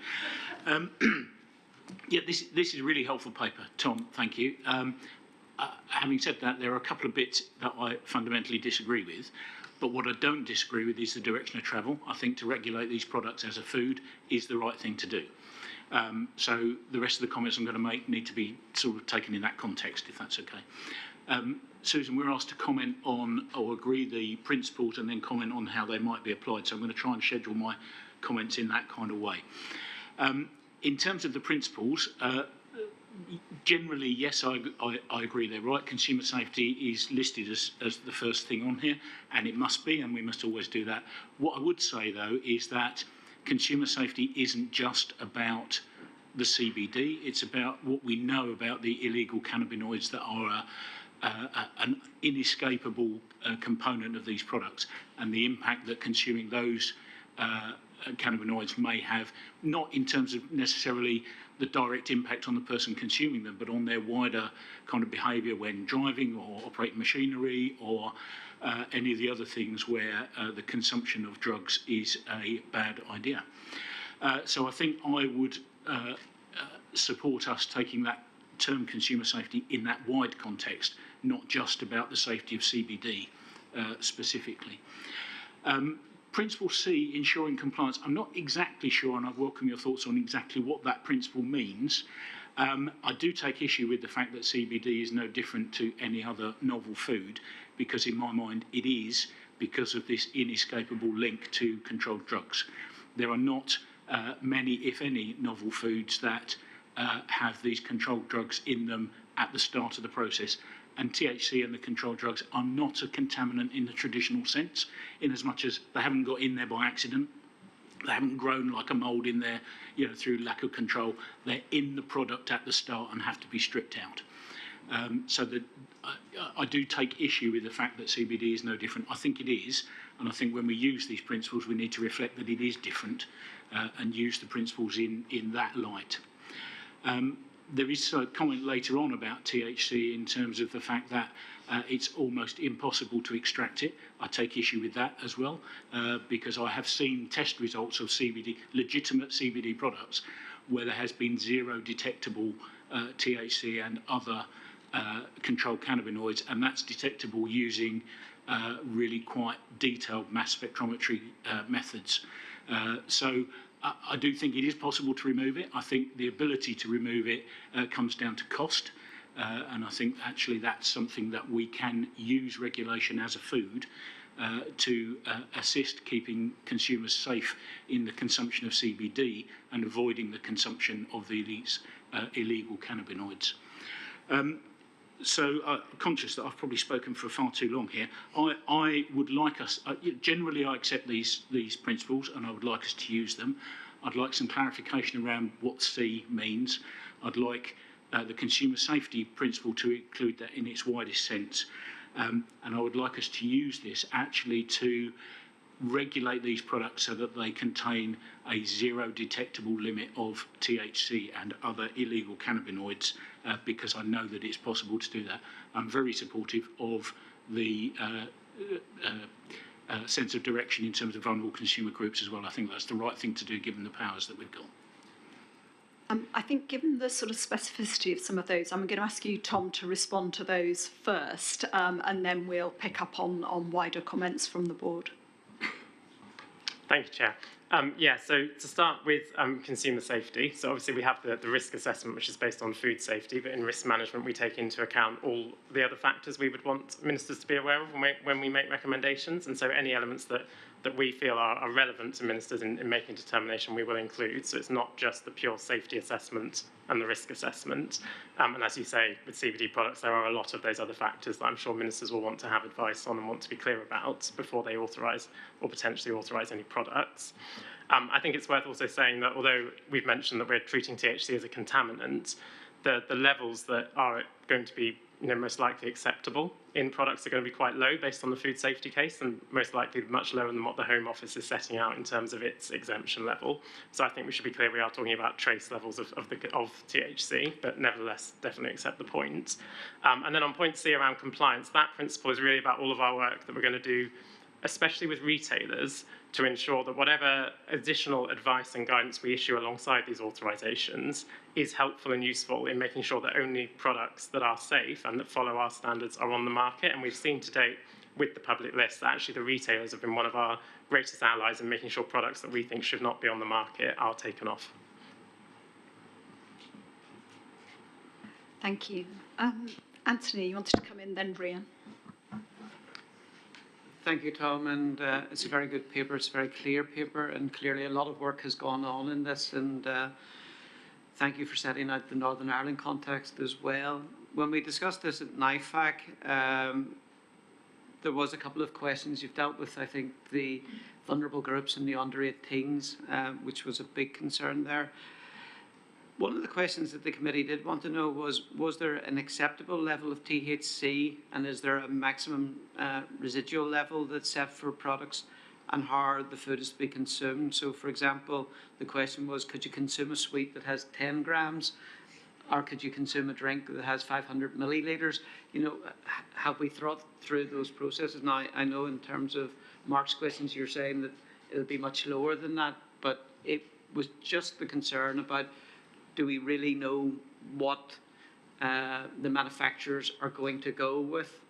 Yeah, this is a really helpful paper. Tom, thank you. Having said that, there are a couple of bits that I fundamentally disagree with. But what I don't disagree with is the direction of travel. I think to regulate these products as a food is the right thing to do. So the rest of the comments I'm going to make need to be sort of taken in that context, if that's okay. Susan, we're asked to comment on or agree the principles and then comment on how they might be applied. So I'm going to try and schedule my comments in that kind of way. In terms of the principles, generally, yes, I agree they're right. Consumer safety is listed as the first thing on here, and it must be, and we must always do that. What I would say, though, is that consumer safety isn't just about the CBD. It's about what we know about the illegal cannabinoids that are an inescapable component of these products, and the impact that consuming those cannabinoids may have, not in terms of necessarily the direct impact on the person consuming them, but on their wider kind of behaviour when driving or operating machinery or any of the other things where the consumption of drugs is a bad idea. So I think I would support us taking that term consumer safety in that wide context, not just about the safety of CBD specifically. Principle C, ensuring compliance. I'm not exactly sure, and I welcome your thoughts on exactly what that principle means. I do take issue with the fact that CBD is no different to any other novel food, because in my mind it is, because of this inescapable link to controlled drugs. There are not many, if any, novel foods that have these controlled drugs in them at the start of the process. And THC and the controlled drugs are not a contaminant in the traditional sense, in as much as they haven't got in there by accident. They haven't grown like a mould in there, through lack of control. They're in the product at the start and have to be stripped out. So that I do take issue with the fact that CBD is no different. I think it is, and I think when we use these principles, we need to reflect that it is different and use the principles in that light. There is a comment later on about THC in terms of the fact that it's almost impossible to extract it. I take issue with that as well, because I have seen test results of CBD, legitimate CBD products, where there has been zero detectable THC and other controlled cannabinoids, and that's detectable using really quite detailed mass spectrometry methods. So I do think it is possible to remove it. I think the ability to remove it comes down to cost, and I think actually that's something that we can use regulation as a food to assist keeping consumers safe in the consumption of CBD and avoiding the consumption of these illegal cannabinoids. So conscious that I've probably spoken for far too long here, I would like us, generally I accept these principles and I would like us to use them. I'd like some clarification around what C means. I'd like the consumer safety principle to include that in its widest sense. And I would like us to use this actually to regulate these products so that they contain a zero detectable limit of THC and other illegal cannabinoids, because I know that it's possible to do that. I'm very supportive of the sense of direction in terms of vulnerable consumer groups as well. I think that's the right thing to do given the powers that we've got. I think given the sort of specificity of some of those, I'm going to ask you, Tom, to respond to those first, and then we'll pick up on wider comments from the board. Thank you, Chair. So to start with consumer safety, so obviously we have the risk assessment, which is based on food safety, but in risk management we take into account all the other factors we would want ministers to be aware of when we make recommendations, and so any elements that we feel are relevant to ministers in making determination we will include. So it's not just the pure safety assessment and the risk assessment. And as you say, with CBD products, there are a lot of those other factors that I'm sure ministers will want to have advice on and want to be clear about before they authorise or potentially authorise any products. I think it's worth also saying that although we've mentioned that we're treating THC as a contaminant, the levels that are going to be most likely acceptable in products are going to be quite low based on the food safety case, and most likely much lower than what the Home Office is setting out in terms of its exemption level. So I think we should be clear we are talking about trace levels of THC, but nevertheless definitely accept the point. And then on point C around compliance, that principle is really about all of our work that we're going to do, especially with retailers, to ensure that whatever additional advice and guidance we issue alongside these authorisations is helpful and useful in making sure that only products that are safe and that follow our standards are on the market. And we've seen to date with the public list that actually the retailers have been one of our greatest allies in making sure products that we think should not be on the market are taken off. Thank you. Anthony, you wanted to come in, then Brian. Thank you, Tom, and it's a very good paper. It's a very clear paper, and clearly a lot of work has gone on in this, and thank you for setting out the Northern Ireland context as well. When we discussed this at NIFAC, there was a couple of questions you've dealt with. I think the vulnerable groups and the under-18s, which was a big concern there. One of the questions that the committee did want to know was there an acceptable level of THC, and is there a maximum residual level that's set for products, and how the food is to be consumed? So, for example, the question was, could you consume a sweet that has 10 grams, or could you consume a drink that has 500 millilitres? You know, have we thought through those processes? Now, I know in terms of Mark's questions, you're saying that it'll be much lower than that, but it was just the concern about, do we really know what the manufacturers are going to go with?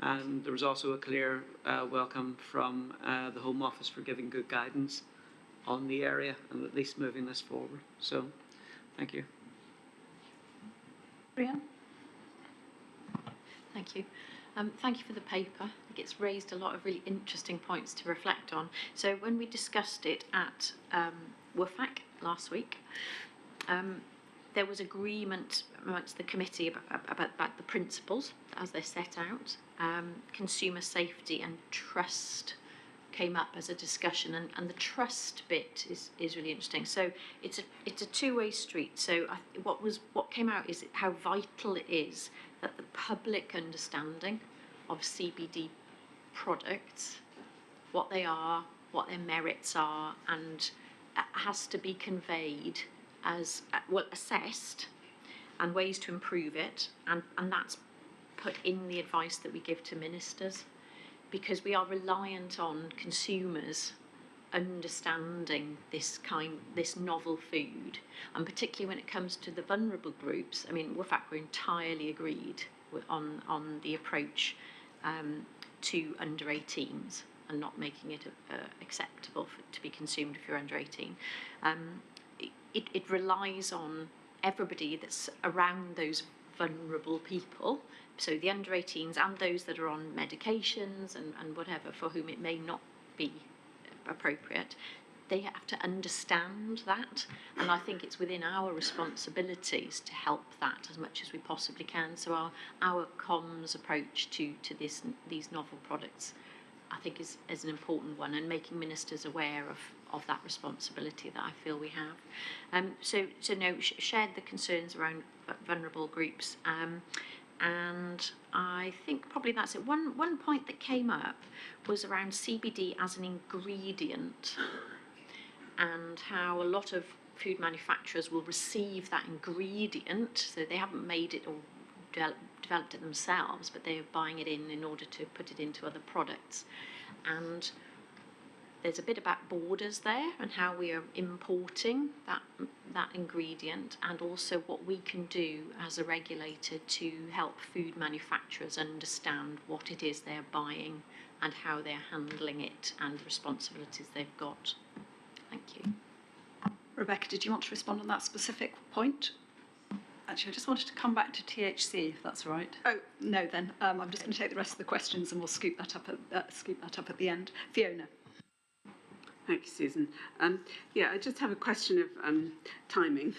And there was also a clear welcome from the Home Office for giving good guidance on the area and at least moving this forward. So, thank you. Brian? Thank you. Thank you for the paper. I think it's raised a lot of really interesting points to reflect on. So when we discussed it at WFAC last week, there was agreement amongst the committee about the principles as they're set out. Consumer safety and trust came up as a discussion, and the trust bit is really interesting. So it's a two-way street. So what came out is how vital it is that the public understanding of CBD products, what they are, what their merits are, and it has to be conveyed as well, assessed, and ways to improve it, and that's put in the advice that we give to ministers, because we are reliant on consumers understanding this novel food, and particularly when it comes to the vulnerable groups. I mean, WFAC were entirely agreed on the approach to under 18s and not making it acceptable to be consumed if you're under 18. It relies on everybody that's around those vulnerable people, so the under 18s and those that are on medications and whatever, for whom it may not be appropriate. They have to understand that, and I think it's within our responsibilities to help that as much as we possibly can. So our comms approach to these novel products, I think, is an important one, and making ministers aware of that responsibility that I feel we have. So no, shared the concerns around vulnerable groups, and I think probably that's it. One point that came up was around CBD as an ingredient, and how a lot of food manufacturers will receive that ingredient, so they haven't made it or developed it themselves, but they are buying it in order to put it into other products. And there's a bit about borders there and how we are importing that ingredient, and also what we can do as a regulator to help food manufacturers understand what it is they're buying and how they're handling it and the responsibilities they've got. Thank you. Rebecca, did you want to respond on that specific point? Actually, I just wanted to come back to THC, if that's right. Oh, no, then. I'm just going to take the rest of the questions and we'll scoop that up at the end. Fiona. Thank you, Susan. Yeah, I just have a question of timing.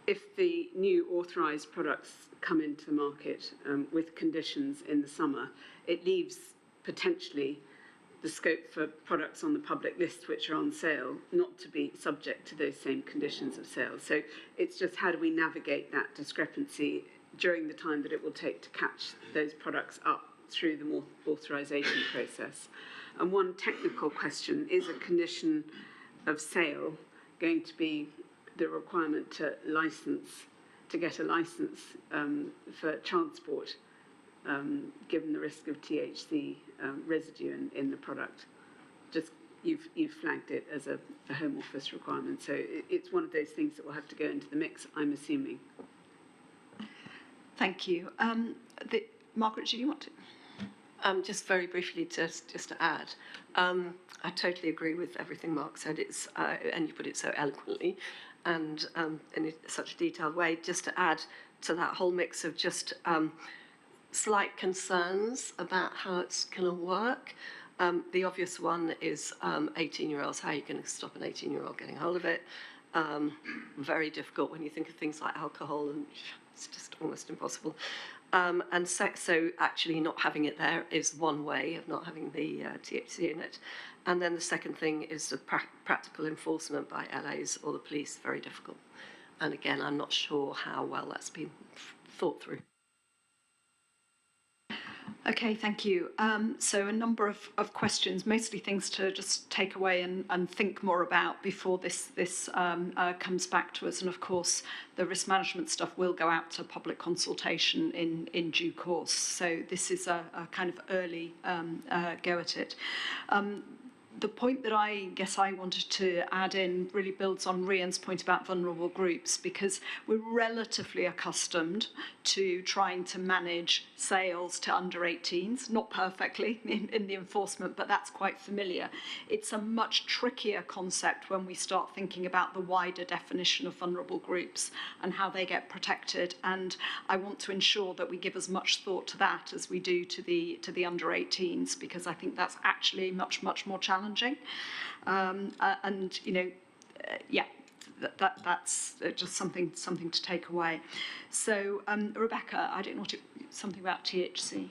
If the new authorised products come into the market with conditions in the summer, it leaves potentially the scope for products on the public list which are on sale not to be subject to those same conditions of sale. So it's just, how do we navigate that discrepancy during the time that it will take to catch those products up through the authorisation process? And one technical question, is a condition of sale going to be the requirement to get a licence for transport, given the risk of THC residue in the product? Just, you've flagged it as a Home Office requirement, so it's one of those things that will have to go into the mix, I'm assuming. Thank you. Margaret, do you want to? Just very briefly, just to add, I totally agree with everything Mark said. And you put it so eloquently. and in such a detailed way, just to add to that whole mix of just slight concerns about how it's going to work. The obvious one is 18-year-olds. How are you going to stop an 18-year-old getting hold of it? Very difficult when you think of things like alcohol, and it's just almost impossible. And so actually not having it there is one way of not having the THC in it. And then the second thing is the practical enforcement by LAs or the police, very difficult. And again, I'm not sure how well that's been thought through. Okay, thank you. So a number of questions, mostly things to just take away and think more about before this comes back to us. And of course, the risk management stuff will go out to public consultation in due course. So this is a kind of early go at it. The point that I guess I wanted to add in really builds on Rian's point about vulnerable groups, because we're relatively accustomed to trying to manage sales to under 18s, not perfectly in the enforcement, but that's quite familiar. It's a much trickier concept when we start thinking about the wider definition of vulnerable groups and how they get protected. And I want to ensure that we give as much thought to that as we do to the under 18s, because I think that's actually much more challenging. And you know, yeah, that's just something to take away. So Rebecca, I don't know something about THC.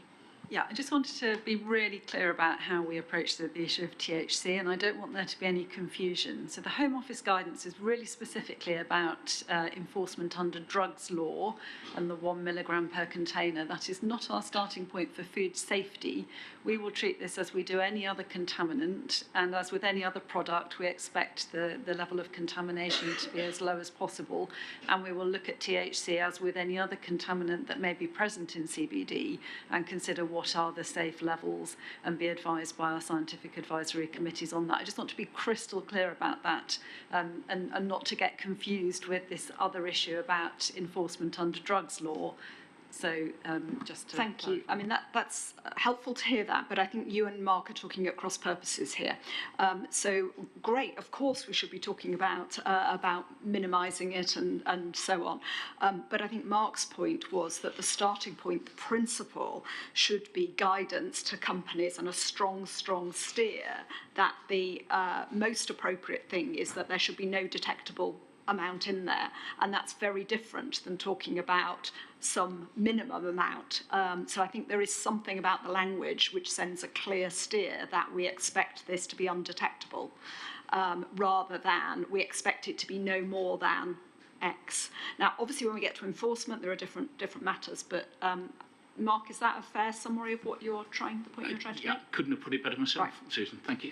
Yeah, I just wanted to be really clear about how we approach the issue of THC, and I don't want there to be any confusion. So the Home Office guidance is really specifically about enforcement under drugs law and the 1 milligram per container. That is not our starting point for food safety. We will treat this as we do any other contaminant, and as with any other product, we expect the level of contamination to be as low as possible, and we will look at THC as with any other contaminant that may be present in CBD and consider what are the safe levels and be advised by our scientific advisory committees on that. I just want to be crystal clear about that and not to get confused with this other issue about enforcement under drugs law. So just to Thank you. I mean, that's helpful to hear that, but I think you and Mark are talking at cross purposes here. So great, of course we should be talking about minimising it and so on. But I think Mark's point was that the starting point, the principle, should be guidance to companies and a strong steer that the most appropriate thing is that there should be no detectable amount in there, and that's very different than talking about some minimum amount. So I think there is something about the language which sends a clear steer that we expect this to be undetectable, rather than we expect it to be no more than X. Now, obviously, when we get to enforcement, there are different matters, but Mark, is that a fair summary of what the point you're trying to make? Couldn't have put it better myself, right. Susan. Thank you.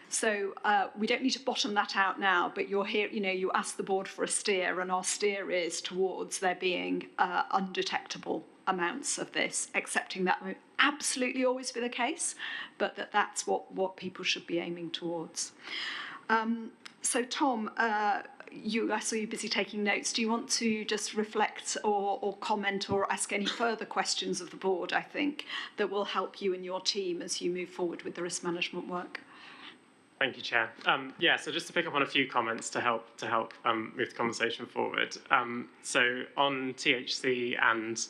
So we don't need to bottom that out now, but you're here. You know, you asked the board for a steer, and our steer is towards there being undetectable amounts of this, accepting that won't absolutely always be the case, but that's what people should be aiming towards. So Tom, I saw you busy taking notes. Do you want to just reflect or comment or ask any further questions of the board, I think, that will help you and your team as you move forward with the risk management work? Thank you, Chair. Yeah, so just to pick up on a few comments to help move the conversation forward. So on THC and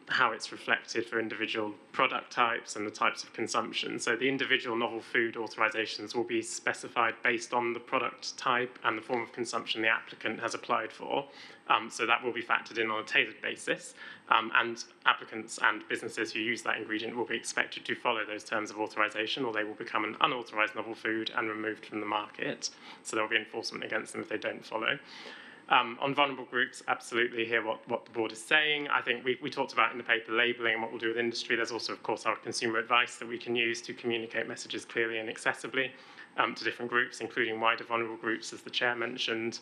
how it's reflected for individual product types and the types of consumption. So the individual novel food authorisations will be specified based on the product type and the form of consumption the applicant has applied for. So that will be factored in on a tailored basis. And applicants and businesses who use that ingredient will be expected to follow those terms of authorisation, or they will become an unauthorised novel food and removed from the market. So there will be enforcement against them if they don't follow. On vulnerable groups, absolutely hear what the board is saying. I think we talked about in the paper labelling and what we'll do with industry. There's also, of course, our consumer advice that we can use to communicate messages clearly and accessibly to different groups, including wider vulnerable groups, as the chair mentioned.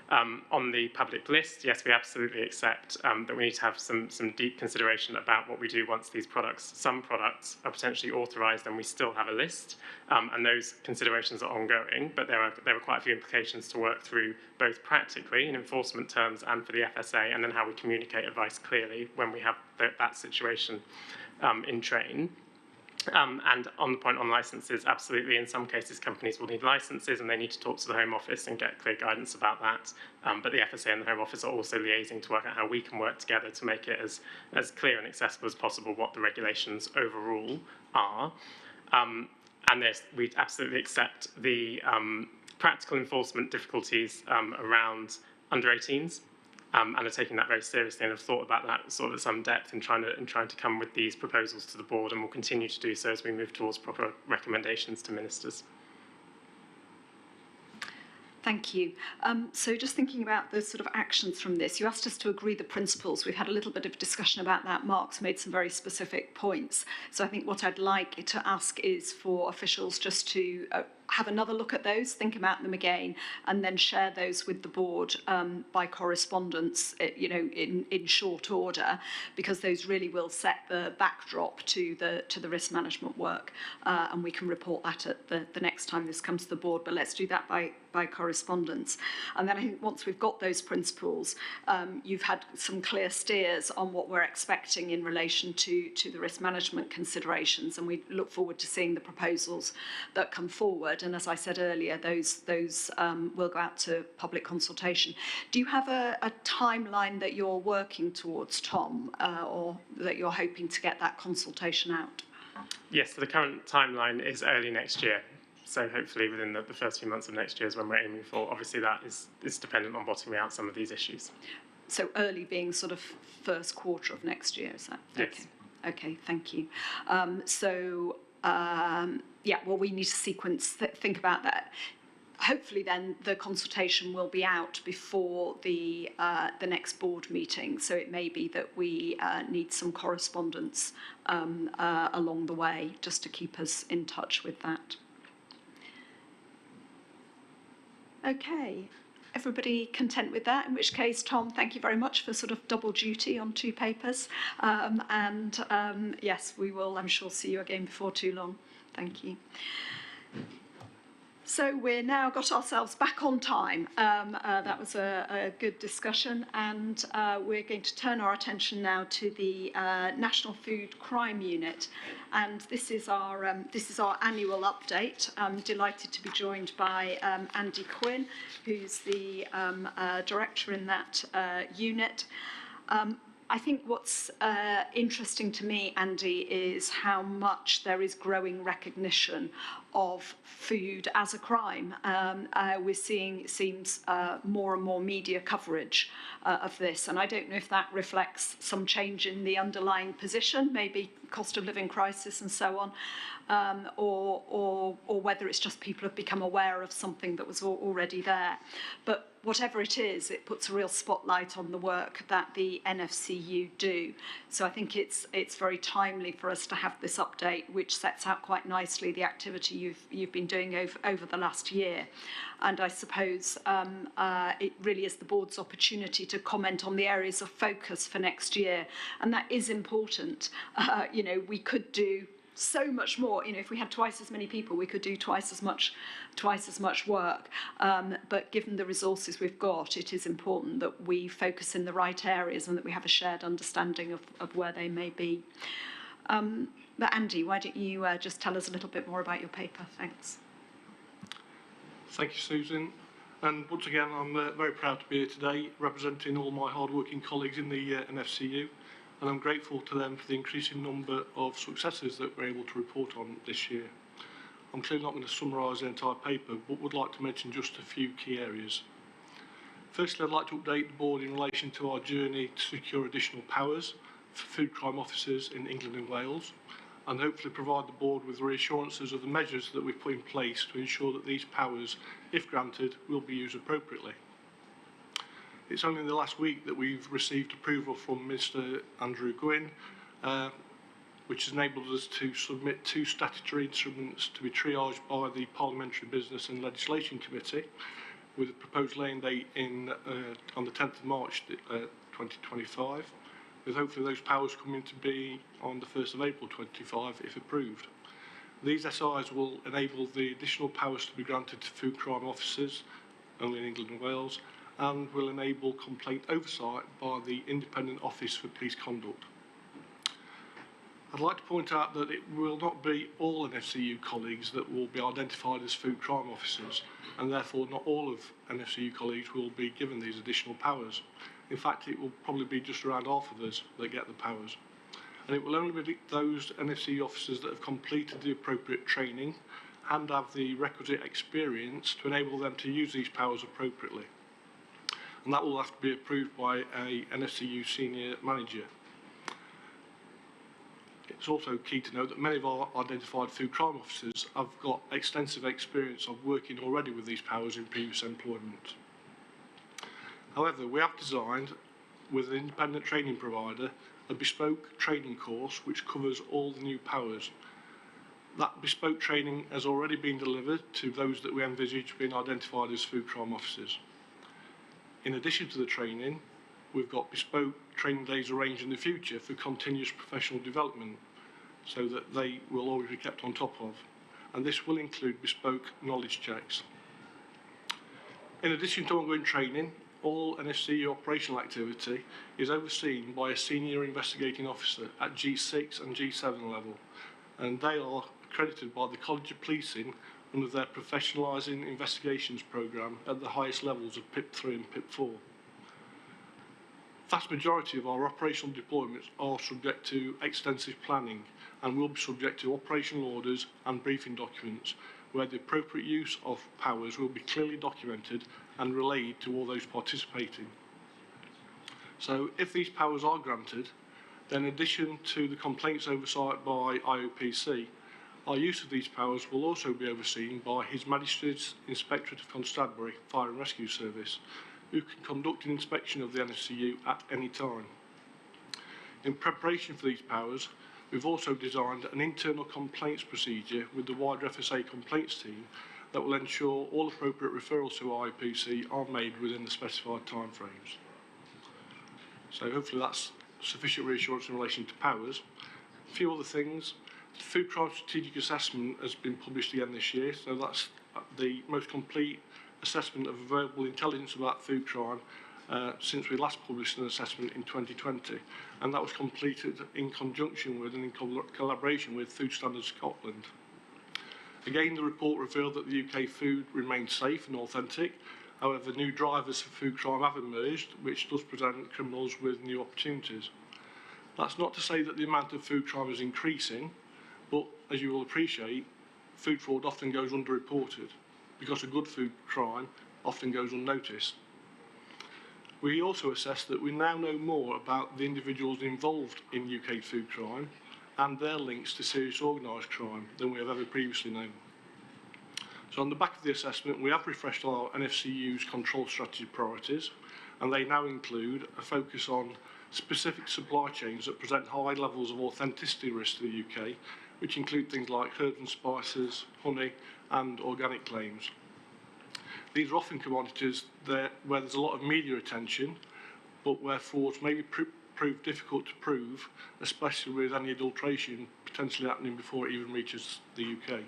On the public list, yes, we absolutely accept that we need to have some deep consideration about what we do once some products are potentially authorised and we still have a list, and those considerations are ongoing, but there are quite a few implications to work through, both practically in enforcement terms and for the FSA, and then how we communicate advice clearly when we have that situation in train. And on the point on licences, absolutely, in some cases companies will need licences and they need to talk to the Home Office and get clear guidance about that. But the FSA and the Home Office are also liaising to work out how we can work together to make it as clear and accessible as possible what the regulations overall are. And we absolutely accept the practical enforcement difficulties around under 18s. And are taking that very seriously and have thought about that sort of at some depth in trying to come with these proposals to the board, and will continue to do so as we move towards proper recommendations to ministers. Thank you. So just thinking about the sort of actions from this, you asked us to agree the principles. We've had a little bit of discussion about that. Mark's made some very specific points. So I think what I'd like to ask is for officials just to have another look at those, think about them again, and then share those with the board by correspondence, in short order, because those really will set the backdrop to the risk management work, and we can report that at the next time this comes to the board. But let's do that by correspondence. And then I think once we've got those principles, you've had some clear steers on what we're expecting in relation to the risk management considerations, and we look forward to seeing the proposals that come forward. And as I said earlier, those will go out to public consultation. Do you have a timeline that you're working towards, Tom, or that you're hoping to get that consultation out? Yes, so the current timeline is early next year. So hopefully within the first few months of next year is when we're aiming for. Obviously that is dependent on bottoming out some of these issues. So early being sort of first quarter of next year, is that? Yes. Okay, okay, thank you. Yeah, well, we need to think about that. Hopefully then the consultation will be out before the next board meeting, so it may be that we need some correspondence along the way just to keep us in touch with that. Okay, everybody content with that? In which case, Tom, thank you very much for sort of double duty on 2 papers. Yes, we will, I'm sure, see you again before too long. Thank you. So we're now got ourselves back on time. That was a good discussion, and we're going to turn our attention now to the National Food Crime Unit, and this is our annual update. I'm delighted to be joined by Andy Quinn, who's the director in that unit. I think what's interesting to me, Andy, is how much there is growing recognition of food as a crime. We're seeing, it seems, more and more media coverage of this, and I don't know if that reflects some change in the underlying position, maybe cost of living crisis and so on, or whether it's just people have become aware of something that was already there. But whatever it is, it puts a real spotlight on the work that the NFCU do. So I think it's very timely for us to have this update, which sets out quite nicely the activity you've been doing over the last year. And I suppose it really is the board's opportunity to comment on the areas of focus for next year, and that is important. We could do so much more. If we had twice as many people, we could do twice as much work. But given the resources we've got, it is important that we focus in the right areas and that we have a shared understanding of where they may be. But Andy, why don't you just tell us a little bit more about your paper? Thanks. Thank you, Susan. And once again, I'm very proud to be here today, representing all my hard-working colleagues in the NFCU. And I'm grateful to them for the increasing number of successes that we're able to report on this year. I'm clearly not going to summarise the entire paper, but would like to mention just a few key areas. Firstly, I'd like to update the board in relation to our journey to secure additional powers for food crime officers in England and Wales, and hopefully provide the board with reassurances of the measures that we've put in place to ensure that these powers, if granted, will be used appropriately. It's only in the last week that we've received approval from Mr. Andrew Gwynn, which has enabled us to submit 2 statutory instruments to be triaged by the Parliamentary Business and Legislation Committee, with a proposed laying date on the 10th of March 2025, with hopefully those powers coming to be on the 1st of April 2025 if approved. These SIs will enable the additional powers to be granted to food crime officers only in England and Wales, and will enable complaint oversight by the Independent Office for Police Conduct. I'd like to point out that it will not be all NFCU colleagues that will be identified as food crime officers, and therefore not all of NFCU colleagues will be given these additional powers. In fact, it will probably be just around half of us that get the powers. And it will only be those NFCU officers that have completed the appropriate training and have the requisite experience to enable them to use these powers appropriately. And that will have to be approved by a NFCU senior manager. It's also key to note that many of our identified food crime officers have got extensive experience of working already with these powers in previous employment. However, we have designed, with an independent training provider, a bespoke training course which covers all the new powers. That bespoke training has already been delivered to those that we envisage being identified as food crime officers. In addition to the training, we've got bespoke training days arranged in the future for continuous professional development, so that they will always be kept on top of. And this will include bespoke knowledge checks. In addition to ongoing training, all NFCU operational activity is overseen by a senior investigating officer at G6 and G7 level, and they are accredited by the College of Policing under their Professionalising Investigations programme at the highest levels of PIP3 and PIP4. Vast majority of our operational deployments are subject to extensive planning and will be subject to operational orders and briefing documents where the appropriate use of powers will be clearly documented and relayed to all those participating. So if these powers are granted, then in addition to the complaints oversight by IOPC, our use of these powers will also be overseen by His Majesty's Inspectorate of Constabulary Fire and Rescue Service, who can conduct an inspection of the NFCU at any time. In preparation for these powers, we've also designed an internal complaints procedure with the wider FSA complaints team that will ensure all appropriate referrals to IPC are made within the specified timeframes. So hopefully that's sufficient reassurance in relation to powers. A few other things. The Food Crime Strategic Assessment has been published again this year, so that's the most complete assessment of available intelligence about food crime since we last published an assessment in 2020, and that was completed in conjunction with and in collaboration with Food Standards Scotland. Again, the report revealed that the UK food remains safe and authentic. However, new drivers for food crime have emerged, which does present criminals with new opportunities. That's not to say that the amount of food crime is increasing, but as you will appreciate, food fraud often goes underreported because a good food crime often goes unnoticed. We also assess that we now know more about the individuals involved in UK food crime and their links to serious organised crime than we have ever previously known. So on the back of the assessment, we have refreshed our NFCU's control strategy priorities, and they now include a focus on specific supply chains that present high levels of authenticity risk to the UK, which include things like herbs and spices, honey, and organic claims. These are often commodities where there's a lot of media attention, but where frauds may be prove difficult to prove, especially with any adulteration potentially happening before it even reaches the UK.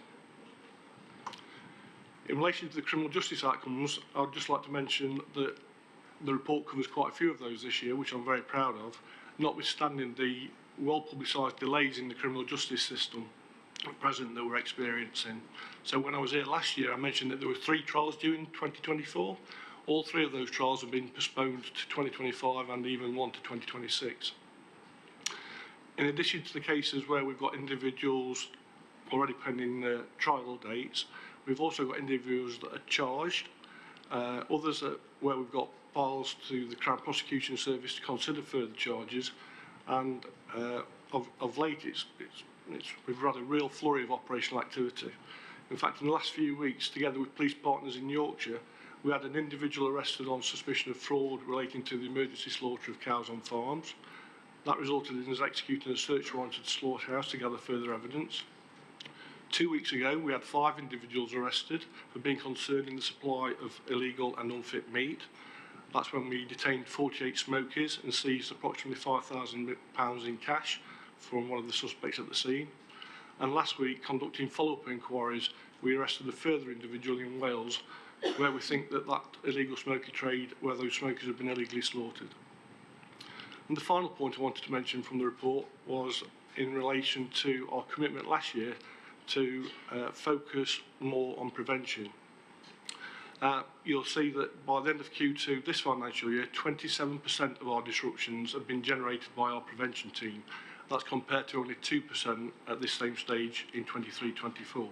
In relation to the criminal justice outcomes, I'd just like to mention that the report covers quite a few of those this year, which I'm very proud of, notwithstanding the well-publicised delays in the criminal justice system at present that we're experiencing. So when I was here last year, I mentioned that there were 3 trials due in 2024. All 3 of those trials have been postponed to 2025 and even one to 2026. In addition to the cases where we've got individuals already pending trial dates, we've also got individuals that are charged, others where we've got files to the Crown Prosecution Service to consider further charges, and of late we've had a real flurry of operational activity. In fact, in the last few weeks, together with police partners in Yorkshire, we had an individual arrested on suspicion of fraud relating to the emergency slaughter of cows on farms. That resulted in us executing a search warrant at the slaughterhouse to gather further evidence. 2 weeks ago, we had 5 individuals arrested for being concerned in the supply of illegal and unfit meat. That's when we detained 48 smokies and seized approximately £5,000 in cash from one of the suspects at the scene. And last week, conducting follow-up inquiries, we arrested a further individual in Wales where we think that illegal smoky trade, where those smokers have been illegally slaughtered. And the final point I wanted to mention from the report was in relation to our commitment last year to focus more on prevention. You'll see that by the end of Q2 this financial year, 27% of our disruptions have been generated by our prevention team. That's compared to only 2% at this same stage in 23-24.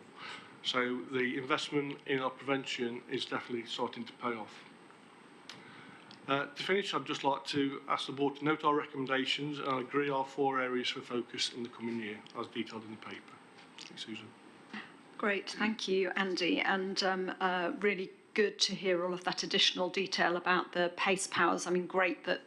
So the investment in our prevention is definitely starting to pay off. To finish, I'd just like to ask the board to note our recommendations and agree our 4 areas for focus in the coming year, as detailed in the paper. Thanks, Susan. Great, thank you, Andy, and really good to hear all of that additional detail about the PACE powers. I mean, great that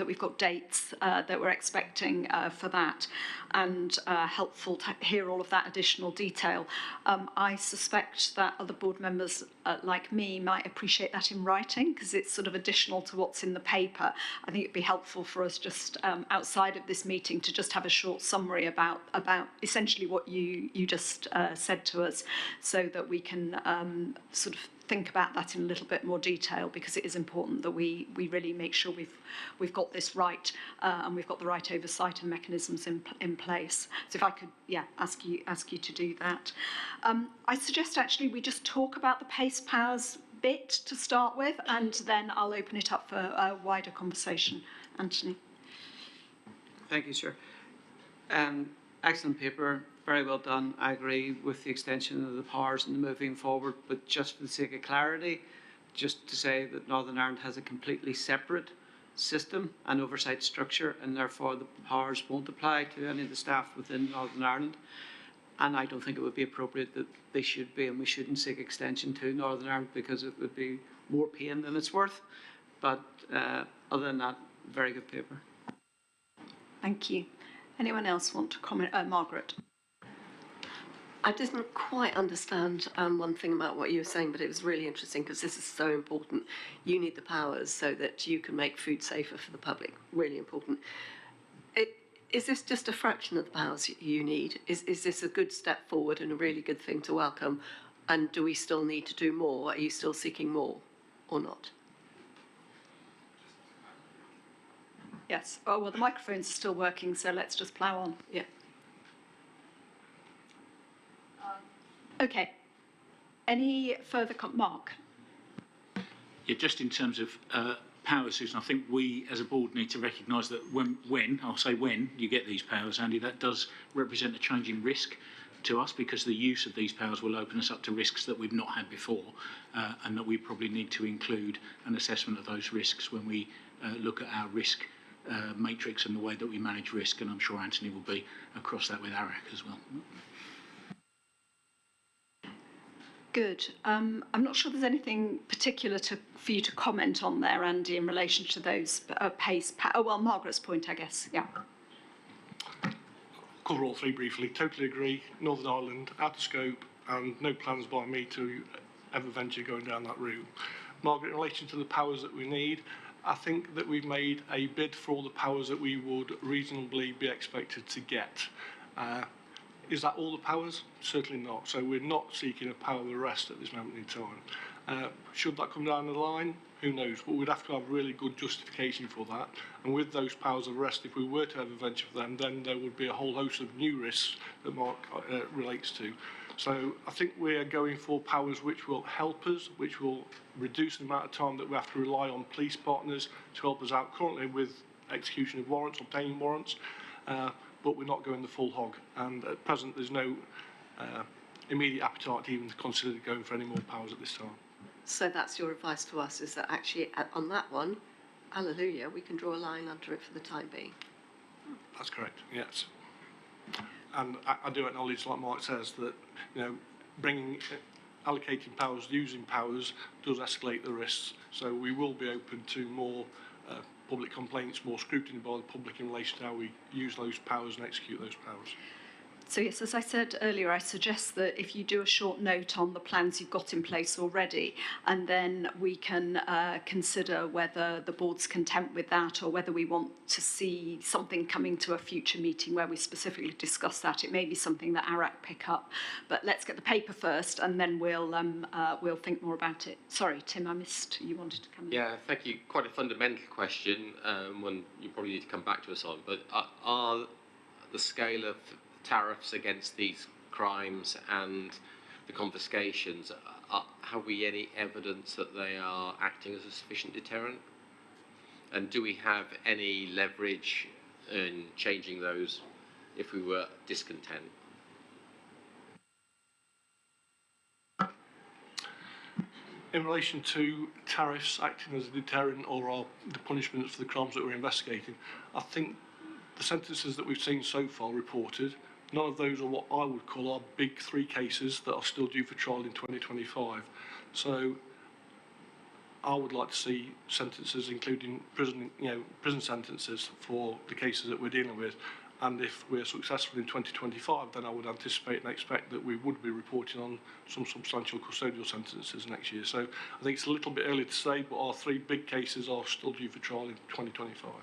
we've got dates that we're expecting for that, and helpful to hear all of that additional detail. I suspect that other board members like me might appreciate that in writing, because it's sort of additional to what's in the paper. I think it'd be helpful for us just outside of this meeting to just have a short summary about essentially what you just said to us, so that we can sort of think about that in a little bit more detail, because it is important that we really make sure we've got this right and we've got the right oversight and mechanisms in place. So if I could, ask you to do that. I suggest actually we just talk about the PACE powers bit to start with, and then I'll open it up for a wider conversation. Anthony. Thank you, Chair. Excellent paper. Very well done. I agree with the extension of the powers and the moving forward, but just for the sake of clarity, just to say that Northern Ireland has a completely separate system and oversight structure, and therefore the powers won't apply to any of the staff within Northern Ireland. And I don't think it would be appropriate that they should be, and we shouldn't seek extension to Northern Ireland, because it would be more pain than it's worth. But other than that, very good paper. Thank you. Anyone else want to comment? Margaret. I didn't quite understand one thing about what you were saying, but it was really interesting, because this is so important. You need the powers so that you can make food safer for the public. Really important. Is this just a fraction of the powers you need? Is this a good step forward and a really good thing to welcome? And do we still need to do more? Are you still seeking more or not? Yes. Oh, well, the microphones are still working, so let's just plough on. Yeah. Okay. Any further Mark? Yeah, just in terms of powers, Susan, I think we as a board need to recognise that when you get these powers, Andy, that does represent a change in risk to us, because the use of these powers will open us up to risks that we've not had before, and that we probably need to include an assessment of those risks when we look at our risk matrix and the way that we manage risk, and I'm sure Anthony will be across that with ARAC as well. Good. I'm not sure there's anything particular for you to comment on there, Andy, in relation to those PACE. Margaret's point, I guess. Yeah. Cover all 3 briefly. Totally agree. Northern Ireland, out of scope, and no plans by me to ever venture going down that route. Margaret, in relation to the powers that we need, I think that we've made a bid for all the powers that we would reasonably be expected to get. Is that all the powers? Certainly not. So we're not seeking a power of arrest at this moment in time. Should that come down the line? Who knows? But we'd have to have really good justification for that. And with those powers of arrest, if we were to ever venture for them, then there would be a whole host of new risks that Mark relates to. So I think we are going for powers which will help us, which will reduce the amount of time that we have to rely on police partners to help us out currently with execution of warrants, obtaining warrants. But we're not going the full hog, and at present there's no immediate appetite to even consider going for any more powers at this time. So that's your advice to us, is that actually on that one, hallelujah, we can draw a line under it for the time being. That's correct, yes. And I do acknowledge, like Mark says, that allocating powers, using powers does escalate the risks. So we will be open to more public complaints, more scrutiny by the public in relation to how we use those powers and execute those powers. So yes, as I said earlier, I suggest that if you do a short note on the plans you've got in place already, and then we can consider whether the board's content with that, or whether we want to see something coming to a future meeting where we specifically discuss that. It may be something that ARAC pick up, but let's get the paper first, and then we'll think more about it. Sorry, Tim, I missed. You wanted to come in. Yeah, thank you. Quite a fundamental question, one you probably need to come back to us on. But the scale of tariffs against these crimes and the confiscations, have we any evidence that they are acting as a sufficient deterrent? And do we have any leverage in changing those if we were discontent? In relation to tariffs acting as a deterrent or the punishments for the crimes that we're investigating, I think the sentences that we've seen so far reported, none of those are what I would call our big three cases that are still due for trial in 2025. So I would like to see sentences including prison sentences for the cases that we're dealing with. And if we're successful in 2025, then I would anticipate and expect that we would be reporting on some substantial custodial sentences next year. So I think it's a little bit early to say, but our three big cases are still due for trial in 2025.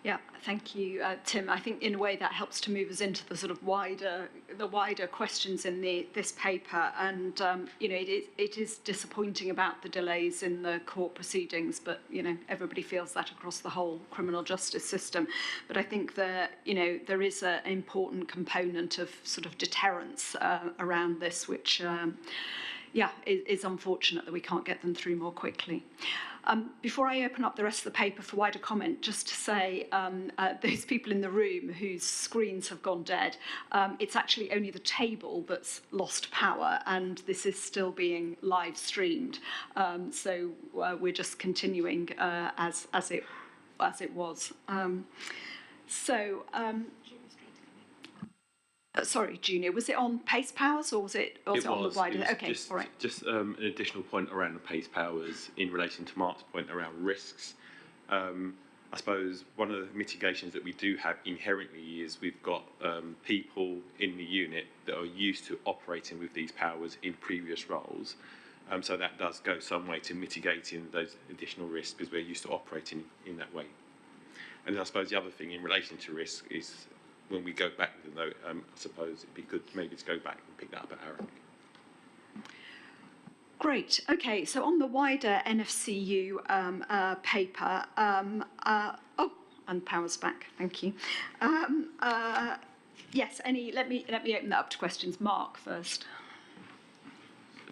Yeah, thank you, Tim. I think in a way that helps to move us into the sort of wider questions in this paper. And it is disappointing about the delays in the court proceedings, but everybody feels that across the whole criminal justice system. But I think there is an important component of sort of deterrence around this, which is unfortunate that we can't get them through more quickly. Before I open up the rest of the paper for wider comment, just to say those people in the room whose screens have gone dead, it's actually only the table that's lost power, and this is still being live streamed. So we're just continuing as it was. Sorry, Junior, was it on pace powers or was it on the wider? Okay, all right. Just an additional point around the pace powers in relation to Mark's point around risks. I suppose one of the mitigations that we do have inherently is we've got people in the unit that are used to operating with these powers in previous roles. So that does go some way to mitigating those additional risks because we're used to operating in that way. And I suppose the other thing in relation to risk is when we go back, though, I suppose it'd be good maybe to go back and pick that up at ARAC. Great. Okay, so on the wider NFCU paper, and power's back. Thank you. Yes. Let me open that up to questions. Mark first.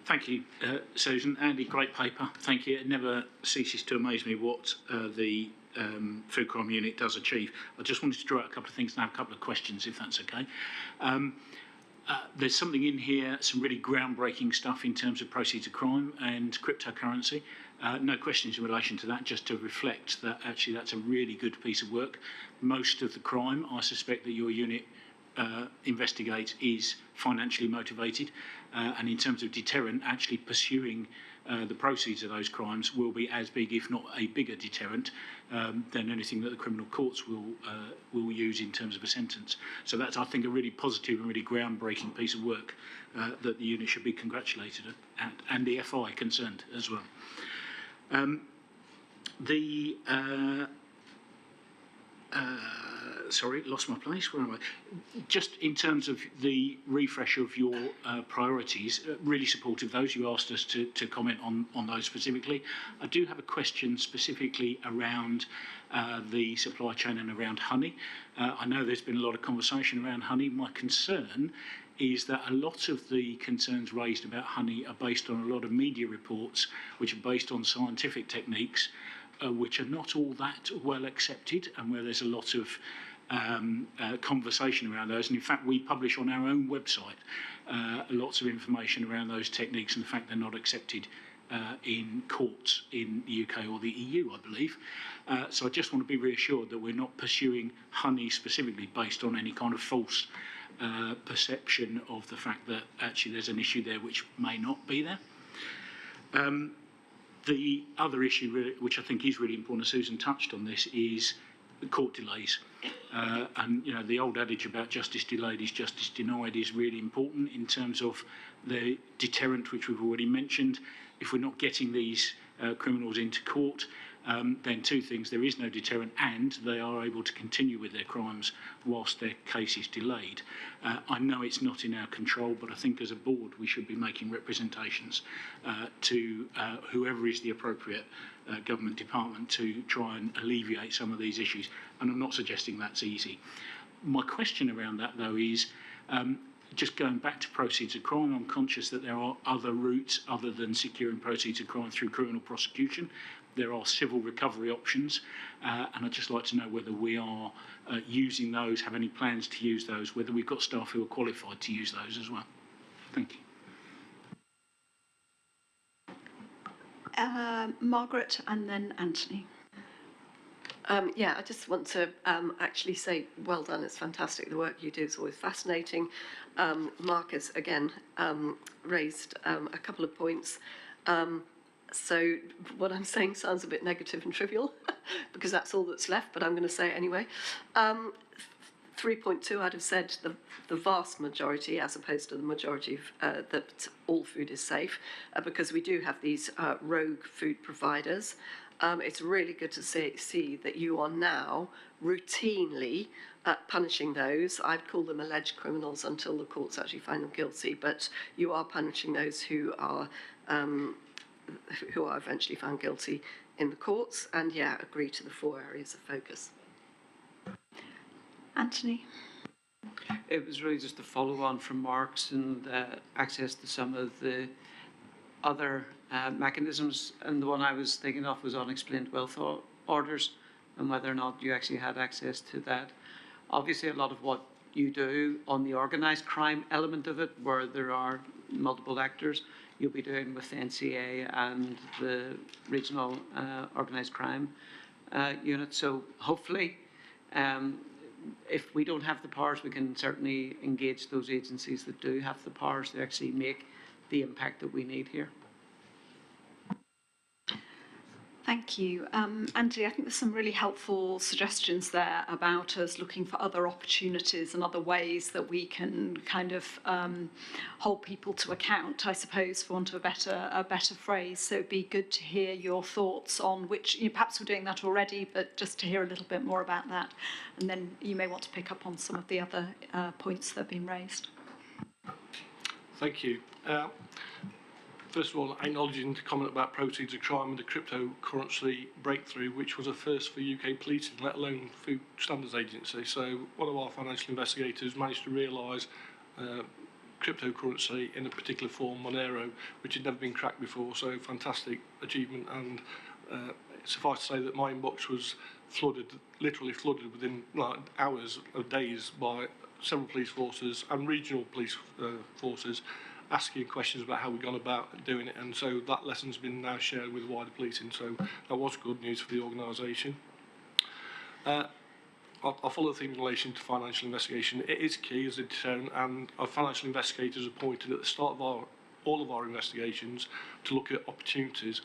Thank you, Susan. Andy, great paper. Thank you. It never ceases to amaze me what the Food Crime Unit does achieve. I just wanted to draw out a couple of things and have a couple of questions, if that's okay. There's something in here, some really groundbreaking stuff in terms of proceeds of crime and cryptocurrency. No questions in relation to that, just to reflect that actually that's a really good piece of work. Most of the crime, I suspect, that your unit investigates is financially motivated, and in terms of deterrent, actually pursuing the proceeds of those crimes will be as big, if not a bigger deterrent than anything that the criminal courts will use in terms of a sentence. So that's, I think, a really positive and really groundbreaking piece of work that the unit should be congratulated at, and the FI concerned as well. Sorry, lost my place. Where am I? Just in terms of the refresh of your priorities, really supportive of those. You asked us to comment on those specifically. I do have a question specifically around the supply chain and around honey. I know there's been a lot of conversation around honey. My concern is that a lot of the concerns raised about honey are based on a lot of media reports, which are based on scientific techniques, which are not all that well accepted, and where there's a lot of conversation around those. And in fact, we publish on our own website lots of information around those techniques and the fact they're not accepted in courts in the UK or the EU, I believe. So I just want to be reassured that we're not pursuing honey specifically based on any kind of false perception of the fact that actually there's an issue there which may not be there. The other issue, really, which I think is really important, Susan touched on this, is court delays. And the old adage about justice delayed is justice denied is really important in terms of the deterrent, which we've already mentioned. If we're not getting these criminals into court, then two things: there is no deterrent, and they are able to continue with their crimes whilst their case is delayed. I know it's not in our control, but I think as a board we should be making representations to whoever is the appropriate government department to try and alleviate some of these issues. And I'm not suggesting that's easy. My question around that, though, is just going back to proceeds of crime. I'm conscious that there are other routes other than securing proceeds of crime through criminal prosecution. There are civil recovery options, and I'd just like to know whether we are using those, have any plans to use those, whether we've got staff who are qualified to use those as well. Thank you. Margaret and then Anthony. Yeah, I just want to actually say well done. It's fantastic. The work you do is always fascinating. Mark has, again, raised a couple of points. So what I'm saying sounds a bit negative and trivial because that's all that's left, but I'm going to say it anyway. 3.2, I'd have said the vast majority, as opposed to the majority that all food is safe, because we do have these rogue food providers. It's really good to see that you are now routinely punishing those. I'd call them alleged criminals until the courts actually find them guilty, but you are punishing those who are eventually found guilty in the courts, and yeah, agree to the 4 areas of focus. Anthony? It was really just a follow on from Mark's and access to some of the other mechanisms, and the one I was thinking of was unexplained wealth orders and whether or not you actually had access to that. Obviously, a lot of what you do on the organised crime element of it, where there are multiple actors, you'll be doing with the NCA and the regional organised crime unit. So hopefully, if we don't have the powers, we can certainly engage those agencies that do have the powers to actually make the impact that we need here. Thank you. Anthony, I think there's some really helpful suggestions there about us looking for other opportunities and other ways that we can kind of hold people to account, I suppose, for want of a better phrase. So it'd be good to hear your thoughts on which, perhaps we're doing that already, but just to hear a little bit more about that. And then you may want to pick up on some of the other points that have been raised. Thank you. First of all, acknowledging the comment about proceeds of crime and the cryptocurrency breakthrough, which was a first for UK policing, let alone Food Standards Agency. So one of our financial investigators managed to realise cryptocurrency in a particular form, Monero, which had never been cracked before. So fantastic achievement, and suffice to say that my inbox was flooded, literally flooded within hours of days by several police forces and regional police forces asking questions about how we've gone about doing it, and so that lesson's been now shared with wider policing, so that was good news for the organisation. I'll follow the theme in relation to financial investigation. It is key as a deterrent, and our financial investigators are appointed at the start of all of our investigations to look at opportunities.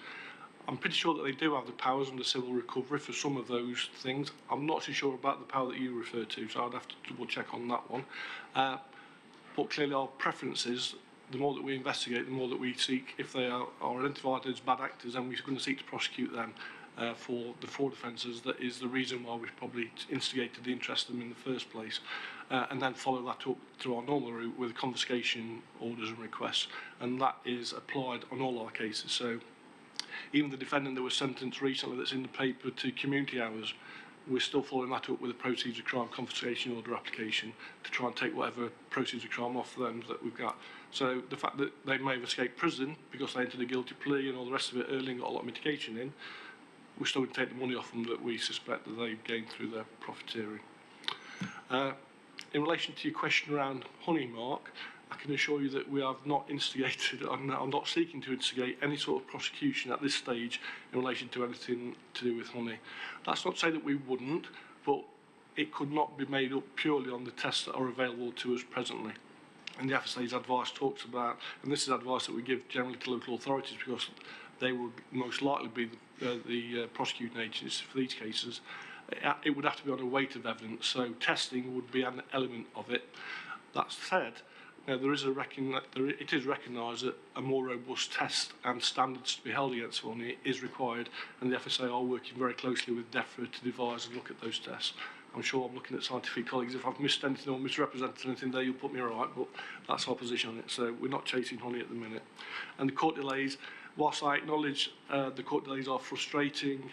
I'm pretty sure that they do have the powers under civil recovery for some of those things. I'm not so sure about the power that you refer to, so I'd have to double check on that one. But clearly our preference is the more that we investigate, the more that we seek, if they are identified as bad actors, then we're going to seek to prosecute them for the fraud offences. That is the reason why we've probably instigated the interest in them in the first place. And then follow that up through our normal route with confiscation orders and requests. And that is applied on all our cases. So even the defendant that was sentenced recently that's in the paper to community hours, we're still following that up with a proceeds of crime confiscation order application to try and take whatever proceeds of crime off them that we've got. So the fact that they may have escaped prison because they entered a guilty plea and all the rest of it early and got a lot of mitigation in, we're still going to take the money off them that we suspect that they've gained through their profiteering. In relation to your question around honey, Mark, I can assure you that we have not instigated, and I'm not seeking to instigate any sort of prosecution at this stage in relation to anything to do with honey. That's not to say that we wouldn't, but it could not be made up purely on the tests that are available to us presently. And the FSA's advice talks about, and this is advice that we give generally to local authorities because they would most likely be the prosecuting agencies for these cases. It would have to be on a weight of evidence, so testing would be an element of it. That said, it is recognised that a more robust test and standards to be held against honey is required, and the FSA are working very closely with DEFRA to devise and look at those tests. I'm sure I'm looking at scientific colleagues. If I've missed anything or misrepresented anything there, you'll put me right, but that's our position on it. So we're not chasing honey at the minute. And the court delays, whilst I acknowledge the court delays are frustrating,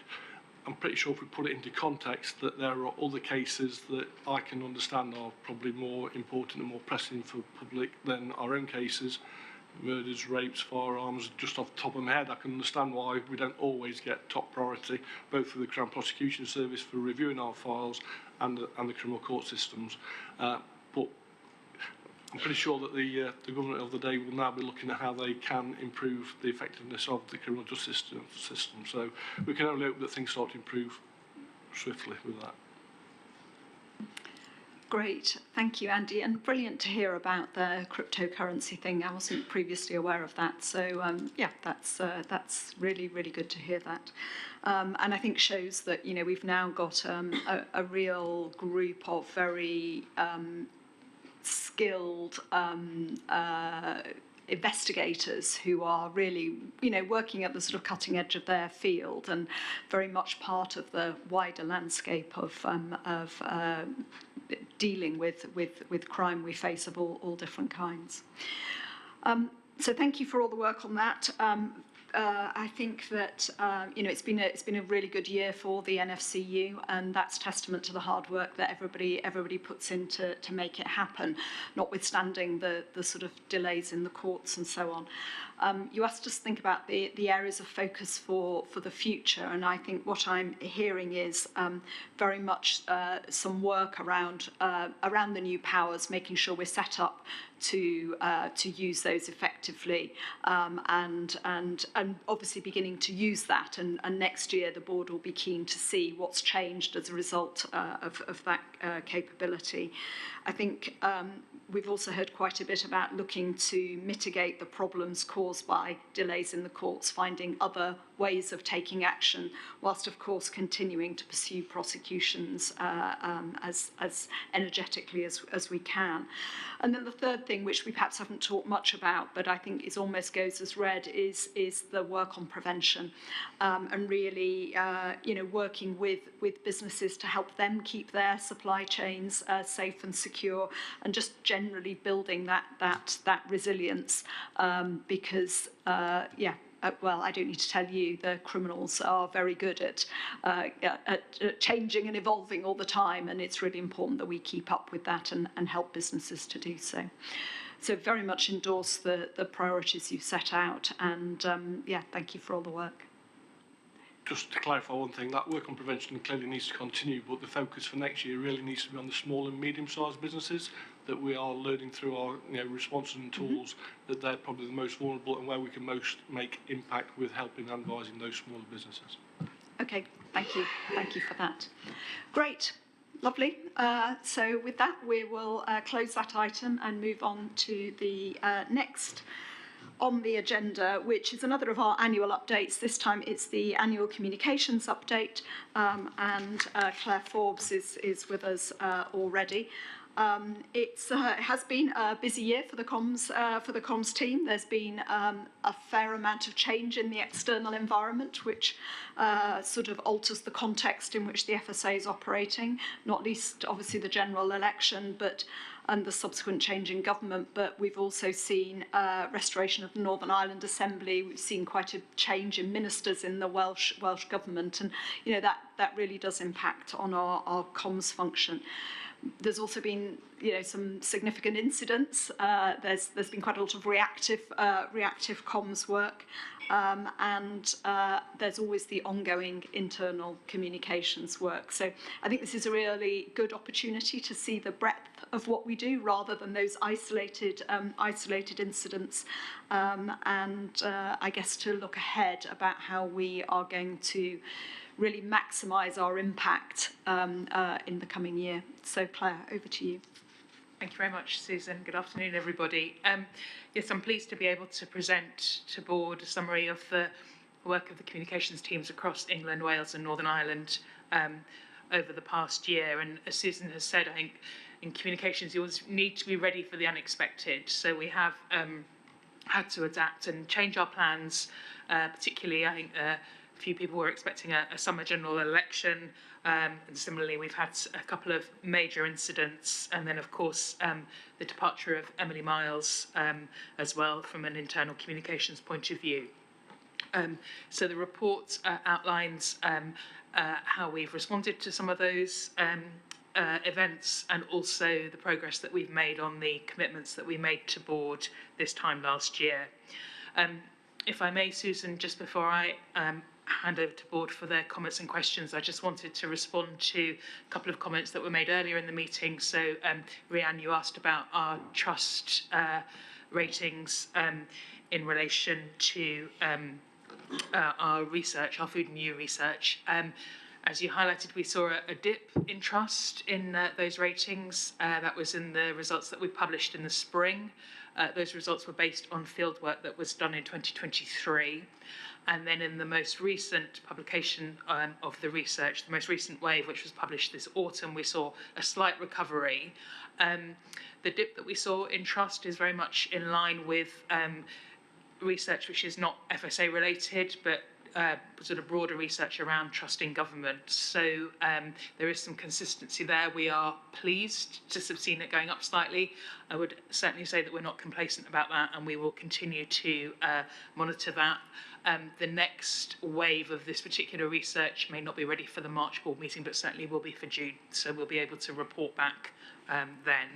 I'm pretty sure if we put it into context that there are other cases that I can understand are probably more important and more pressing for the public than our own cases. Murders, rapes, firearms, just off the top of my head, I can understand why we don't always get top priority, both for the Crown Prosecution Service for reviewing our files and the criminal court systems. But I'm pretty sure that the government of the day will now be looking at how they can improve the effectiveness of the criminal justice system. So we can only hope that things start to improve swiftly with that. Great, thank you, Andy, and brilliant to hear about the cryptocurrency thing. I wasn't previously aware of that, so yeah, that's really, really good to hear that, and I think shows that we've now got a real group of very skilled investigators who are really, working at the sort of cutting edge of their field and very much part of the wider landscape of dealing with crime we face of all different kinds. So thank you for all the work on that. I think that it's been a really good year for the NFCU, and that's testament to the hard work that everybody puts in to make it happen, notwithstanding the sort of delays in the courts and so on. You asked us to think about the areas of focus for the future, and I think what I'm hearing is very much some work around the new powers, making sure we're set up to use those effectively, and obviously beginning to use that. And next year the board will be keen to see what's changed as a result of that capability. I think we've also heard quite a bit about looking to mitigate the problems caused by delays in the courts, finding other ways of taking action, whilst of course continuing to pursue prosecutions as energetically as we can. And then the third thing, which we perhaps haven't talked much about, but I think almost goes as read, is the work on prevention, and really working with businesses to help them keep their supply chains safe and secure, and just generally building that resilience, because well, I don't need to tell you, the criminals are very good at changing and evolving all the time, and it's really important that we keep up with that and help businesses to do so. So very much endorse the priorities you've set out, and thank you for all the work. Just to clarify one thing, that work on prevention clearly needs to continue, but the focus for next year really needs to be on the small and medium-sized businesses that we are learning through our responses and tools that they're probably the most vulnerable and where we can most make impact with helping and advising those smaller businesses. Okay, thank you for that. Great, lovely. So with that, we will close that item and move on to the next on the agenda, which is another of our annual updates. This time it's the annual communications update, and Claire Forbes is with us already. It has been a busy year for the comms team. There's been a fair amount of change in the external environment, which sort of alters the context in which the FSA is operating, not least obviously the general election, and the subsequent change in government, but we've also seen restoration of the Northern Ireland Assembly. We've seen quite a change in ministers in the Welsh government, and that really does impact on our comms function. There's also been some significant incidents. There's been quite a lot of reactive comms work, and there's always the ongoing internal communications work. So I think this is a really good opportunity to see the breadth of what we do rather than those isolated incidents, and I guess to look ahead about how we are going to really maximise our impact in the coming year. So Claire, over to you. Thank you very much, Susan. Good afternoon, everybody. Yes, I'm pleased to be able to present to board a summary of the work of the communications teams across England, Wales and Northern Ireland over the past year. And as Susan has said, I think in communications you always need to be ready for the unexpected. So we have had to adapt and change our plans, particularly I think a few people were expecting a summer general election, and similarly we've had a couple of major incidents, and then of course the departure of Emily Miles as well from an internal communications point of view. So the report outlines how we've responded to some of those events, and also the progress that we've made on the commitments that we made to board this time last year. If I may, Susan, just before I hand over to board for their comments and questions, I just wanted to respond to a couple of comments that were made earlier in the meeting. So, Rhiannon, you asked about our trust ratings in relation to our research, our food and EU research. As you highlighted, we saw a dip in trust in those ratings. That was in the results that we published in the spring. Those results were based on fieldwork that was done in 2023. And then in the most recent publication of the research, the most recent wave, which was published this autumn, we saw a slight recovery. The dip that we saw in trust is very much in line with research which is not FSA related, but sort of broader research around trust in government. So there is some consistency there. We are pleased to have seen it going up slightly. I would certainly say that we're not complacent about that, and we will continue to monitor that. The next wave of this particular research may not be ready for the March board meeting, but certainly will be for June. So we'll be able to report back then.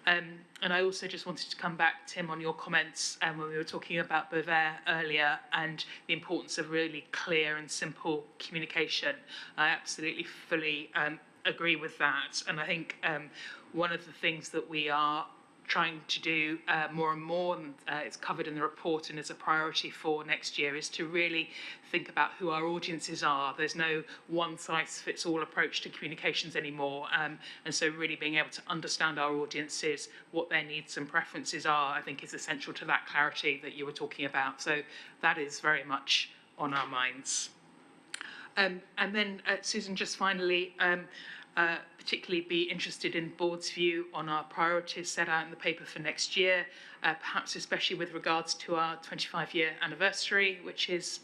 And I also just wanted to come back, Tim, on your comments when we were talking about Beauvais earlier and the importance of really clear and simple communication. I absolutely fully agree with that. And I think one of the things that we are trying to do more and more, and it's covered in the report and is a priority for next year, is to really think about who our audiences are. There's no one-size-fits-all approach to communications anymore, and so really being able to understand our audiences, what their needs and preferences are, I think is essential to that clarity that you were talking about. So that is very much on our minds. And then, Susan, just finally, particularly be interested in board's view on our priorities set out in the paper for next year, perhaps especially with regards to our 25-year anniversary, which is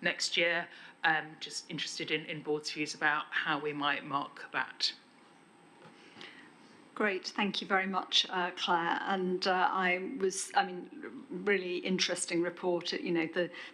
next year. Just interested in board's views about how we might mark that. Great, thank you very much, Claire. And really interesting report. You know,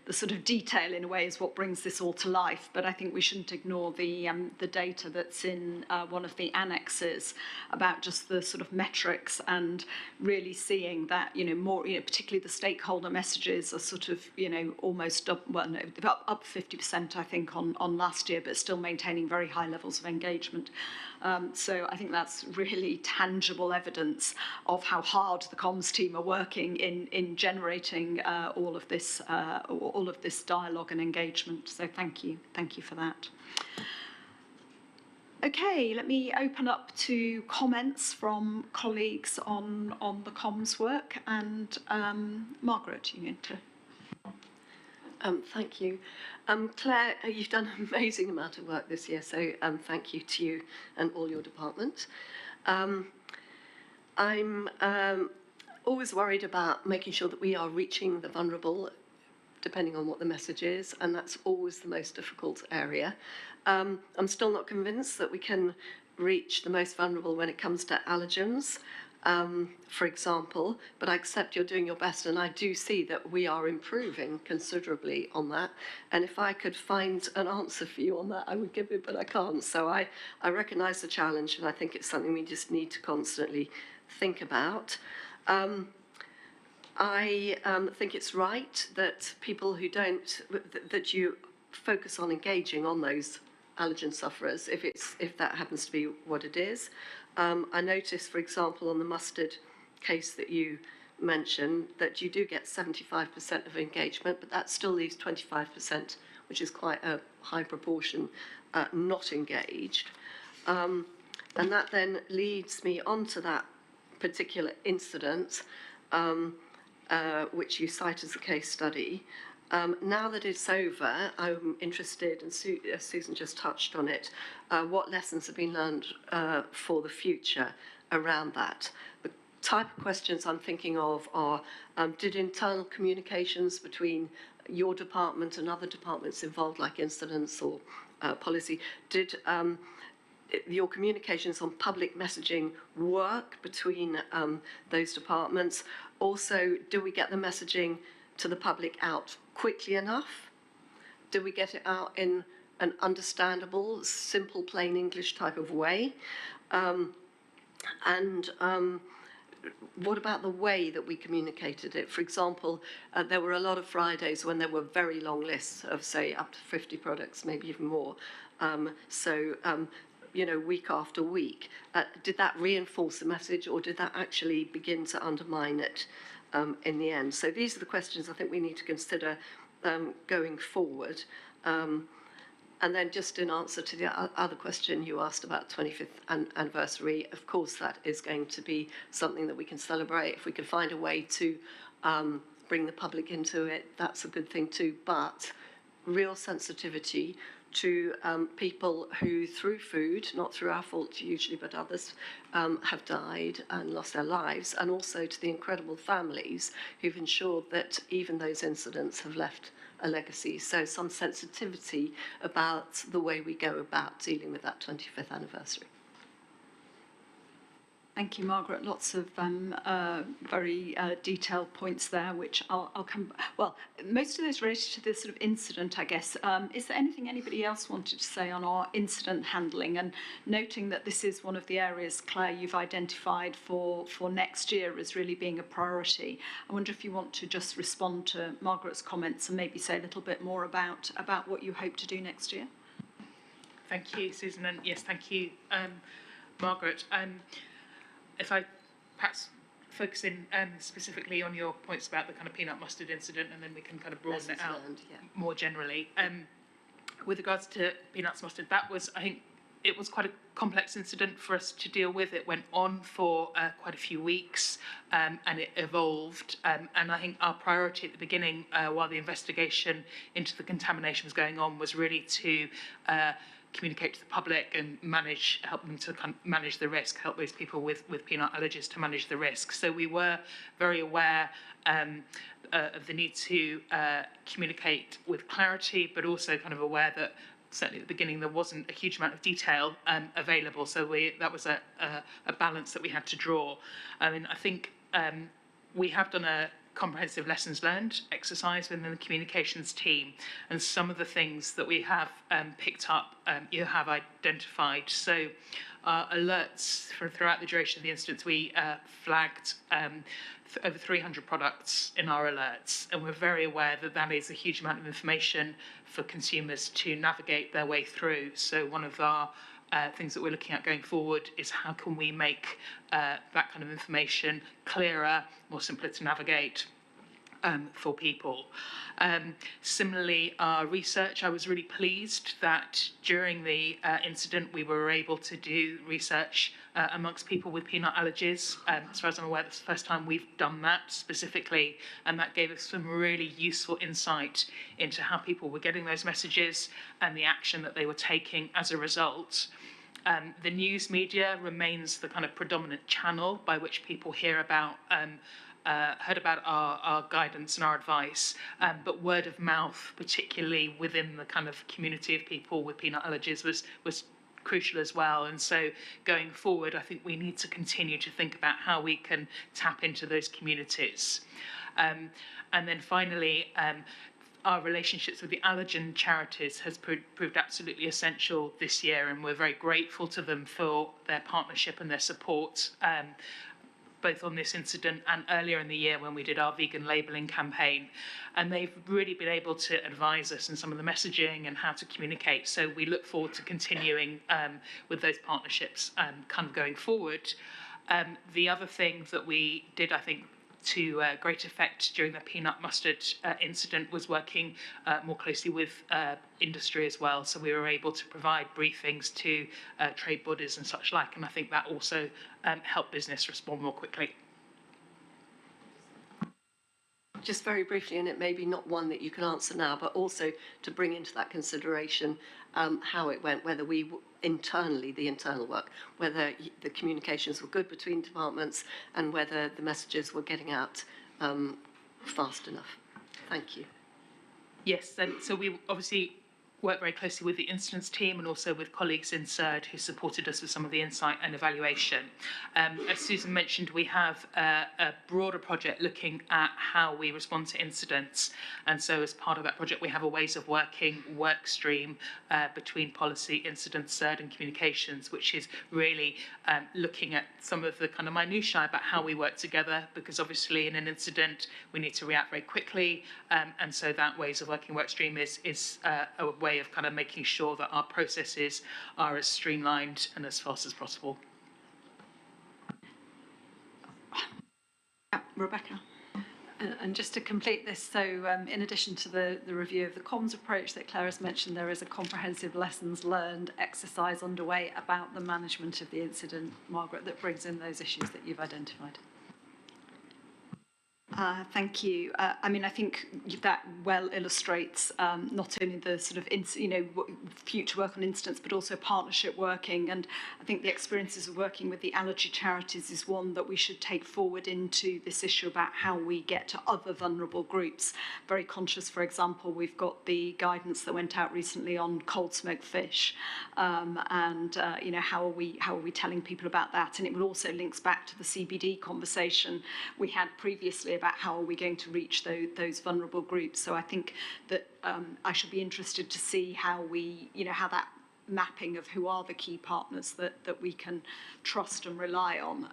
the sort of detail in a way is what brings this all to life. But I think we shouldn't ignore the data that's in one of the annexes about just the sort of metrics and really seeing that, you know, more, you know, particularly the stakeholder messages are sort of, you know, almost up 50%, I think, on last year, but still maintaining very high levels of engagement. So I think that's really tangible evidence of how hard the comms team are working in generating all of this dialogue and engagement. So thank you for that. Okay, let me open up to comments from colleagues on the comms work, and Margaret, you need to. Thank you. Claire, you've done an amazing amount of work this year, so thank you to you and all your department. I'm always worried about making sure that we are reaching the vulnerable, depending on what the message is, and that's always the most difficult area. I'm still not convinced that we can reach the most vulnerable when it comes to allergens, for example, but I accept you're doing your best, and I do see that we are improving considerably on that. And if I could find an answer for you on that, I would give it, but I can't. So I recognise the challenge, and I think it's something we just need to constantly think about. I think it's right that people who don't, that you focus on engaging on those allergen sufferers, if that happens to be what it is. I noticed, for example, on the mustard case that you mentioned, that you do get 75% of engagement, but that still leaves 25%, which is quite a high proportion, not engaged. And that then leads me on to that particular incident, which you cite as a case study. Now that it's over, I'm interested, and Susan just touched on it, what lessons have been learned for the future around that. The type of questions I'm thinking of are, did internal communications between your department and other departments involved, like incidents or policy, did your communications on public messaging work between those departments? Also, do we get the messaging to the public out quickly enough? Do we get it out in an understandable, simple, plain English type of way? What about the way that we communicated it? For example, there were a lot of Fridays when there were very long lists of, say, up to 50 products, maybe even more. You know, week after week. Did that reinforce the message, or did that actually begin to undermine it in the end? So these are the questions I think we need to consider going forward. And then just in answer to the other question you asked about 25th anniversary, of course that is going to be something that we can celebrate. If we can find a way to bring the public into it, that's a good thing too. But real sensitivity to people who, through food, not through our fault usually, but others, have died and lost their lives, and also to the incredible families who've ensured that even those incidents have left a legacy. So some sensitivity about the way we go about dealing with that 25th anniversary. Thank you, Margaret. Lots of very detailed points there, which I'll come. Well, most of those related to this sort of incident, I guess. Is there anything anybody else wanted to say on our incident handling? And noting that this is one of the areas, Claire, you've identified for next year as really being a priority. I wonder if you want to just respond to Margaret's comments and maybe say a little bit more about what you hope to do next year. Thank you, Susan, and yes, thank you, Margaret. If I perhaps focus in specifically on your points about the kind of peanut mustard incident, and then we can kind of broaden it out more generally. With regards to peanuts mustard, that was, I think, it was quite a complex incident for us to deal with. It went on for quite a few weeks, and it evolved. And I think our priority at the beginning, while the investigation into the contamination was going on, was really to communicate to the public and help them to kind of manage the risk, help those people with peanut allergies to manage the risk. So we were very aware of the need to communicate with clarity, but also kind of aware that certainly at the beginning there wasn't a huge amount of detail available. So that was a balance that we had to draw. I mean, I think we have done a comprehensive lessons learned exercise within the communications team, and some of the things that we have picked up, you have identified. So alerts throughout the duration of the incident, we flagged over 300 products in our alerts, and we're very aware that that is a huge amount of information for consumers to navigate their way through. So one of our things that we're looking at going forward is how can we make that kind of information clearer, more simpler to navigate for people. Similarly, our research, I was really pleased that during the incident we were able to do research amongst people with peanut allergies. As far as I'm aware, that's the first time we've done that specifically, and that gave us some really useful insight into how people were getting those messages and the action that they were taking as a result. The news media remains the kind of predominant channel by which people heard about our guidance and our advice, but word of mouth, particularly within the kind of community of people with peanut allergies, was crucial as well. And so going forward, I think we need to continue to think about how we can tap into those communities. And then finally, our relationships with the allergen charities has proved absolutely essential this year, and we're very grateful to them for their partnership and their support, both on this incident and earlier in the year when we did our vegan labelling campaign. And they've really been able to advise us in some of the messaging and how to communicate. So we look forward to continuing with those partnerships kind of going forward. The other thing that we did, I think, to great effect during the peanut mustard incident was working more closely with industry as well. So we were able to provide briefings to trade bodies and such like, and I think that also helped business respond more quickly. Just very briefly, and it may be not one that you can answer now, but also to bring into that consideration how it went, whether we internally, the internal work, whether the communications were good between departments and whether the messages were getting out fast enough. Thank you. Yes, and so we obviously worked very closely with the incidents team and also with colleagues in CERD who supported us with some of the insight and evaluation. As Susan mentioned, we have a broader project looking at how we respond to incidents. And so as part of that project, we have a ways of working work stream between policy, incidents, CERD and communications, which is really looking at some of the kind of minutiae about how we work together, because obviously in an incident, we need to react very quickly. And so that ways of working work stream is a way of kind of making sure that our processes are as streamlined and as fast as possible. Rebecca. And just to complete this, so in addition to the review of the comms approach that Claire has mentioned, there is a comprehensive lessons learned exercise underway about the management of the incident, Margaret, that brings in those issues that you've identified. Thank you. I mean, I think that well illustrates not only the sort of, future work on incidents, but also partnership working. And I think the experiences of working with the allergy charities is one that we should take forward into this issue about how we get to other vulnerable groups. Very conscious, for example, we've got the guidance that went out recently on cold smoked fish, and how are we telling people about that? And it also links back to the CBD conversation we had previously about how are we going to reach those vulnerable groups. So I think that I should be interested to see how how that mapping of who are the key partners that we can trust and rely on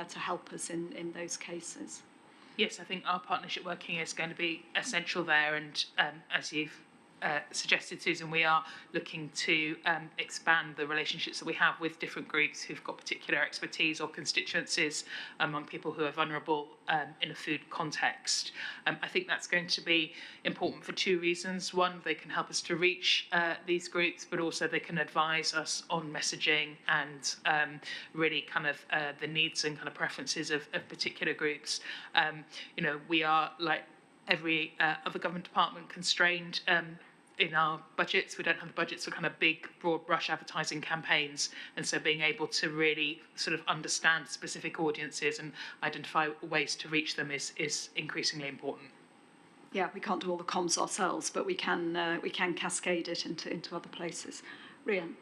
to help us in those cases. Yes, I think our partnership working is going to be essential there, and as you've suggested, Susan, we are looking to expand the relationships that we have with different groups who've got particular expertise or constituencies among people who are vulnerable in a food context. I think that's going to be important for two reasons. One, they can help us to reach these groups, but also they can advise us on messaging and really kind of the needs and kind of preferences of particular groups. We are, like every other government department, constrained in our budgets. We don't have the budgets for kind of big, broad brush advertising campaigns. And so being able to really sort of understand specific audiences and identify ways to reach them is increasingly important. Yeah, we can't do all the comms ourselves, but we can cascade it into other places. Rhian.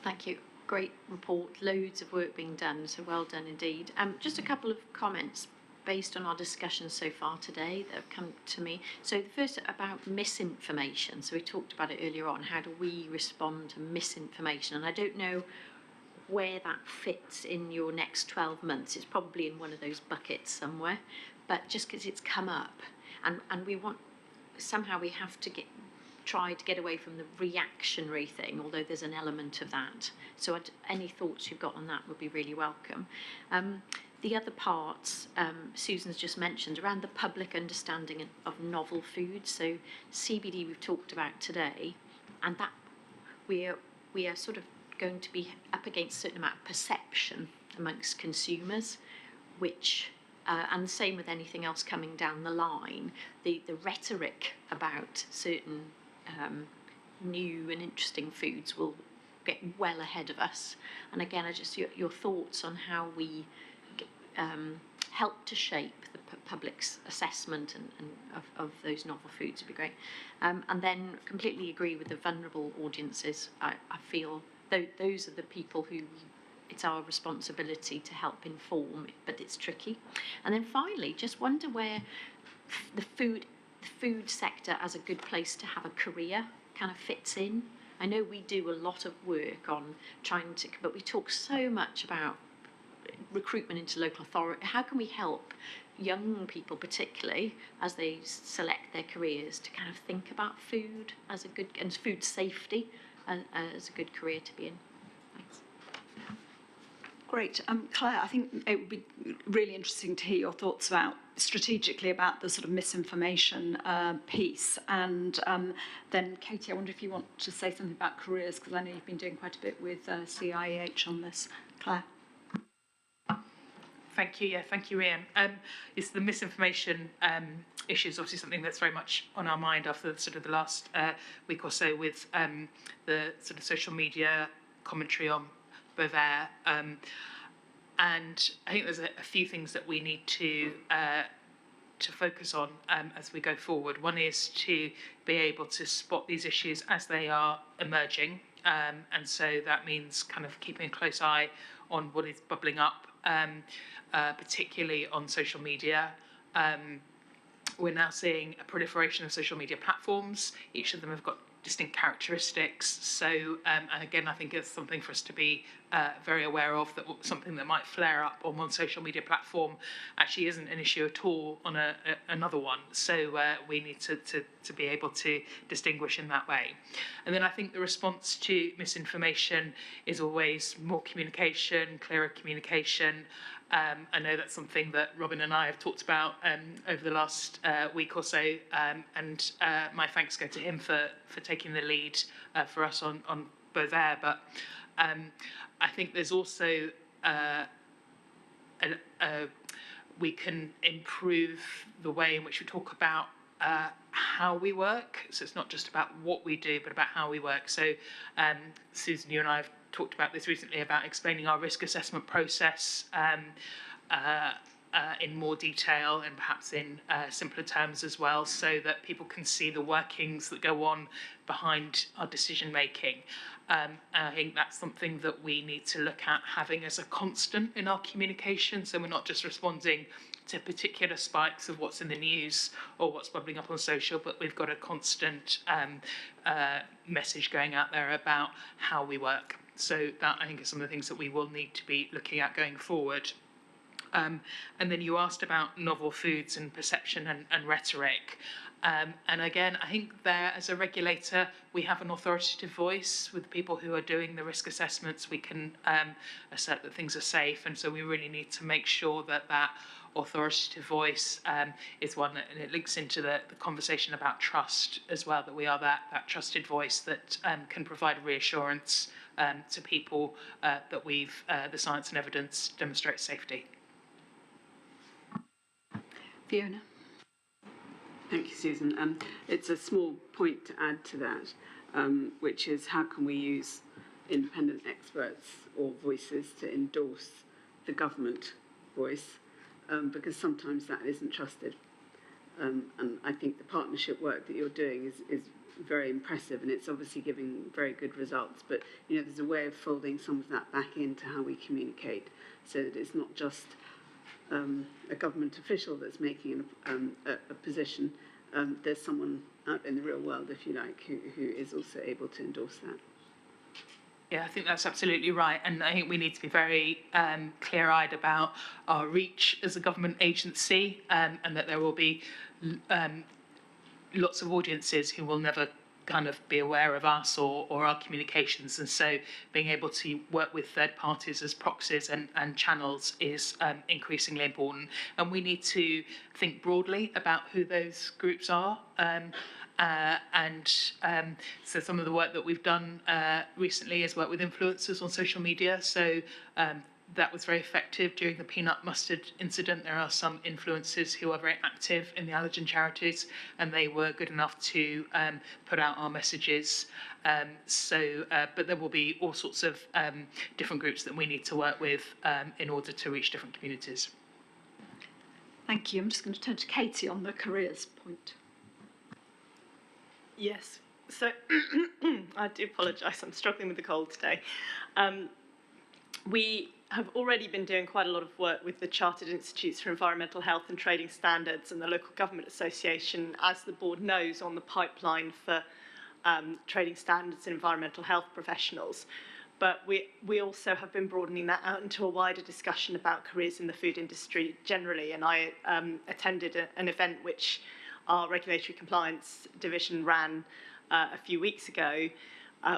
Thank you. Great report, loads of work being done, so well done indeed. Just a couple of comments based on our discussions so far today that have come to me. So the first about misinformation. So we talked about it earlier on. How do we respond to misinformation? And I don't know where that fits in your next 12 months. It's probably in one of those buckets somewhere, but just because it's come up and we want, somehow we have to try to get away from the reactionary thing, although there's an element of that. So any thoughts you've got on that would be really welcome. The other parts Susan's just mentioned around the public understanding of novel foods. So CBD we've talked about today, and that we are sort of going to be up against a certain amount of perception amongst consumers, which and the same with anything else coming down the line. The rhetoric about certain new and interesting foods will get well ahead of us. And again, just your thoughts on how we help to shape the public's assessment and of those novel foods would be great. And then completely agree with the vulnerable audiences. I feel those are the people who it's our responsibility to help inform, but it's tricky. And then finally, just wonder where the food sector as a good place to have a career kind of fits in. I know we do a lot of work on trying to, but we talk so much about recruitment into local authority. How can we help young people, particularly as they select their careers, to kind of think about food as a good, and food safety as a good career to be in? Thanks. Great. Claire, I think it would be really interesting to hear your thoughts strategically about the sort of misinformation piece. And then, Katie, I wonder if you want to say something about careers, because I know you've been doing quite a bit with CIEH on this. Claire. Thank you. Yeah, thank you, Rhian. It's the misinformation issue is obviously something that's very much on our mind after sort of the last week or so with the sort of social media commentary on Bovaer. And I think there's a few things that we need to to focus on as we go forward. One is to be able to spot these issues as they are emerging, and so that means kind of keeping a close eye on what is bubbling up, particularly on social media. We're now seeing a proliferation of social media platforms. Each of them have got distinct characteristics. So, and again, I think it's something for us to be very aware of, that something that might flare up on one social media platform actually isn't an issue at all on another one. So we need to be able to distinguish in that way. And then I think the response to misinformation is always more communication, clearer communication. I know that's something that Robin and I have talked about over the last week or so, and my thanks go to him for taking the lead for us on both there. But I think there's also we can improve the way in which we talk about how we work. So it's not just about what we do, but about how we work. So Susan, you and I have talked about this recently, about explaining our risk assessment process in more detail and perhaps in simpler terms as well, so that people can see the workings that go on behind our decision making. And I think that's something that we need to look at having as a constant in our communication, so we're not just responding to particular spikes of what's in the news or what's bubbling up on social, but we've got a constant message going out there about how we work. So that, I think, is some of the things that we will need to be looking at going forward. And then you asked about novel foods and perception and rhetoric. And again, I think there, as a regulator, we have an authoritative voice with people who are doing the risk assessments. We can assert that things are safe, and so we really need to make sure that that authoritative voice is one that, and it links into the conversation about trust as well, that we are that trusted voice that can provide reassurance to people that the science and evidence demonstrates safety. Fiona. Thank you, Susan. It's a small point to add to that, which is how can we use independent experts or voices to endorse the government voice, because sometimes that isn't trusted. And I think the partnership work that you're doing is very impressive, and it's obviously giving very good results. But you know, there's a way of folding some of that back into how we communicate, so that it's not just a government official that's making a position. There's someone out in the real world, if you like, who is also able to endorse that. Yeah, I think that's absolutely right. And I think we need to be very clear-eyed about our reach as a government agency, and that there will be lots of audiences who will never kind of be aware of us or our communications. And so being able to work with third parties as proxies and channels is increasingly important. And we need to think broadly about who those groups are. So some of the work that we've done recently is work with influencers on social media. So that was very effective during the peanut mustard incident. There are some influencers who are very active in the allergen charities, and they were good enough to put out our messages. But there will be all sorts of different groups that we need to work with in order to reach different communities. Thank you. I'm just going to turn to Katie on the careers point. Yes, so I do apologise, I'm struggling with the cold today. We have already been doing quite a lot of work with the Chartered Institutes for Environmental Health and Trading Standards and the Local Government Association, as the board knows, on the pipeline for trading standards and environmental health professionals. But we also have been broadening that out into a wider discussion about careers in the food industry generally, and I attended an event which our Regulatory Compliance Division ran a few weeks ago,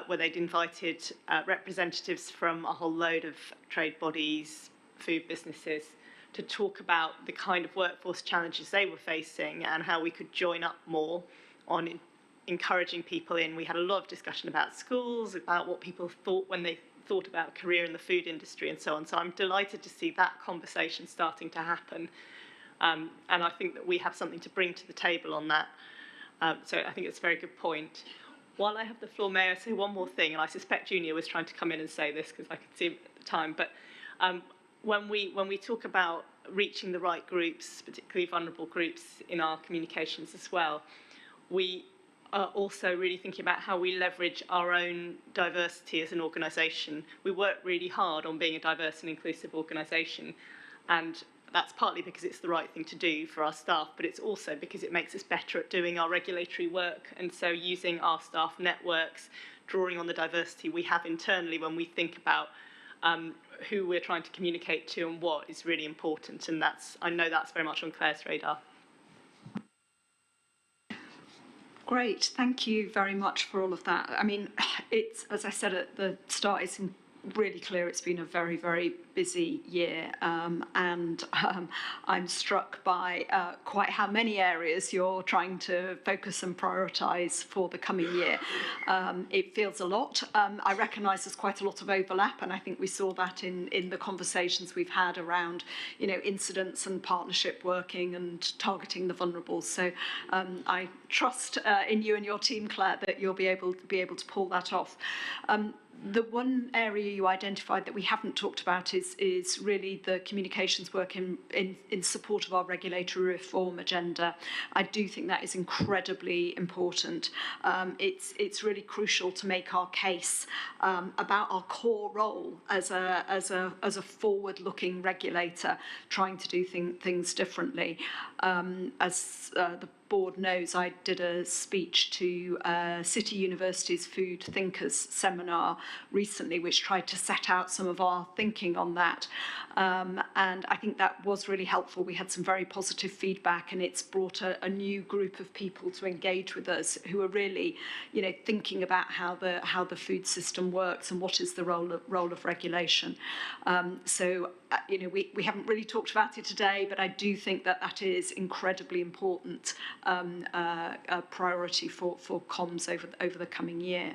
where they'd invited representatives from a whole load of trade bodies, food businesses, to talk about the kind of workforce challenges they were facing and how we could join up more on encouraging people in. We had a lot of discussion about schools, about what people thought when they thought about a career in the food industry and so on. So I'm delighted to see that conversation starting to happen. And I think that we have something to bring to the table on that. So I think it's a very good point. While I have the floor, may I say one more thing? And I suspect Junior was trying to come in and say this because I could see him at the time. But when we talk about reaching the right groups, particularly vulnerable groups in our communications as well. We are also really thinking about how we leverage our own diversity as an organisation. We work really hard on being a diverse and inclusive organisation, and that's partly because it's the right thing to do for our staff, but it's also because it makes us better at doing our regulatory work. And so using our staff networks, drawing on the diversity we have internally when we think about who we're trying to communicate to and what is really important. And I know that's very much on Claire's radar. Great, thank you very much for all of that. I mean, it's, as I said at the start, it's really clear it's been a very, very busy year, and I'm struck by quite how many areas you're trying to focus and prioritise for the coming year. It feels a lot. I recognise there's quite a lot of overlap, and I think we saw that in the conversations we've had around, incidents and partnership working and targeting the vulnerable. So I trust in you and your team, Claire, that you'll be able to pull that off. The one area you identified that we haven't talked about is really the communications work in support of our regulatory reform agenda. I do think that is incredibly important. It's really crucial to make our case about our core role as a forward-looking regulator, trying to do things differently. As the board knows, I did a speech to City University's Food Thinkers seminar recently, which tried to set out some of our thinking on that. And I think that was really helpful. We had some very positive feedback, and it's brought a new group of people to engage with us who are really, thinking about how the food system works and what is the role of regulation. So we haven't really talked about it today, but I do think that is incredibly important priority for comms over the coming year.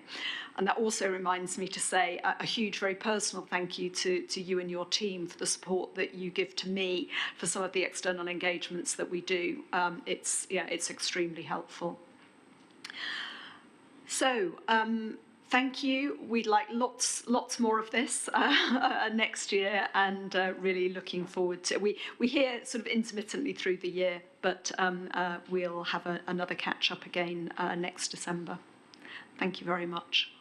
And that also reminds me to say a huge, very personal thank you to you and your team for the support that you give to me for some of the external engagements that we do. It's extremely helpful. So, thank you. We'd like lots more of this next year, and really looking forward to. We hear sort of intermittently through the year, but we'll have another catch up again next December. Thank you very much.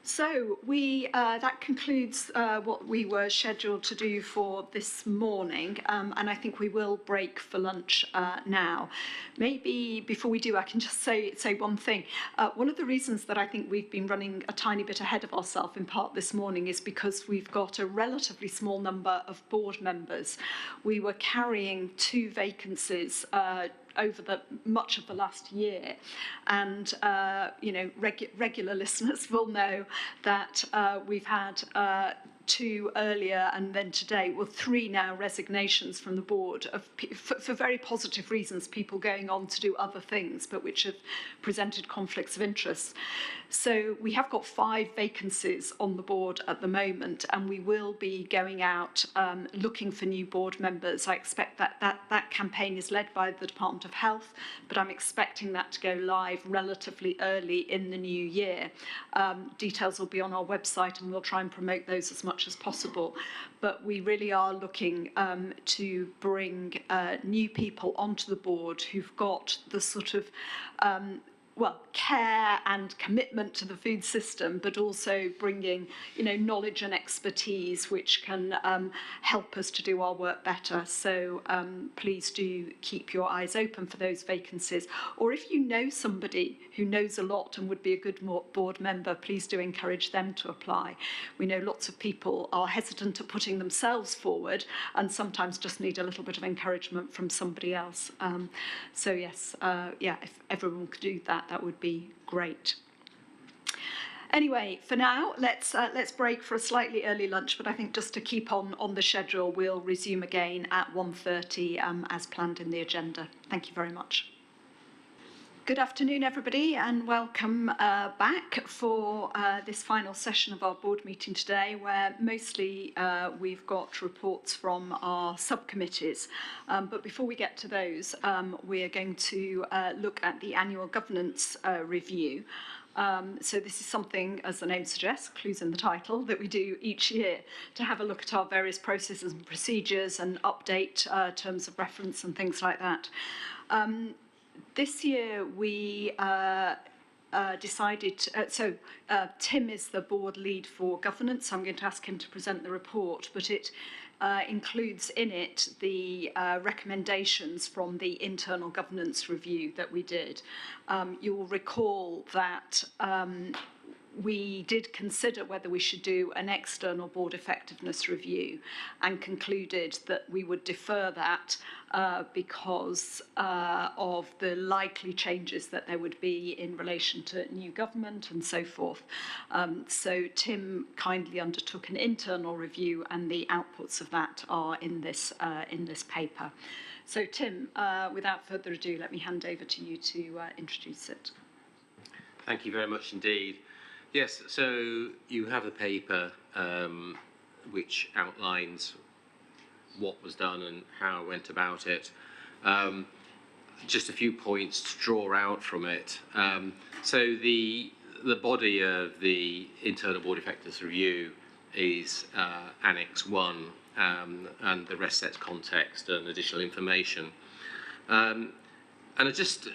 So that concludes what we were scheduled to do for this morning, and I think we will break for lunch now. Maybe before we do, I can just say one thing. One of the reasons that I think we've been running a tiny bit ahead of ourselves in part this morning is because we've got a relatively small number of board members. We were carrying 2 vacancies over much of the last year, and regular listeners will know that we've had 2 earlier, and then today, 3 now resignations from the board for very positive reasons, people going on to do other things, but which have presented conflicts of interest. So we have got 5 vacancies on the board at the moment, and we will be going out looking for new board members. I expect that campaign is led by the Department of Health, but I'm expecting that to go live relatively early in the new year. Details will be on our website, and we'll try and promote those as much as possible. But we really are looking to bring new people onto the board who've got the sort of care and commitment to the food system, but also bringing, knowledge and expertise which can help us to do our work better. So please do keep your eyes open for those vacancies. Or if you know somebody who knows a lot and would be a good board member, please do encourage them to apply. We know lots of people are hesitant at putting themselves forward and sometimes just need a little bit of encouragement from somebody else. So yes, if everyone could do that, that would be great. Anyway, for now, let's break for a slightly early lunch, but I think just to keep on the schedule, we'll resume again at 1:30 as planned in the agenda. Thank you very much. Good afternoon, everybody, and welcome back for this final session of our board meeting today, where mostly we've got reports from our subcommittees. But before we get to those, we are going to look at the annual governance review. So this is something, as the name suggests, clues in the title, that we do each year to have a look at our various processes and procedures and update terms of reference and things like that. This year we decided, Tim is the board lead for governance, so I'm going to ask him to present the report, but it includes in it the recommendations from the internal governance review that we did. You'll recall that we did consider whether we should do an external board effectiveness review and concluded that we would defer that because of the likely changes that there would be in relation to new government and so forth. So Tim kindly undertook an internal review and the outputs of that are in this paper. So Tim, without further ado, let me hand over to you to introduce it. Thank you very much indeed. Yes, so you have a paper which outlines what was done and how I went about it. Just a few points to draw out from it. So the body of the Internal Board Effectiveness Review is Annex 1, and the rest sets context and additional information. And I just,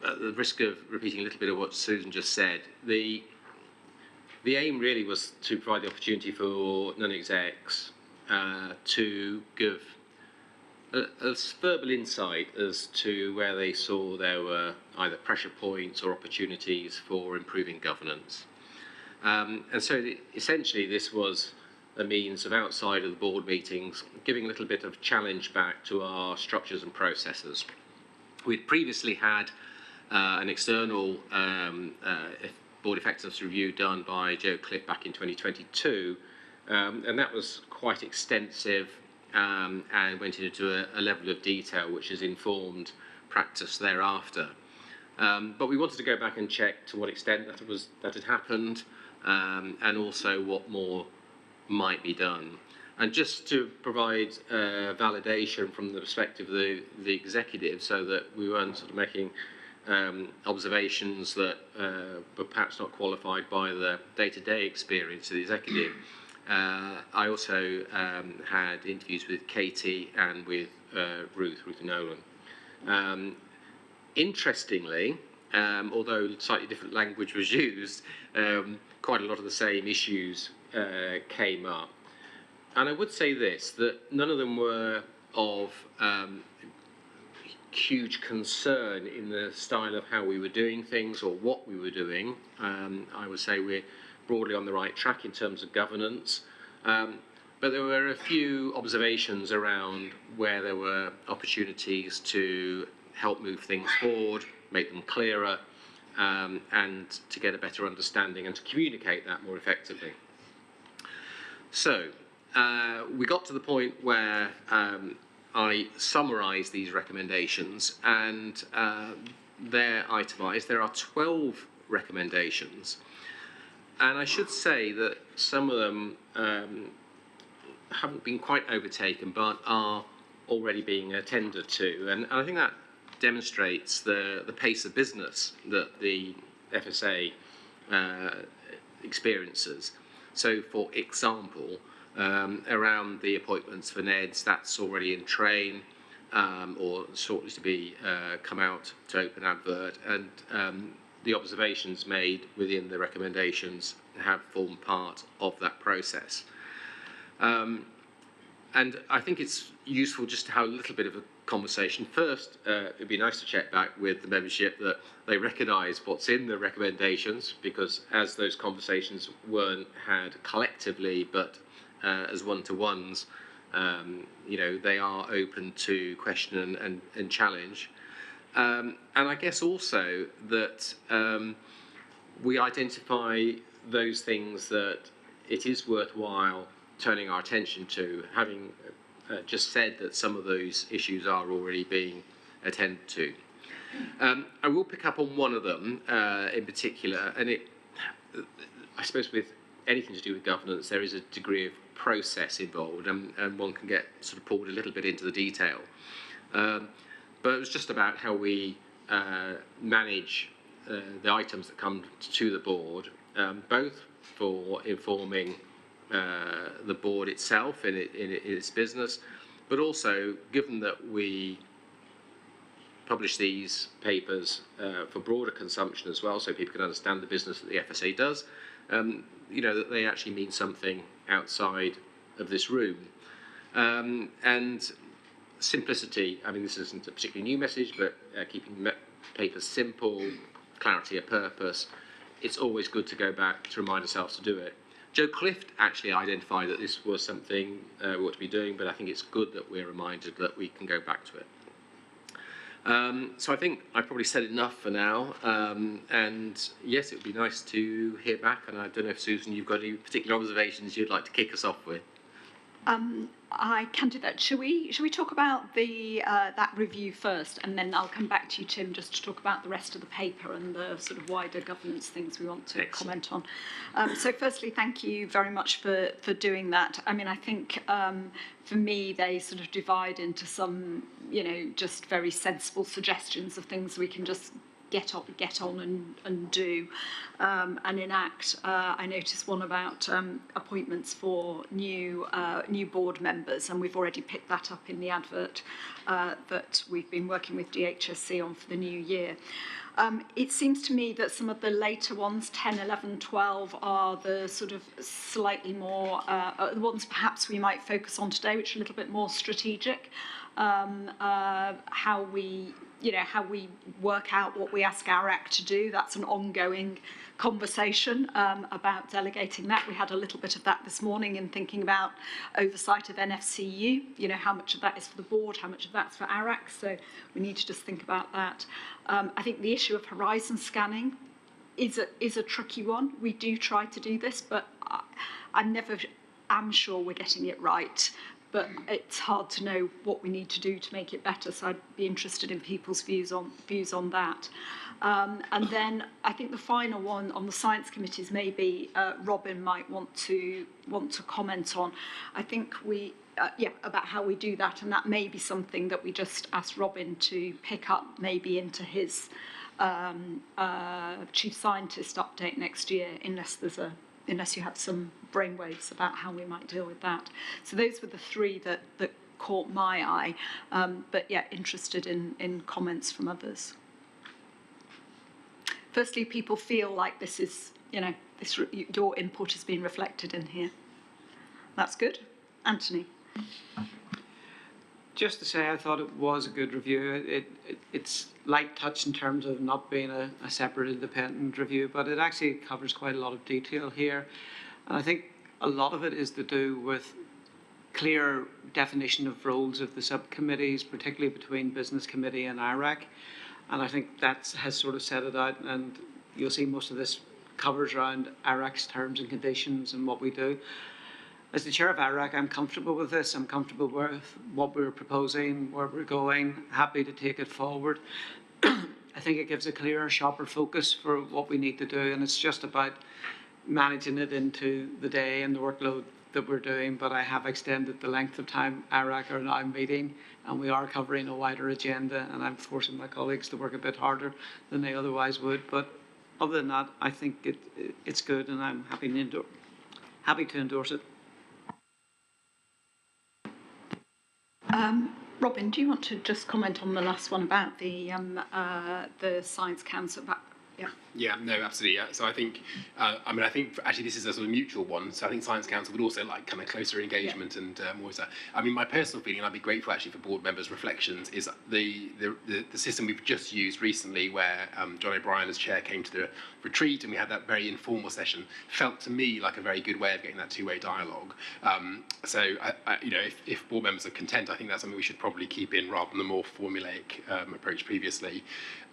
at the risk of repeating a little bit of what Susan just said, the aim really was to provide the opportunity for non-execs to give a verbal insight as to where they saw there were either pressure points or opportunities for improving governance. And so essentially this was a means of, outside of the board meetings, giving a little bit of challenge back to our structures and processes. We'd previously had an external board effectiveness review done by Joe Cliff back in 2022, and that was quite extensive and went into a level of detail which has informed practice thereafter. But we wanted to go back and check to what extent that had happened, and also what more might be done. And just to provide validation from the perspective of the executive, so that we weren't sort of making observations that were perhaps not qualified by the day-to-day experience of the executive. I also had interviews with Katie and with Ruth Nolan. Interestingly, although slightly different language was used, quite a lot of the same issues came up. And I would say this, that none of them were of huge concern in the style of how we were doing things or what we were doing. I would say we're broadly on the right track in terms of governance. But there were a few observations around where there were opportunities to help move things forward, make them clearer, and to get a better understanding and to communicate that more effectively. So we got to the point where I summarised these recommendations, and they're itemised. There are 12 recommendations, and I should say that some of them haven't been quite overtaken but are already being attended to, and I think that demonstrates the pace of business that the FSA experiences. So, for example, around the appointments for NEDs, that's already in train, or shortly to be come out to open advert, and the observations made within the recommendations have formed part of that process. And I think it's useful just to have a little bit of a conversation. First, it'd be nice to check back with the membership that they recognise what's in the recommendations, because as those conversations weren't had collectively but as one-to-ones, you know, they are open to question and challenge. And I guess also that we identify those things that it is worthwhile turning our attention to, having just said that some of those issues are already being attended to. I will pick up on one of them in particular, and I suppose with anything to do with governance, there is a degree of process involved, and one can get sort of pulled a little bit into the detail. But it was just about how we manage the items that come to the board, both for informing the board itself in its business, but also given that we publish these papers for broader consumption as well, so people can understand the business that the FSA does, that they actually mean something outside of this room. And simplicity, I mean, this isn't a particularly new message, but keeping papers simple, clarity of purpose, it's always good to go back to remind ourselves to do it. Joe Clift actually identified that this was something we ought to be doing, but I think it's good that we're reminded that we can go back to it. So I think I've probably said enough for now, and yes, it would be nice to hear back, and I don't know if, Susan, you've got any particular observations you'd like to kick us off with. I can do that. Shall we talk about the that review first, and then I'll come back to you, Tim, just to talk about the rest of the paper and the sort of wider governance things we want to comment on. So firstly, thank you very much for doing that. I mean, I think for me, they sort of divide into some, just very sensible suggestions of things we can just get on and do and enact. I noticed one about appointments for new board members, and we've already picked that up in the advert that we've been working with DHSC on for the new year. It seems to me that some of the later ones, 10, 11, 12, are the sort of slightly more, the ones perhaps we might focus on today, which are a little bit more strategic. How we work out what we ask ARAC to do. That's an ongoing conversation about delegating that. We had a little bit of that this morning in thinking about oversight of NFCU, how much of that is for the board, how much of that's for ARAC, so we need to just think about that. I think the issue of horizon scanning is a tricky one. We do try to do this, but I never am sure we're getting it right. But it's hard to know what we need to do to make it better. So I'd be interested in people's views on that. And then I think the final one on the science committees, maybe Robin might want to comment on. I think about how we do that, and that may be something that we just ask Robin to pick up maybe into his chief scientist update next year, unless you have some brainwaves about how we might deal with that. So those were the three that caught my eye, but yeah, interested in comments from others. Firstly, people feel like this is, your input has been reflected in here. That's good. Anthony. Just to say, I thought it was a good review. It's light touch in terms of not being a separate independent review, but it actually covers quite a lot of detail here. And I think a lot of it is to do with clear definition of roles of the subcommittees, particularly between Business Committee and ARAC. And I think that has sort of set it out, and you'll see most of this covers around ARAC's terms and conditions and what we do. As the chair of ARAC, I'm comfortable with this. I'm comfortable with what we're proposing, where we're going, happy to take it forward. I think it gives a clearer, sharper focus for what we need to do, and it's just about managing it into the day and the workload that we're doing. But I have extended the length of time ARAC are now meeting, and we are covering a wider agenda, and I'm forcing my colleagues to work a bit harder than they otherwise would. But other than that, I think it's good, and I'm happy to endorse it. Robin, do you want to just comment on the last one about the Science Council? Yeah, no, absolutely. Yeah. So I think, I think actually this is a sort of mutual one. So I think Science Council would also like kind of closer engagement and more. I mean, my personal feeling, and I'd be grateful actually for board members' reflections, is the system we've just used recently, where John O'Brien as chair came to the retreat, and we had that very informal session. Felt to me like a very good way of getting that two-way dialogue. So if board members are content, I think that's something we should probably keep in rather than the more formulaic approach previously.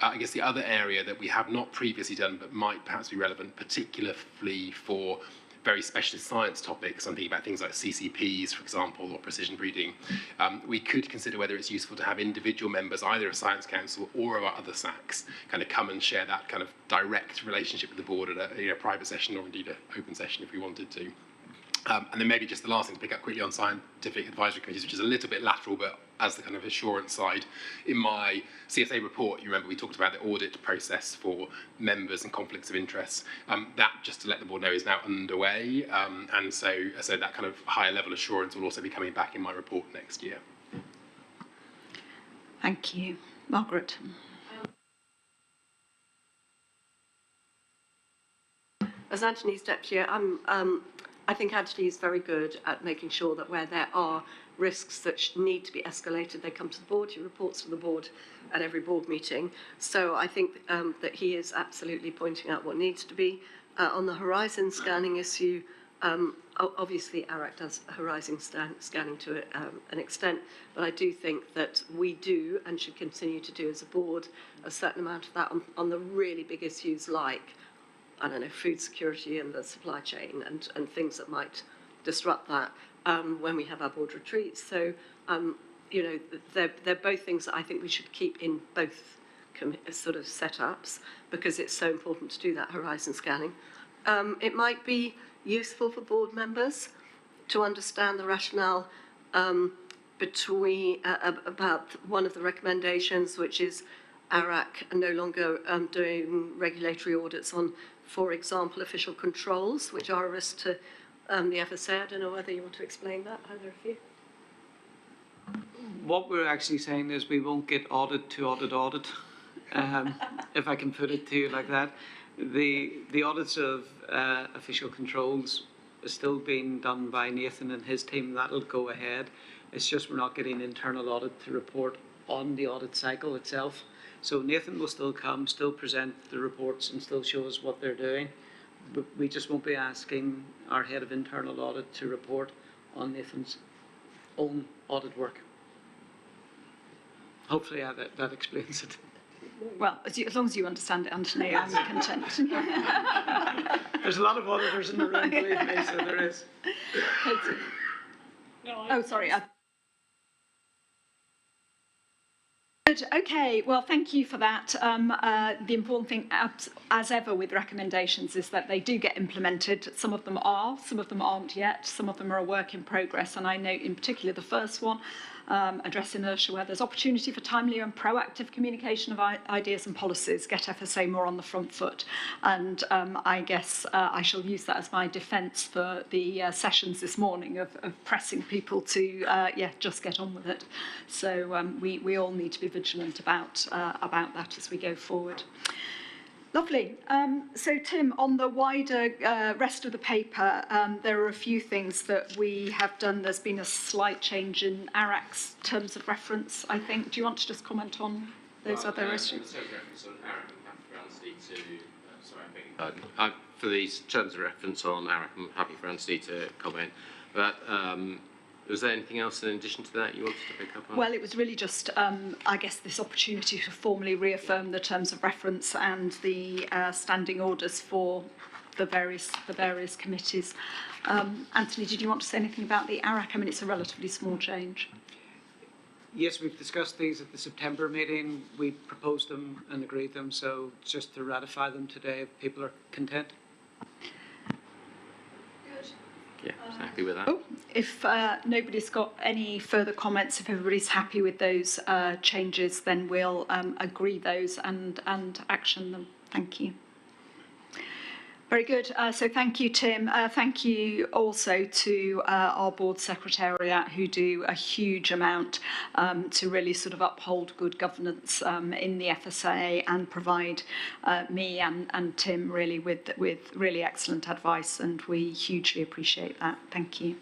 I guess the other area that we have not previously done but might perhaps be relevant, particularly for very specialist science topics, I'm thinking about things like CCPs, for example, or precision breeding, we could consider whether it's useful to have individual members, either of Science Council or of our other SACs, kind of come and share that kind of direct relationship with the board at a private session, or indeed an open session if we wanted to. And then maybe just the last thing to pick up quickly on scientific advisory committees, which is a little bit lateral, but as the kind of assurance side. In my CSA report, you remember we talked about the audit process for members and conflicts of interest. That, just to let the board know, is now underway, and so that kind of higher level assurance will also be coming back in my report next year. Thank you. Margaret. As Anthony's deputy, I think Anthony is very good at making sure that where there are risks that need to be escalated, they come to the board. He reports to the board at every board meeting. So I think that he is absolutely pointing out what needs to be. On the horizon scanning issue, obviously ARAC does horizon scanning to an extent, but I do think that we do and should continue to do as a board a certain amount of that on the really big issues like, I don't know, food security and the supply chain and things that might disrupt that when we have our board retreats. So, you know, they're both things that I think we should keep in both sort of setups because it's so important to do that horizon scanning. It might be useful for board members to understand the rationale about one of the recommendations, which is ARAC no longer doing regulatory audits on, for example, official controls, which are a risk to the FSA. I don't know whether you want to explain that, either of you. What we're actually saying is we won't get audit to audit, if I can put it to you like that. The audits of official controls is still being done by Nathan and his team. That'll go ahead. It's just we're not getting internal audit to report on the audit cycle itself. So Nathan will still come, still present the reports and still show us what they're doing. But we just won't be asking our head of internal audit to report on Nathan's own audit work. Hopefully that explains it. Well, as long as you understand it, Anthony, I'm content. There's a lot of auditors in the room, believe me, so there is. Oh, sorry. Good. Okay, well, thank you for that. The important thing, as ever with recommendations, is that they do get implemented. Some of them are, some of them aren't yet, some of them are a work in progress. And I note in particular the first one, address inertia, where there's opportunity for timely and proactive communication of ideas and policies, get FSA more on the front foot. And I guess I shall use that as my defence for the sessions this morning of pressing people to, just get on with it. So we all need to be vigilant about that as we go forward. Lovely. So, Tim, on the wider rest of the paper, there are a few things that we have done. There's been a slight change in ARAC's terms of reference, I think. Do you want to just comment on those other issues? For these terms of reference on ARAC, I'm happy for Anthony to comment. But was there anything else in addition to that you wanted to pick up on? Well, it was really just, I guess, this opportunity to formally reaffirm the terms of reference and the standing orders for the various committees. Anthony, did you want to say anything about the ARAC? I mean, it's a relatively small change. Yes, we've discussed these at the September meeting. We proposed them and agreed them, so just to ratify them today, if people are content. Yeah, happy with that. Oh, if nobody's got any further comments, if everybody's happy with those changes, then we'll agree those and action them. Thank you. Very good. So thank you, Tim. Thank you also to our board secretariat, who do a huge amount to really sort of uphold good governance in the FSA and provide me and Tim really with really excellent advice, and we hugely appreciate that. Thank you.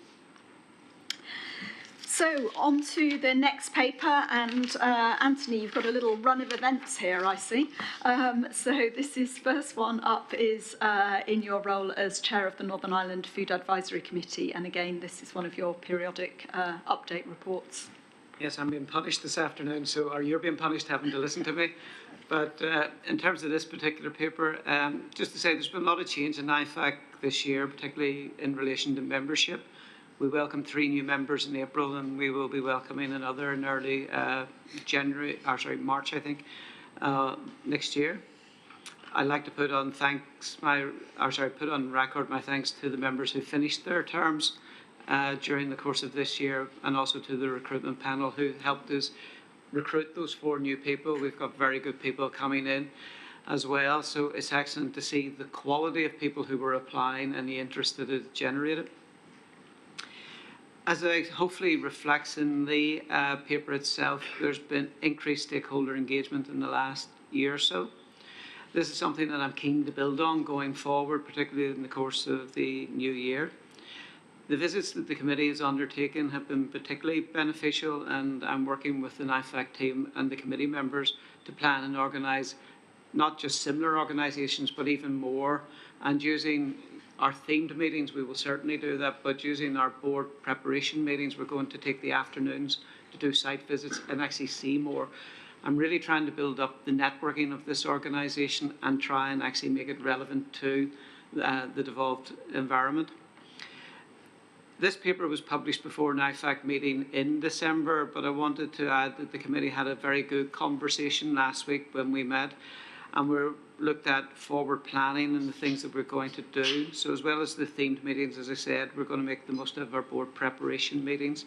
So on to the next paper, and Anthony, you've got a little run of events here, I see. So this is first one up is in your role as chair of the Northern Ireland Food Advisory Committee, and again, this is one of your periodic update reports. Yes, I'm being punished this afternoon, or you're being punished having to listen to me. But in terms of this particular paper, just to say there's been a lot of change in IFAC this year, particularly in relation to membership. We welcomed 3 new members in April, and we will be welcoming another in early March, I think, next year. I'd like to put on record my thanks to the members who finished their terms during the course of this year, and also to the recruitment panel who helped us recruit those 4 new people. We've got very good people coming in as well, so it's excellent to see the quality of people who were applying and the interest that it generated. As it hopefully reflects in the paper itself, there's been increased stakeholder engagement in the last year or so. This is something that I'm keen to build on going forward, particularly in the course of the new year. The visits that the committee has undertaken have been particularly beneficial, and I'm working with the NIFAC team and the committee members to plan and organise not just similar organisations, but even more. And using our themed meetings, we will certainly do that, but using our board preparation meetings, we're going to take the afternoons to do site visits and actually see more. I'm really trying to build up the networking of this organisation and try and actually make it relevant to the devolved environment. This paper was published before an IFAC meeting in December, but I wanted to add that the committee had a very good conversation last week when we met, and we looked at forward planning and the things that we're going to do. So as well as the themed meetings, as I said, we're going to make the most of our board preparation meetings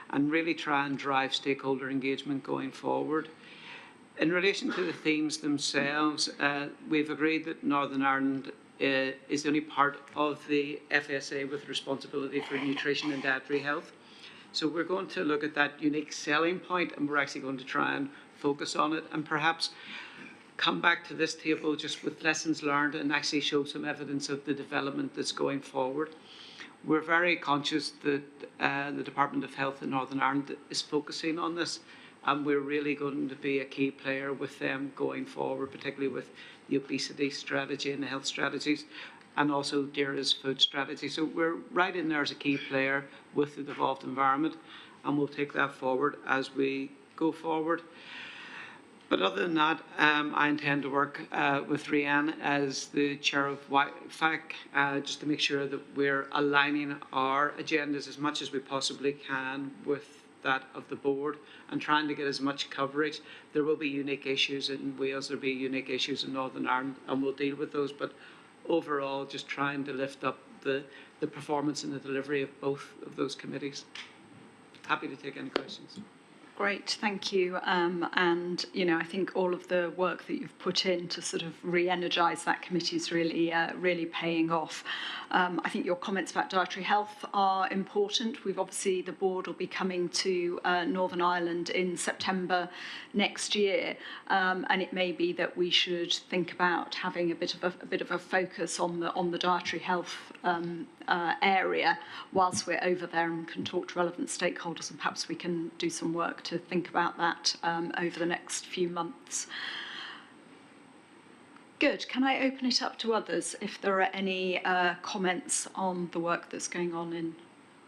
and really try and drive stakeholder engagement going forward. In relation to the themes themselves, we've agreed that Northern Ireland is the only part of the FSA with responsibility for nutrition and dietary health. So we're going to look at that unique selling point, and we're actually going to try and focus on it, and perhaps come back to this table just with lessons learned and actually show some evidence of the development that's going forward. We're very conscious that the Department of Health in Northern Ireland is focusing on this, and we're really going to be a key player with them going forward, particularly with the obesity strategy and the health strategies, and also DAERA's food strategy. So we're right in there as a key player with the devolved environment, and we'll take that forward as we go forward. But other than that, I intend to work with Rhiannon as the chair of FAC, just to make sure that we're aligning our agendas as much as we possibly can with that of the board and trying to get as much coverage. There will be unique issues in Wales, there'll be unique issues in Northern Ireland, and we'll deal with those, but overall just trying to lift up the performance and the delivery of both of those committees. Happy to take any questions. Great, thank you. And, you know, I think all of the work that you've put in to sort of re-energise that committee is really, really paying off. I think your comments about dietary health are important. We've obviously, the board will be coming to Northern Ireland in September next year, and it may be that we should think about having a bit of a focus on the dietary health area whilst we're over there and can talk to relevant stakeholders, and perhaps we can do some work to think about that over the next few months. Good. Can I open it up to others if there are any comments on the work that's going on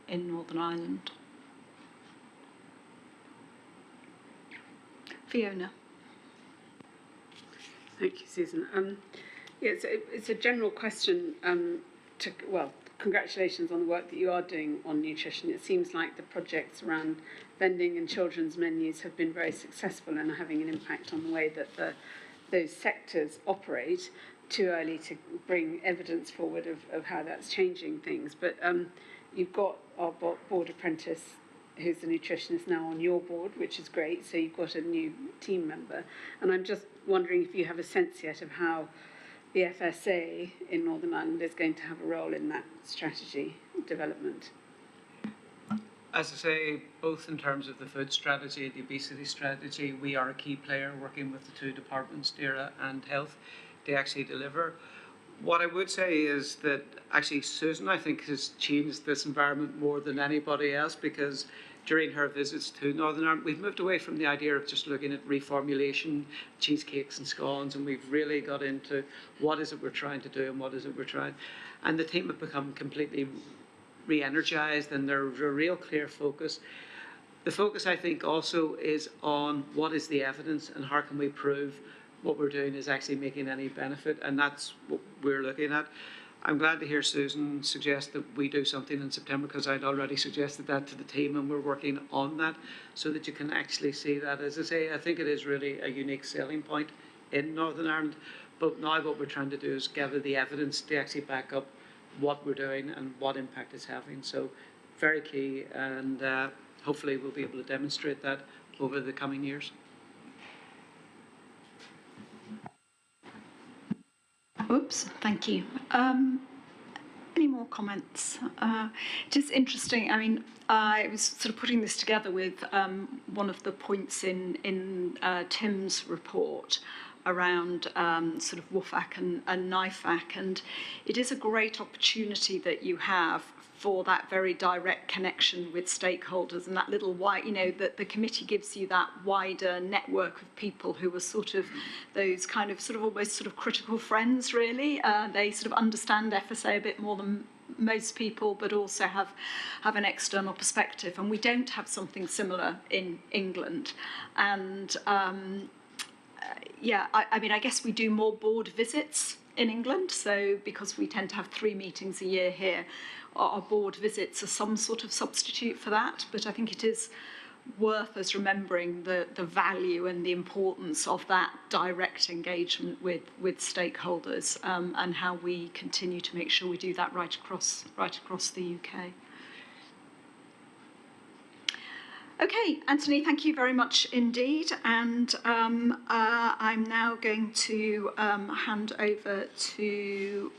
in Northern Ireland? Fiona. Thank you, Susan. Yeah, it's a general question. Congratulations on the work that you are doing on nutrition. It seems like the projects around vending and children's menus have been very successful and are having an impact on the way that those sectors operate. Too early to bring evidence forward of how that's changing things. But you've got our board apprentice, who's a nutritionist, now on your board, which is great. So you've got a new team member. And I'm just wondering if you have a sense yet of how the FSA in Northern Ireland is going to have a role in that strategy development. As I say, both in terms of the food strategy and the obesity strategy, we are a key player working with the two departments, DAERA and Health, to actually deliver. What I would say is that actually Susan, I think, has changed this environment more than anybody else, because during her visits to Northern Ireland, we've moved away from the idea of just looking at reformulation, cheesecakes and scones, and we've really got into what is it we're trying to do and what is it we're trying. And the team have become completely re-energised, and there's a real clear focus. The focus, I think, also is on what is the evidence and how can we prove what we're doing is actually making any benefit, and that's what we're looking at. I'm glad to hear Susan suggest that we do something in September, because I'd already suggested that to the team, and we're working on that so that you can actually see that. As I say, I think it is really a unique selling point in Northern Ireland, but now what we're trying to do is gather the evidence to actually back up what we're doing and what impact it's having. So very key, and hopefully we'll be able to demonstrate that over the coming years. Oops, thank you. Any more comments? Just interesting. I mean, I was sort of putting this together with one of the points in Tim's report around sort of WFAC and NIFAC, and it is a great opportunity that you have for that very direct connection with stakeholders, and that little wide, that the committee gives you that wider network of people who are sort of those kind of sort of almost sort of critical friends, really. They sort of understand FSA a bit more than most people, but also have an external perspective, and we don't have something similar in England. And yeah, I mean, I guess we do more board visits in England, so because we tend to have 3 meetings a year here, our board visits are some sort of substitute for that, but I think it is worth us remembering the value and the importance of that direct engagement with stakeholders, and how we continue to make sure we do that right across the UK. Okay, Anthony, thank you very much indeed, and I'm now going to hand over to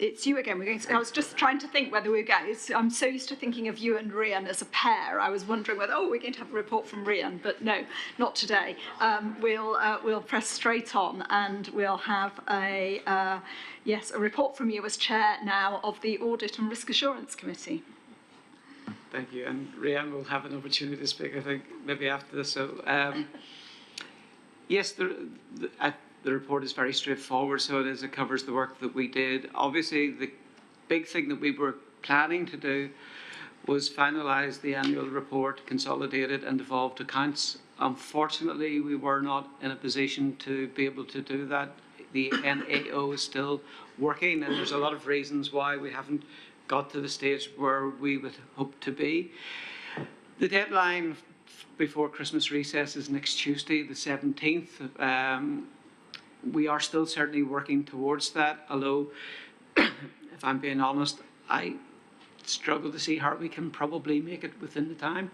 it's you again. I was just trying to think whether we're going. I'm so used to thinking of you and Rian as a pair. I was wondering whether we're going to have a report from Rian, but no, not today. We'll press straight on, and we'll have a report from you as chair now of the Audit and Risk Assurance Committee. Thank you, and Rian will have an opportunity to speak, I think, maybe after this. So, yes, the report is very straightforward, so it covers the work that we did. Obviously, the big thing that we were planning to do was finalise the annual report, consolidate it and devolved accounts. Unfortunately, we were not in a position to be able to do that. The NAO is still working, and there's a lot of reasons why we haven't got to the stage where we would hope to be. The deadline before Christmas recess is next Tuesday, the 17th. We are still certainly working towards that, although, if I'm being honest, I struggle to see how we can probably make it within the time,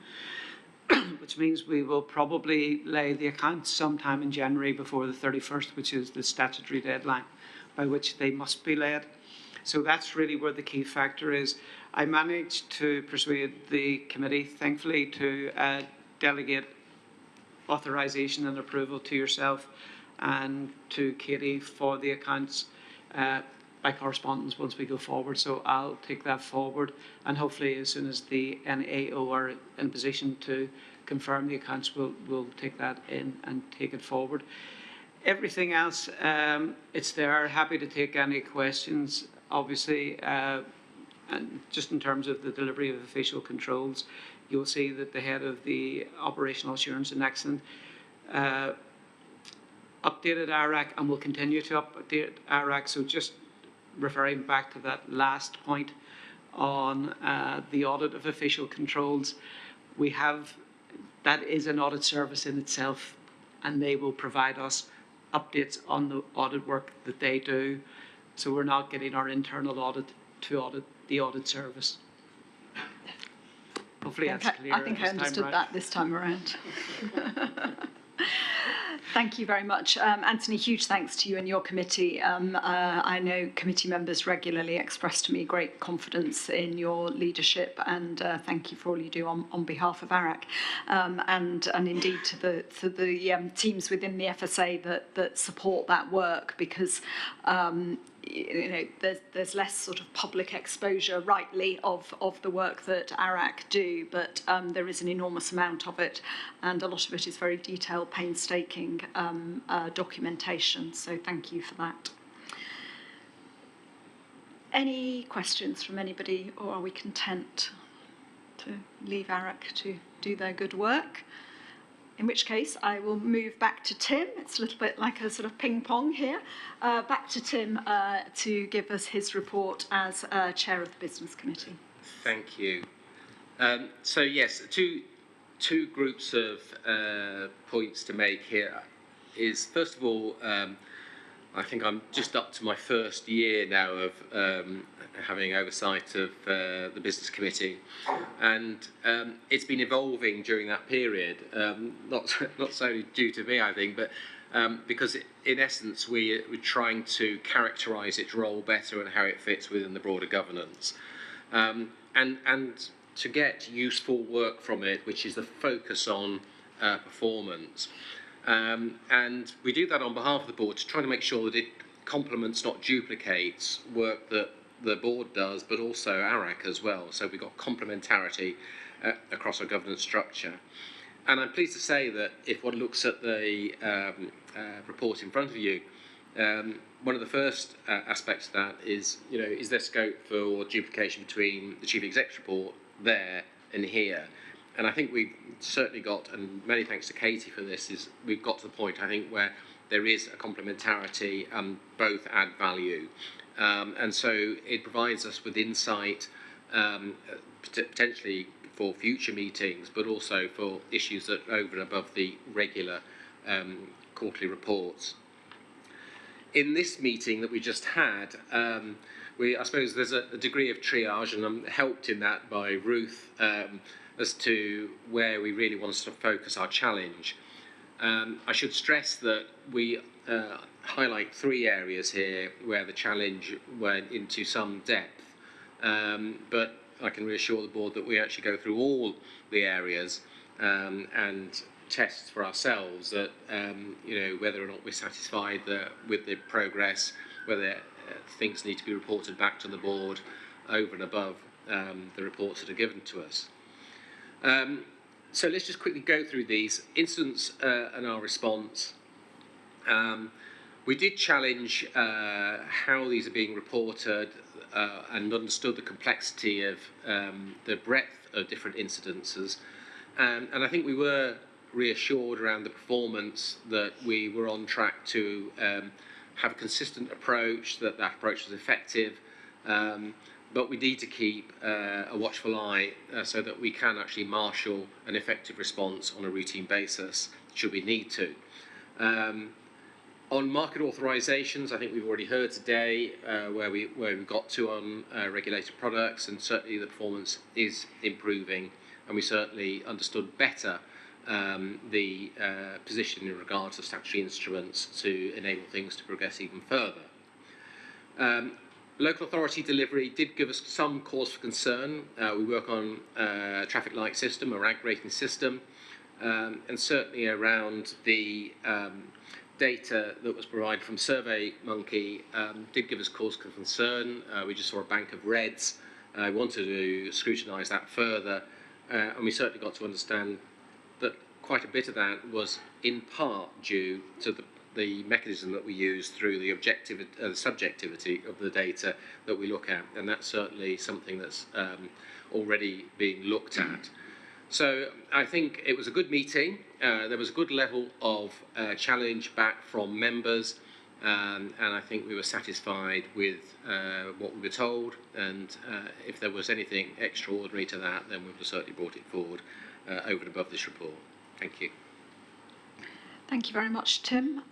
which means we will probably lay the accounts sometime in January before the 31st, which is the statutory deadline by which they must be laid. So that's really where the key factor is. I managed to persuade the committee, thankfully, to delegate authorisation and approval to yourself and to Katie for the accounts by correspondence once we go forward. So I'll take that forward, and hopefully as soon as the NAO are in a position to confirm the accounts, we'll take that in and take it forward. Everything else, it's there. Happy to take any questions, obviously. And just in terms of the delivery of official controls, you'll see that the head of the Operational Assurance and Excellence updated ARAC and will continue to update ARAC. So just referring back to that last point on the audit of official controls, that is an audit service in itself, and they will provide us updates on the audit work that they do. So we're not getting our internal audit to audit the audit service. Hopefully that's clear. I think I understood that this time around. Thank you very much. Anthony, huge thanks to you and your committee. I know committee members regularly express to me great confidence in your leadership, and thank you for all you do on behalf of ARAC, and indeed to the teams within the FSA that support that work, because there's less sort of public exposure, rightly, of the work that ARAC do, but there is an enormous amount of it, and a lot of it is very detailed, painstaking documentation. So thank you for that. Any questions from anybody, or are we content to leave ARAC to do their good work? In which case, I will move back to Tim. It's a little bit like a sort of ping pong here. Back to Tim to give us his report as Chair of the Business Committee. Thank you. So yes, two groups of points to make here is, first of all, I think I'm just up to my first year now of having oversight of the business committee, and it's been evolving during that period. Not solely due to me, I think, but because in essence we're trying to characterise its role better and how it fits within the broader governance, and to get useful work from it, which is the focus on performance. And we do that on behalf of the board to try to make sure that it complements, not duplicates, work that the board does, but also ARAC as well. So we've got complementarity across our governance structure. And I'm pleased to say that if one looks at the report in front of you, one of the first aspects of that is, is there scope for duplication between the Chief Exec's report there and here? And I think we've certainly got, and many thanks to Katie for this, is we've got to the point, I think, where there is a complementarity and both add value. And so it provides us with insight, potentially for future meetings, but also for issues that are over and above the regular quarterly reports. In this meeting that we just had, I suppose there's a degree of triage, and I'm helped in that by Ruth, as to where we really want to focus our challenge. I should stress that we highlight 3 areas here where the challenge went into some depth, but I can reassure the board that we actually go through all the areas and test for ourselves that whether or not we're satisfied with the progress, whether things need to be reported back to the board over and above the reports that are given to us. So let's just quickly go through these incidents and our response. We did challenge how these are being reported and understood the complexity of the breadth of different incidences. And I think we were reassured around the performance that we were on track to have a consistent approach, that approach was effective. But we need to keep a watchful eye so that we can actually marshal an effective response on a routine basis, should we need to. On market authorisations, I think we've already heard today where we got to on regulated products, and certainly the performance is improving, and we certainly understood better the position in regards to statutory instruments to enable things to progress even further. Local authority delivery did give us some cause for concern. We work on a traffic light system, a RAG rating system, and certainly around the data that was provided from SurveyMonkey did give us cause for concern. We just saw a bank of reds. I wanted to scrutinise that further, and we certainly got to understand that quite a bit of that was in part due to the mechanism that we use through the subjectivity of the data that we look at, and that's certainly something that's already being looked at. So I think it was a good meeting. There was a good level of challenge back from members, and I think we were satisfied with what we were told, and if there was anything extraordinary to that, then we would have certainly brought it forward over and above this report. Thank you. Thank you very much, Tim.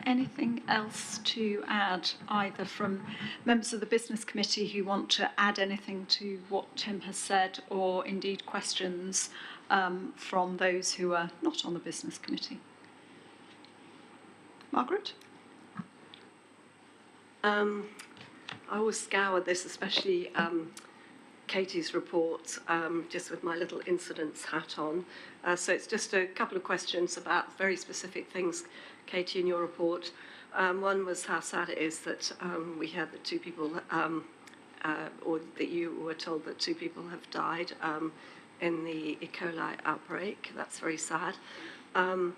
Anything else to add, either from members of the Business Committee who want to add anything to what Tim has said, or indeed questions from those who are not on the Business Committee? Margaret? I always scour this, especially Katie's report, just with my little incidents hat on. So it's just a couple of questions about very specific things, Katie, in your report. One was how sad it is that we heard that 2 people, or that you were told that 2 people have died in the E. coli outbreak. That's very sad. And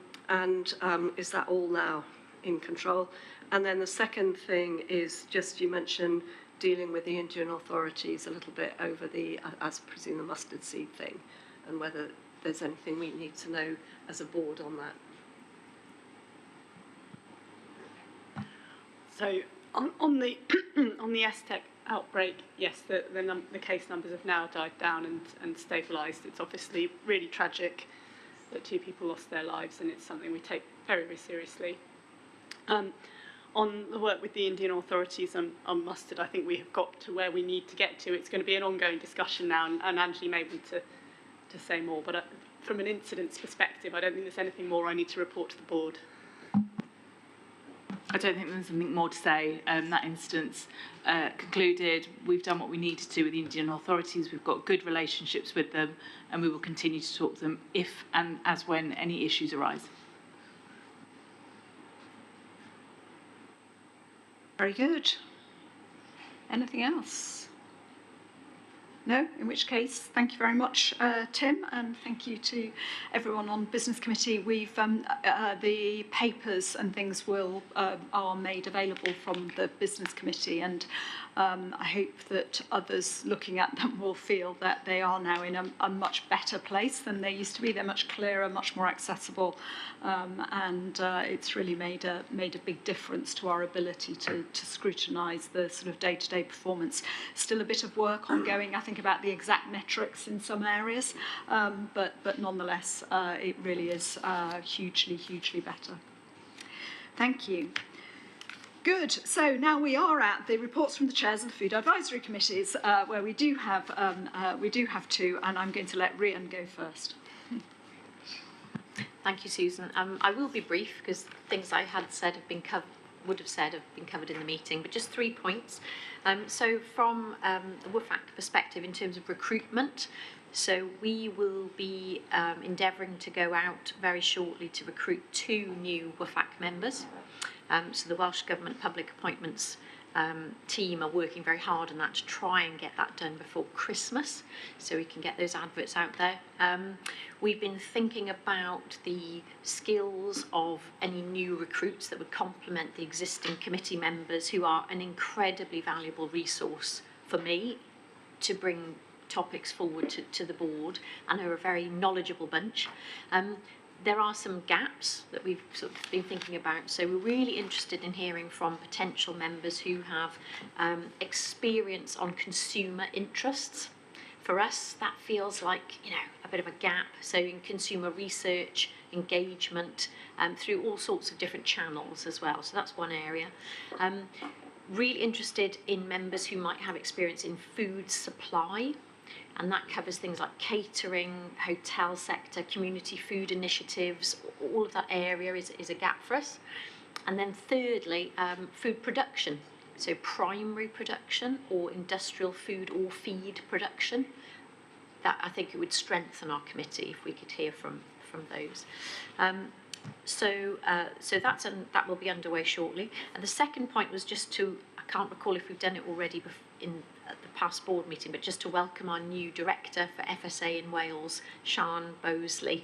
is that all now in control? And then the second thing is just, you mentioned dealing with the Indian authorities a little bit over the, as I presume, the mustard seed thing, and whether there's anything we need to know as a board on that. So on the on the STEC outbreak, yes, the case numbers have now died down and stabilised. It's obviously really tragic that 2 people lost their lives, and it's something we take very, very seriously. on the work with the Indian authorities on mustard, I think we have got to where we need to get to. It's going to be an ongoing discussion now, and Angie may want to say more, but from an incidents perspective, I don't think there's anything more I need to report to the board. I don't think there's anything more to say. That instance concluded. We've done what we needed to with the Indian authorities. We've got good relationships with them, and we will continue to talk to them if and as when any issues arise. Very good. Anything else? No, in which case, thank you very much, Tim, and thank you to everyone on Business Committee. We've the papers and things are made available from the Business Committee, and I hope that others looking at them will feel that they are now in a much better place than they used to be. They're much clearer, much more accessible, and it's really made a big difference to our ability to scrutinise the sort of day-to-day performance. Still a bit of work ongoing, I think, about the exact metrics in some areas, but nonetheless, it really is hugely better. Thank you. Good. So now we are at the reports from the chairs of the food advisory committees, where we do have two, and I'm going to let Rhian go first. Thank you, Susan. I will be brief because things I had said have been would have been covered in the meeting, but just 3 points. So from the WFAC perspective, in terms of recruitment, so we will be endeavouring to go out very shortly to recruit 2 new WFAC members. So the Welsh Government Public Appointments team are working very hard on that to try and get that done before Christmas, so we can get those adverts out there. We've been thinking about the skills of any new recruits that would complement the existing committee members, who are an incredibly valuable resource for me to bring topics forward to the board, and are a very knowledgeable bunch. There are some gaps that we've sort of been thinking about, so we're really interested in hearing from potential members who have experience on consumer interests. For us, that feels like, a bit of a gap. So in consumer research, engagement, through all sorts of different channels as well. So that's one area. Really interested in members who might have experience in food supply. And that covers things like catering, hotel sector, community food initiatives. All of that area is a gap for us. And then thirdly, food production. So primary production or industrial food or feed production. That, I think, it would strengthen our committee if we could hear from those. So that will be underway shortly. And the second point was just I can't recall if we've done it already at the past board meeting, but just to welcome our new director for FSA in Wales, Sian Bosley.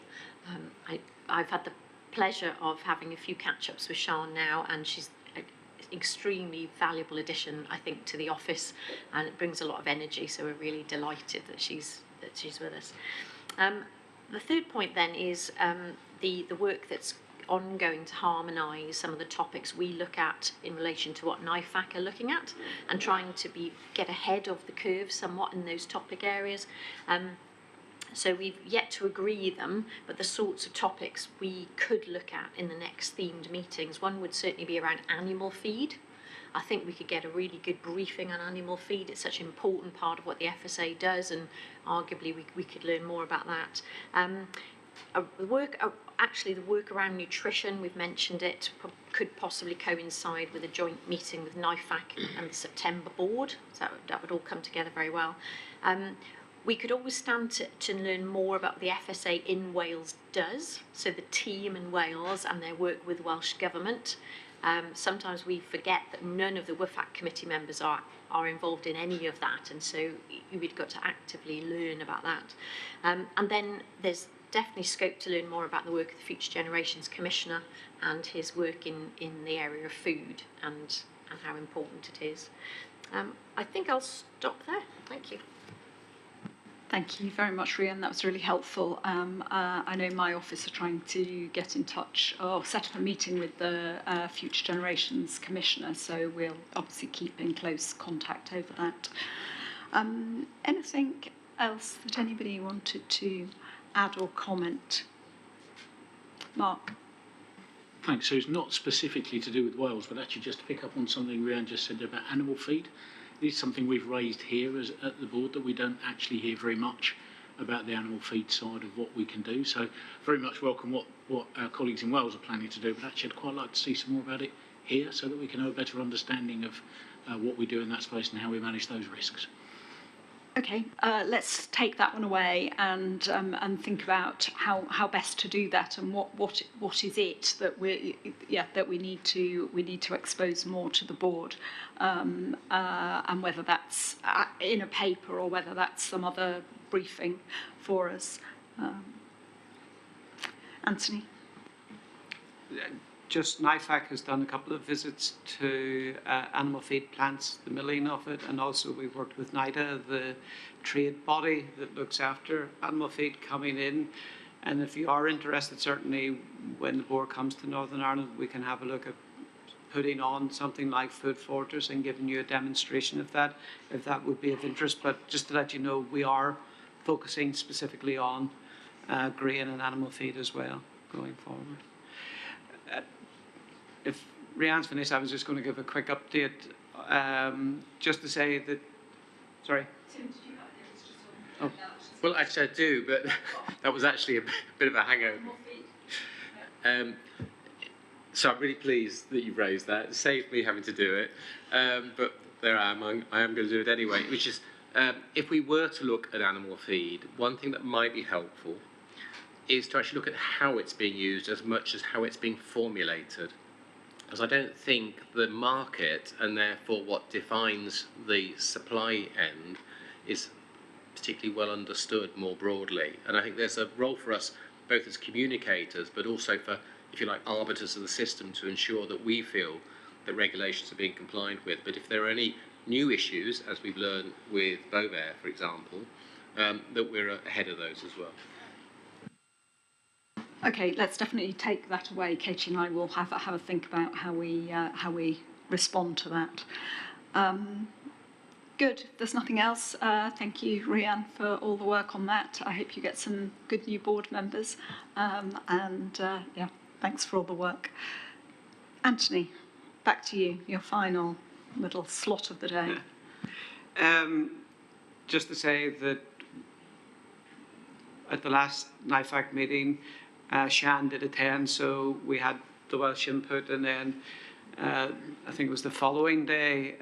I've had the pleasure of having a few catch-ups with Sian now, and she's an extremely valuable addition, I think, to the office, and it brings a lot of energy, so we're really delighted that she's with us. The third point then is the work that's ongoing to harmonise some of the topics we look at in relation to what NIFAC are looking at, and trying to get ahead of the curve somewhat in those topic areas. So we've yet to agree them, but the sorts of topics we could look at in the next themed meetings, one would certainly be around animal feed. I think we could get a really good briefing on animal feed. It's such an important part of what the FSA does, and arguably we could learn more about that. The work around nutrition, we've mentioned it, could possibly coincide with a joint meeting with NIFAC and the September board. So that would all come together very well. We could always stand to learn more about what the FSA in Wales does, so the team in Wales and their work with Welsh Government. Sometimes we forget that none of the WFAC committee members are involved in any of that, and so we've got to actively learn about that. And then there's definitely scope to learn more about the work of the Future Generations Commissioner and his work in the area of food and how important it is. I think I'll stop there. Thank you. Thank you very much, Rhian. That was really helpful. I know my office are trying to get in touch or set up a meeting with the Future Generations Commissioner, so we'll obviously keep in close contact over that. Anything else that anybody wanted to add or comment? Mark? Thanks, Susan. Not specifically to do with Wales, but actually just to pick up on something Rhian just said about animal feed. It is something we've raised here at the board, that we don't actually hear very much about the animal feed side of what we can do. So very much welcome what our colleagues in Wales are planning to do, but actually I'd quite like to see some more about it here so that we can have a better understanding of what we do in that space and how we manage those risks. Okay, let's take that one away and think about how best to do that, and what is it that we need to expose more to the board, and whether that's in a paper or whether that's some other briefing for us. Anthony. Just NIFAC has done a couple of visits to animal feed plants, the milling of it, and also we've worked with NIDA, the trade body that looks after animal feed coming in. And if you are interested, certainly when the board comes to Northern Ireland, we can have a look at putting on something like food filters and giving you a demonstration of that, if that would be of interest. But just to let you know, we are focusing specifically on grain and animal feed as well going forward. If Rhian's finished, I was just going to give a quick update, just to say that, sorry. Tim, did you have Oh. Well, actually I do, but that was actually a bit of a hangover. So I'm really pleased that you've raised that. It saved me having to do it, but there I am going to do it anyway, which is, if we were to look at animal feed, one thing that might be helpful is to actually look at how it's being used as much as how it's being formulated. Because I don't think the market, and therefore what defines the supply end, is particularly well understood more broadly. And I think there's a role for us, both as communicators, but also for, if you like, arbiters of the system, to ensure that we feel that regulations are being complied with. But if there are any new issues, as we've learned with Bovair, for example, that we're ahead of those as well. Okay, let's definitely take that away. Katie and I will have a think about how we respond to that. Good. If there's nothing else, thank you, Rhian, for all the work on that. I hope you get some good new board members, and thanks for all the work. Anthony, back to you. Your final little slot of the day. Just to say that at the last NIFAC meeting, Shan did attend, so we had the Welsh input, and then I think it was the following day,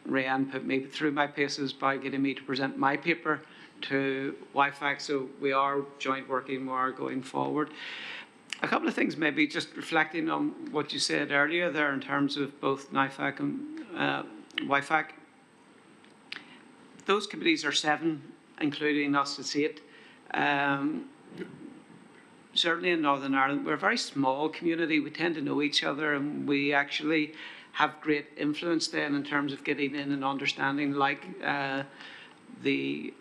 Rhian put me through my paces by getting me to present my paper to WIFAC, so we are joint working more going forward. A couple of things, maybe just reflecting on what you said earlier there in terms of both NIFAC and WIFAC. Those committees are 7, including us at 8. Certainly in Northern Ireland, we're a very small community. We tend to know each other, and we actually have great influence then in terms of getting in and understanding, like the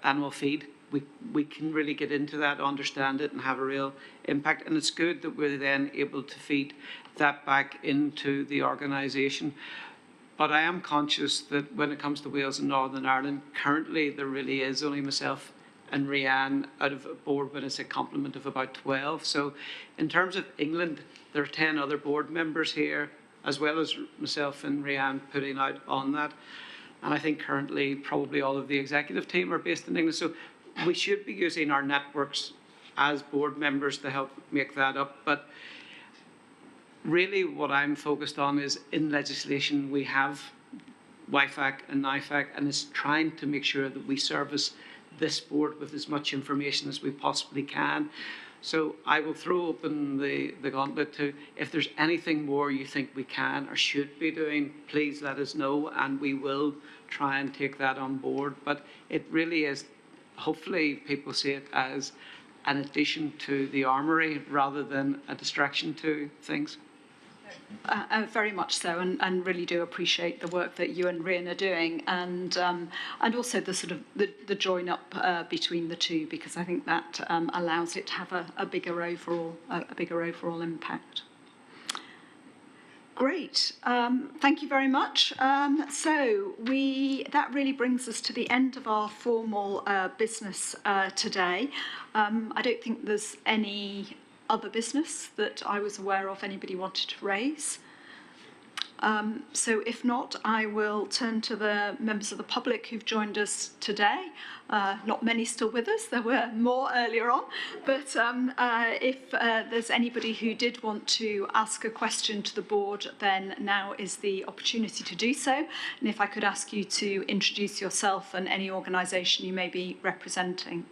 animal feed. We can really get into that, understand it, and have a real impact. And it's good that we're then able to feed that back into the organisation. But I am conscious that when it comes to Wales and Northern Ireland, currently there really is only myself and Rhian out of a board when it's a complement of about 12. So in terms of England, there are 10 other board members here, as well as myself and Rhian putting out on that. And I think currently probably all of the executive team are based in England. So we should be using our networks as board members to help make that up. But really what I'm focused on is in legislation we have WIFAC and NIFAC, and it's trying to make sure that we service this board with as much information as we possibly can. So I will throw open the gauntlet to, if there's anything more you think we can or should be doing, please let us know, and we will try and take that on board. But it really is, hopefully people see it as an addition to the armoury rather than a distraction to things. Very much so, and really do appreciate the work that you and Rhian are doing, and also the sort of the join up between the two, because I think that allows it to have a bigger overall impact. Great, thank you very much. So that really brings us to the end of our formal business today. I don't think there's any other business that I was aware of anybody wanted to raise? So if not, I will turn to the members of the public who've joined us today. Not many still with us, there were more earlier on, but if there's anybody who did want to ask a question to the board, then now is the opportunity to do so. And if I could ask you to introduce yourself and any organisation you may be representing.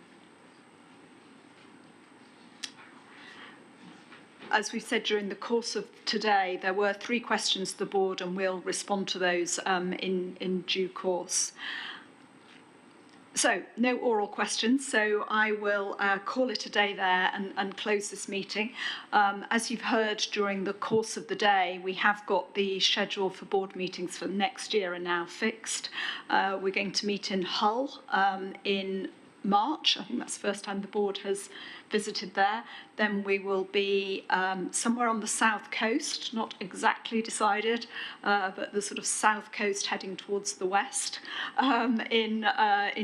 As we said during the course of today, there were 3 questions to the board, and we'll respond to those in due course. So, no oral questions, so I will call it a day there and close this meeting. As you've heard during the course of the day, we have got the schedule for board meetings for next year are now fixed. We're going to meet in Hull in March. I think that's the first time the board has visited there. Then we will be somewhere on the south coast, not exactly decided, but the sort of south coast heading towards the west in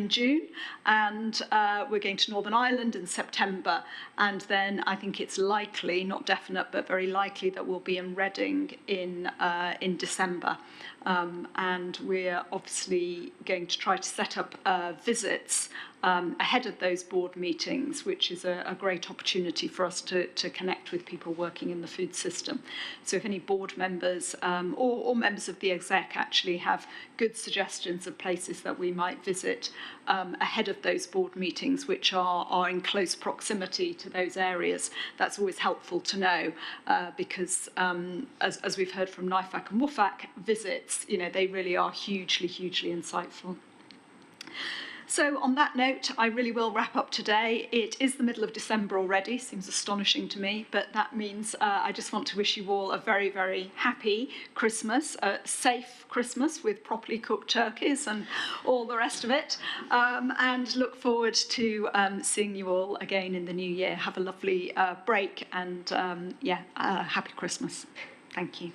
June. And we're going to Northern Ireland in September. And then I think it's likely, not definite, but very likely that we'll be in Reading in December. And we're obviously going to try to set up visits ahead of those board meetings, which is a great opportunity for us to connect with people working in the food system. So if any board members or members of the exec actually have good suggestions of places that we might visit ahead of those board meetings, which are in close proximity to those areas, that's always helpful to know because as we've heard from NIFAC and WFAC visits, they really are hugely insightful. So on that note, I really will wrap up today. It is the middle of December already, seems astonishing to me, but that means I just want to wish you all a very happy Christmas, a safe Christmas with properly cooked turkeys and all the rest of it, and look forward to seeing you all again in the new year. Have a lovely break and happy Christmas. Thank you.